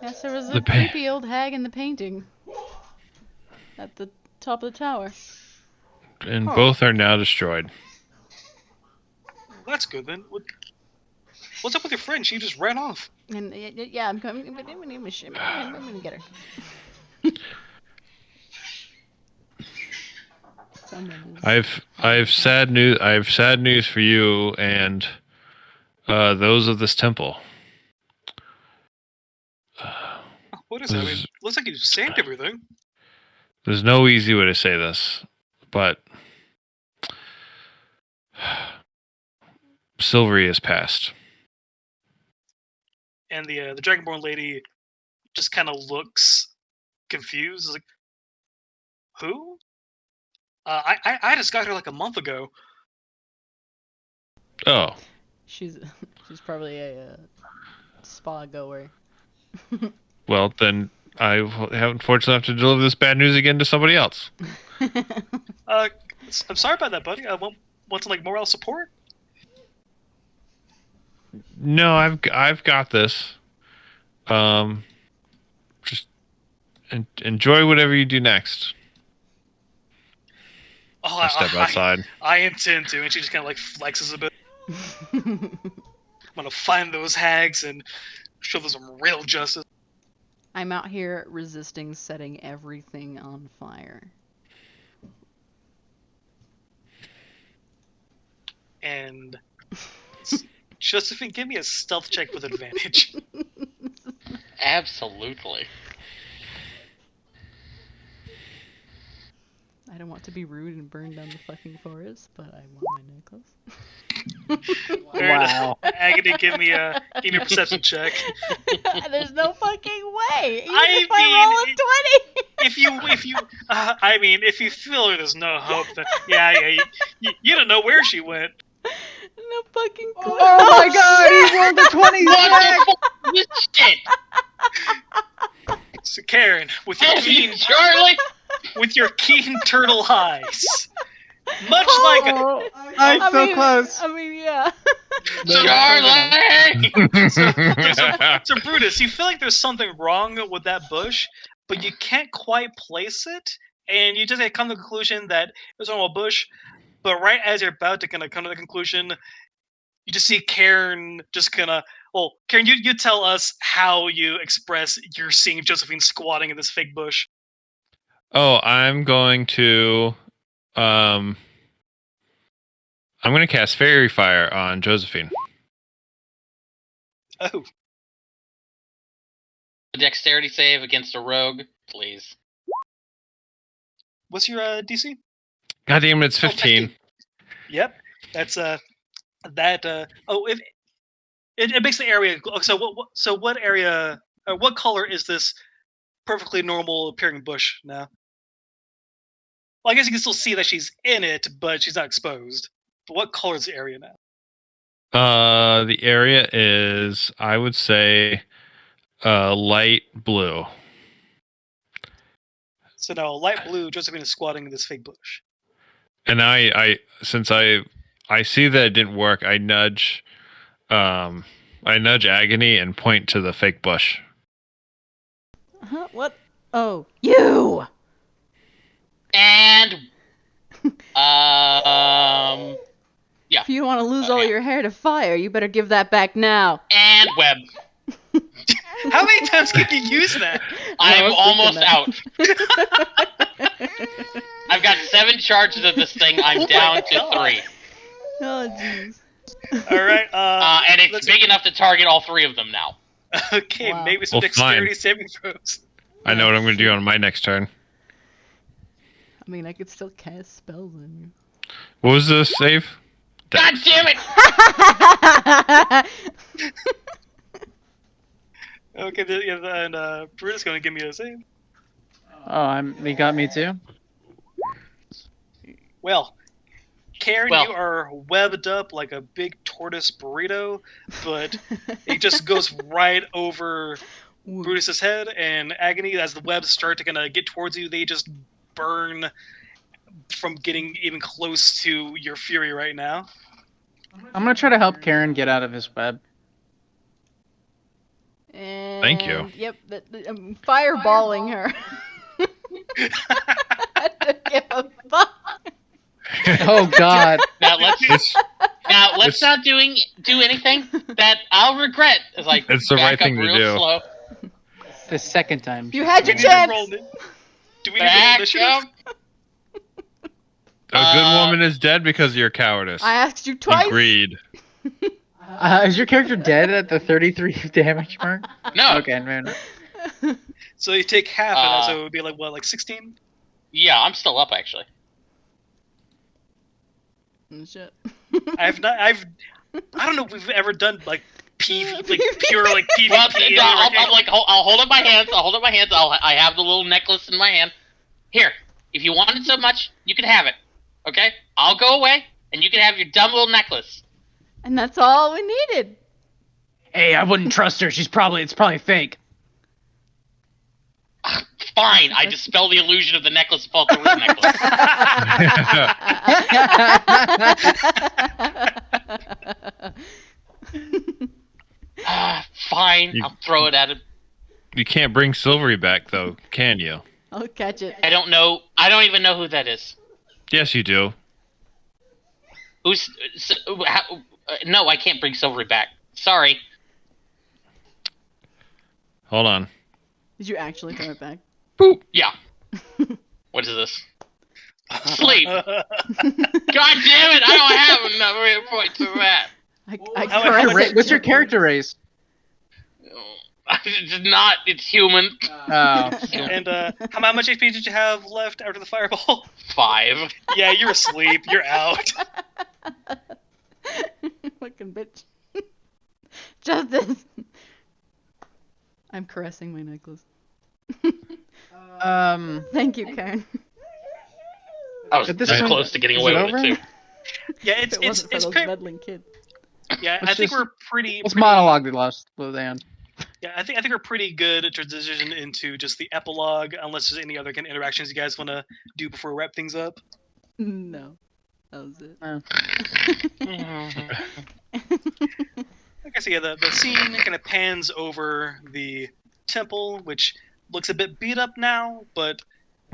Yes, there was a The pa- creepy old hag in the painting at the top of the tower. And Huh. both are now destroyed. Well, that's good then. What's up with your friend? She just ran off. And yeah, I'm coming. I'm gonna get her. Someone is. I've sad news for you and those of this temple. What is that? I mean, looks like you saved everything. There's no easy way to say this, but Silvery has passed. And the Dragonborn lady just kind of looks confused. Like, who? I just got here like a month ago. Oh, She's probably a spa goer. well then I have unfortunately have to deliver this bad news again to somebody else. I'm sorry about that, buddy. I want some like moral support. No, I've got this. Just enjoy whatever you do next. Oh, I step outside. I intend to, and she just kind of like flexes a bit. I'm gonna find those hags and show them some real justice. I'm out here resisting setting everything on fire. And Josephine, give me a stealth check with advantage. Absolutely. I don't want to be rude and burn down the fucking forest, but I want my necklace. Wow. Agony, give me a perception check. There's no fucking way. Even I if I mean, roll a 20. If you feel there's no hope, then yeah, you don't know where she went. No fucking clue. Oh my god, he rolled a 20. What the fuck is this shit? So Karen, with your Help me, keen, Charlie! with your keen turtle eyes, much like Oh, I'm so close. I mean, yeah. Charlie! so Brutus, you feel like there's something wrong with that bush, but you can't quite place it, and you just come to the conclusion that it was a normal bush. But right as you're about to kind of come to the conclusion, you just see Karen just gonna. Well, Karen, you tell us how you express you're seeing Josephine squatting in this fake bush. Oh, I'm going to cast Fairy Fire on Josephine. Oh, Dexterity save against a rogue, please. what's your DC? God damn it, it's Oh, 15. Yep, that's that. Oh, if it makes the area. So what area? What color is this perfectly normal appearing bush now? Well, I guess you can still see that she's in it, but she's not exposed. But what color is the area now? The area is, I would say, light blue. So now, light blue. Josephine is squatting in this fake bush. And since I see that it didn't work, I nudge Agony and point to the fake bush. Huh? What? Oh, you! And yeah. If you want to lose all your hair to fire, you better give that back now. And web. How many times can you use that? I'm was almost thinking out. I've got 7 charges of this thing. I'm Oh my down to God. 3. Oh, jeez. All right. And it's big enough to target all 3 of them now. Okay, Wow. maybe some Well, dexterity fine. saving throws. I know what I'm going to do on my next turn. I mean, I could still cast spells on you. What was the save? God damn it! Okay, and Brutus going to give me a save. Oh, he got me too. Well, Karen, Well. you are webbed up like a big tortoise burrito, but it just goes right over Brutus's head, and Agony, as the webs start to kind of get towards you, they just burn from getting even close to your fury right now. I'm gonna try to help Karen get out of his web. And, Thank you. Yep, I'm fireballing her. I don't give a fuck. Oh god. Now let's It's, not do anything that I'll regret as I It's the back right up thing to real do. slow. The second time. You had Do your we need to chance. roll it? Do we need to roll Back initiative? up. a good woman is dead because of your cowardice. I asked you twice. Agreed. Is your character dead at the 33 damage mark? No. Okay, man. So you take half of that, so it would be like, what, like 16? Yeah, I'm still up actually. Shit. I don't know if we've ever done like PV, like pure like PvP. Well, in no, our game. I'll hold up my hands. I have the little necklace in my hand. Here, if you want it so much, you can have it. Okay? I'll go away, and you can have your dumb little necklace. And that's all we needed. Hey, I wouldn't trust her. It's probably fake. Fine, I dispel the illusion of the necklace and fall the real necklace. Fine, I'll throw it at him. You can't bring Silvery back, though, can you? I'll catch it. I don't know. I don't even know who that is. Yes, you do. Who's? No, I can't bring Silvery back. Sorry. Hold on. Did you actually throw it back? Boop. Yeah. What is this? Sleep. God damn it! I don't have enough points for that. I How correct much- it. What's your character race? It's not. It's human. Oh, And how much HP did you have left after the fireball? 5. Yeah, you're asleep. You're out. Fucking bitch. Justice. I'm caressing my necklace. Thank you, Karen. I was At this this point, close to getting is away it with over? it too. Yeah, If it wasn't for those meddling kids. Yeah, Let's I think just- we're pretty. Let's pretty- monologue the last the end. Yeah, I think we're pretty good to transition into just the epilogue, unless there's any other kind of interactions you guys want to do before we wrap things up. No. That was it. Like I said, yeah, the scene kind of pans over the temple, which looks a bit beat up now, but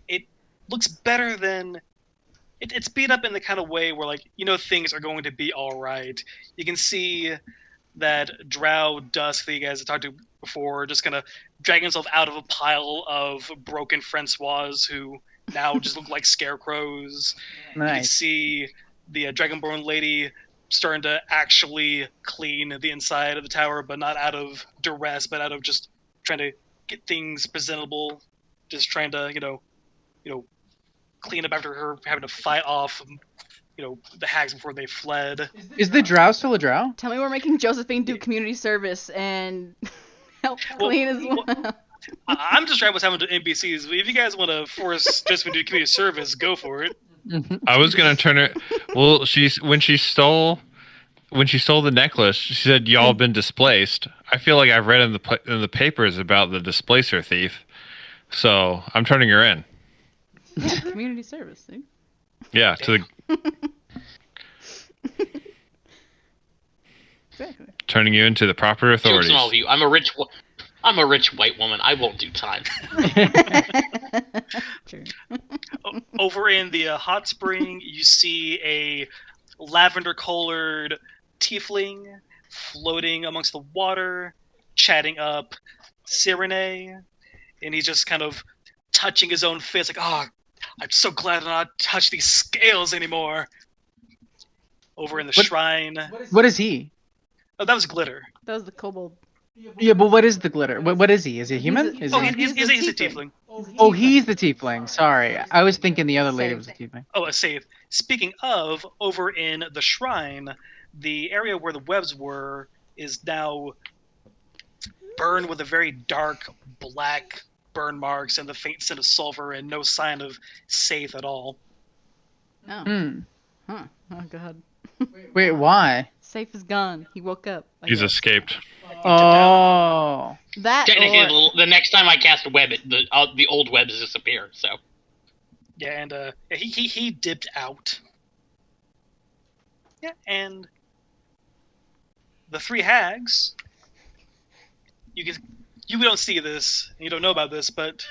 it looks better than. It's beat up in the kind of way where, like, things are going to be all right. You can see that Drow Dusk that you guys have talked to before just kind of dragging himself out of a pile of broken Francois who now just look like scarecrows. You can Nice. see the Dragonborn lady starting to actually clean the inside of the tower, but not out of duress, but out of just trying to get things presentable, just trying to clean up after her having to fight off the hags before they fled. Is the drow still a drow? Tell me we're making Josephine do community service and help clean as well. I'm just trying what's happening to NPCs. If you guys want to force Josephine to do community service, go for it. I was gonna turn her. Well, when she stole the necklace, she said y'all have been displaced. I feel like I've read in the papers about the displacer thief, so I'm turning her in. Yeah, community service, dude. Yeah, to the Exactly. turning you into the proper Jokes authorities. on all of you. I'm a rich white woman. I won't do time. True. Over in the hot spring, you see a lavender-colored tiefling floating amongst the water, chatting up Cyrene, and he's just kind of touching his own fist, like, "Oh, I'm so glad to not touch these scales anymore." Over in the What- shrine, What is he? oh, that was glitter. That was the kobold. Yeah, but what is the glitter? What is he? Is he human? He's Is Oh, he? he's a tiefling. Oh, he's the tiefling. Sorry, I was thinking the other lady was the tiefling. Oh, a save. Speaking of, over in the shrine, the area where the webs were is now burned with a very dark black burn marks and the faint scent of sulfur and no sign of Saith at all. Oh. Hmm. Huh. Oh, God. Wait, why? Safe is gone. He woke up. I He's guess. escaped. Oh. That Technically, or... the next time I cast a web, the old webs disappear. So Yeah, and he dipped out. Yeah, and the three hags. You don't see this, you don't know about this, but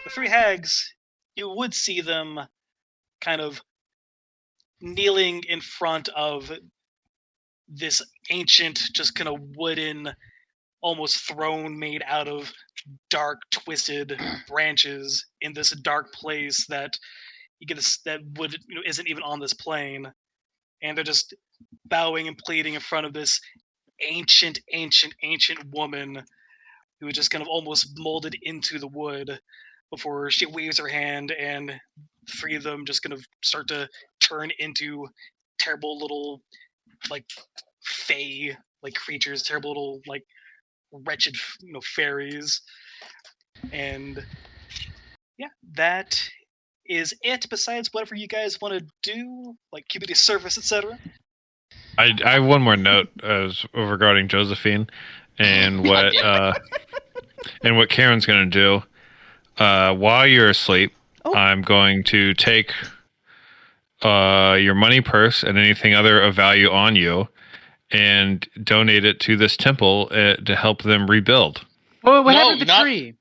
the three hags, you would see them kind of kneeling in front of this ancient, just kind of wooden, almost throne made out of dark, twisted branches in this dark place that isn't even on this plane, and they're just bowing and pleading in front of this ancient woman who is just kind of almost molded into the wood before she waves her hand and three of them just kind of start to turn into terrible little like fey like creatures, terrible little like wretched fairies. And yeah, that is it. Besides whatever you guys want to do, like community service, etc. I have one more note regarding Josephine and what Karen's going to do. While you're asleep, Oh. I'm going to take your money purse and anything other of value on you and donate it to this temple to help them rebuild. What No, happened to the not- tree?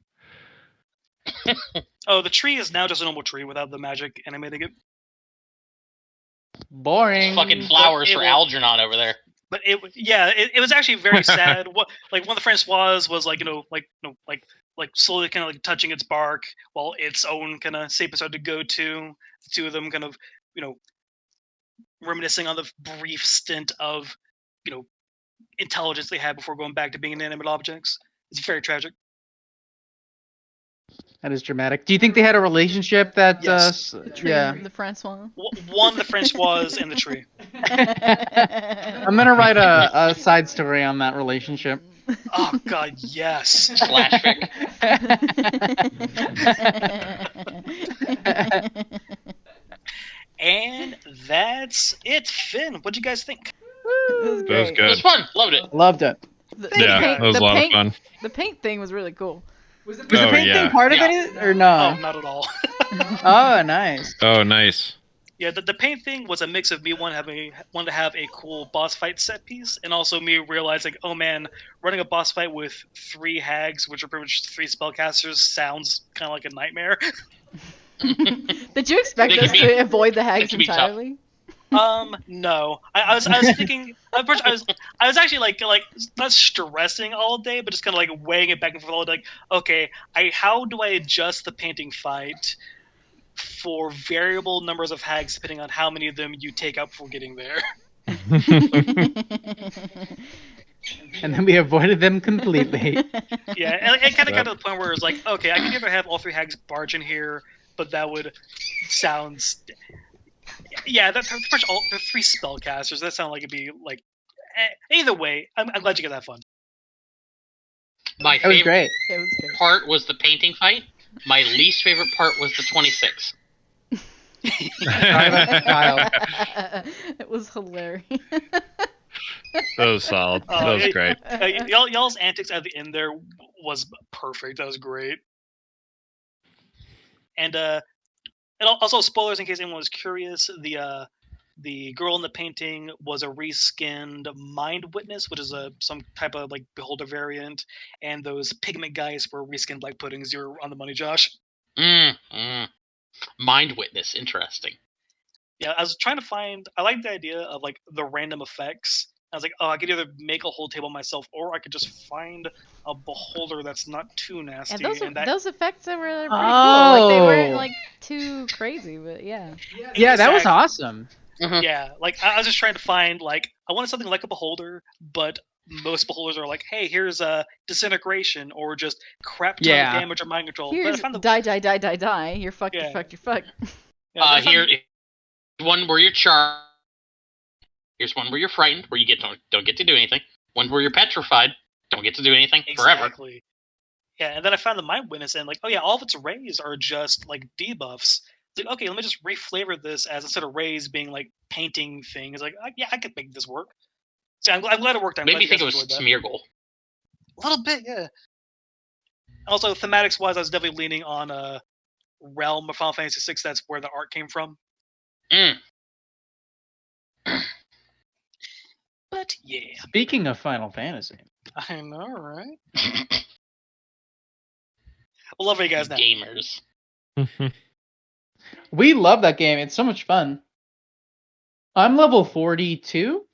Oh, the tree is now just a normal tree without the magic animating it. Boring. fucking flowers it for will- Algernon over there. But it was actually very sad. What like one of the Francois was like slowly kind of like touching its bark while its own kind of sape started to go to. The two of them kind of reminiscing on the brief stint of intelligence they had before going back to being inanimate objects. It's very tragic. That is dramatic. Do you think they had a relationship that? Yes. The tree, Yeah. the Francois. One of the Francois in the tree. I'm gonna write a side story on that relationship. Oh God, yes. Slashfic. And that's it. Finn, what'd you guys think? It was That was great. It was good. fun. Loved it. Loved it. The, Thank you, Yeah, guys. that was a lot of fun. The paint thing was really cool. Was the Oh, paint thing yeah. part of Yeah. it or no? Oh, not at all. Oh, nice. Oh, nice. Yeah, the paint thing was a mix of me wanting to have a cool boss fight set piece, and also me realizing, oh man, running a boss fight with 3 hags, which are pretty much 3 spellcasters, sounds kind of like a nightmare. Did you expect They can us be- to avoid the they hags can be tough. entirely? No, I was thinking. At first, I was actually like not stressing all day, but just kind of like weighing it back and forth all day. Like, okay, how do I adjust the painting fight for variable numbers of hags depending on how many of them you take out before getting there? And then we avoided them completely. Yeah, and it kind of got Yep. to the point where it was like, okay, I could either have all 3 hags barge in here, but that would sound. Yeah, that's pretty much all. The 3 spellcasters. That sound like it'd be like. Either way, I'm glad you got that fun. My It was favorite great. It was great. part was the painting fight. My least favorite part was the 26. Sorry about the child. It was hilarious. That was solid. That was great. Y'all's antics at the end there was perfect. That was great. And also spoilers in case anyone was curious. The girl in the painting was a reskinned Mind Witness, which is some type of like Beholder variant, and those pigment guys were reskinned Black Puddings. You're on the money, Josh. Mind Witness, interesting. Yeah, I was trying to find. I like the idea of like the random effects. I was like, oh, I could either make a whole table myself, or I could just find a beholder that's not too nasty. And that, those effects were pretty cool. Like they weren't Oh. like too crazy, but yeah. Yeah, that was Exactly. awesome. Yeah, like I was just trying to find like I wanted something like a beholder, but most beholders are like, hey, here's a disintegration or just crap ton Yeah. of damage or mind control. But I Here's found the die. You're fucked. Yeah. You're fucked. You're fucked. yeah, but I found- Here, one where you're charmed. Here's one where you're frightened, where you don't get to do anything. One where you're petrified, don't get to do anything forever. exactly. Yeah, and then I found the Mind Witness and like, oh yeah, all of its rays are just like debuffs. It's like, okay, let me just reflavor this as instead of rays being like painting things. Like, yeah, I could make this work. So I'm glad it worked. I'm Made glad me you think guys it was enjoyed that. Smeargle. A little bit, yeah. Also, thematics wise, I was definitely leaning on Realm of Final Fantasy VI. That's where the art came from. But yeah, Speaking of Final Fantasy, I know, right? We'll love you guys now. Gamers. we love that game. It's so much fun. I'm level 42,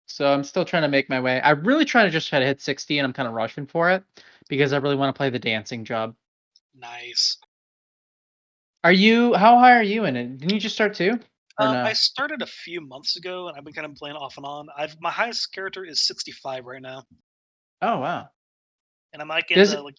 so I'm still trying to make my way. I'm really trying to just try to hit 60, and I'm kind of rushing for it because I really want to play the dancing job. Nice. How high are you in it? Didn't you just start too? Or no? I started a few months ago, and I've been kind of playing off and on. My highest character is 65 right now, Oh wow. and I'm like in Does the it- like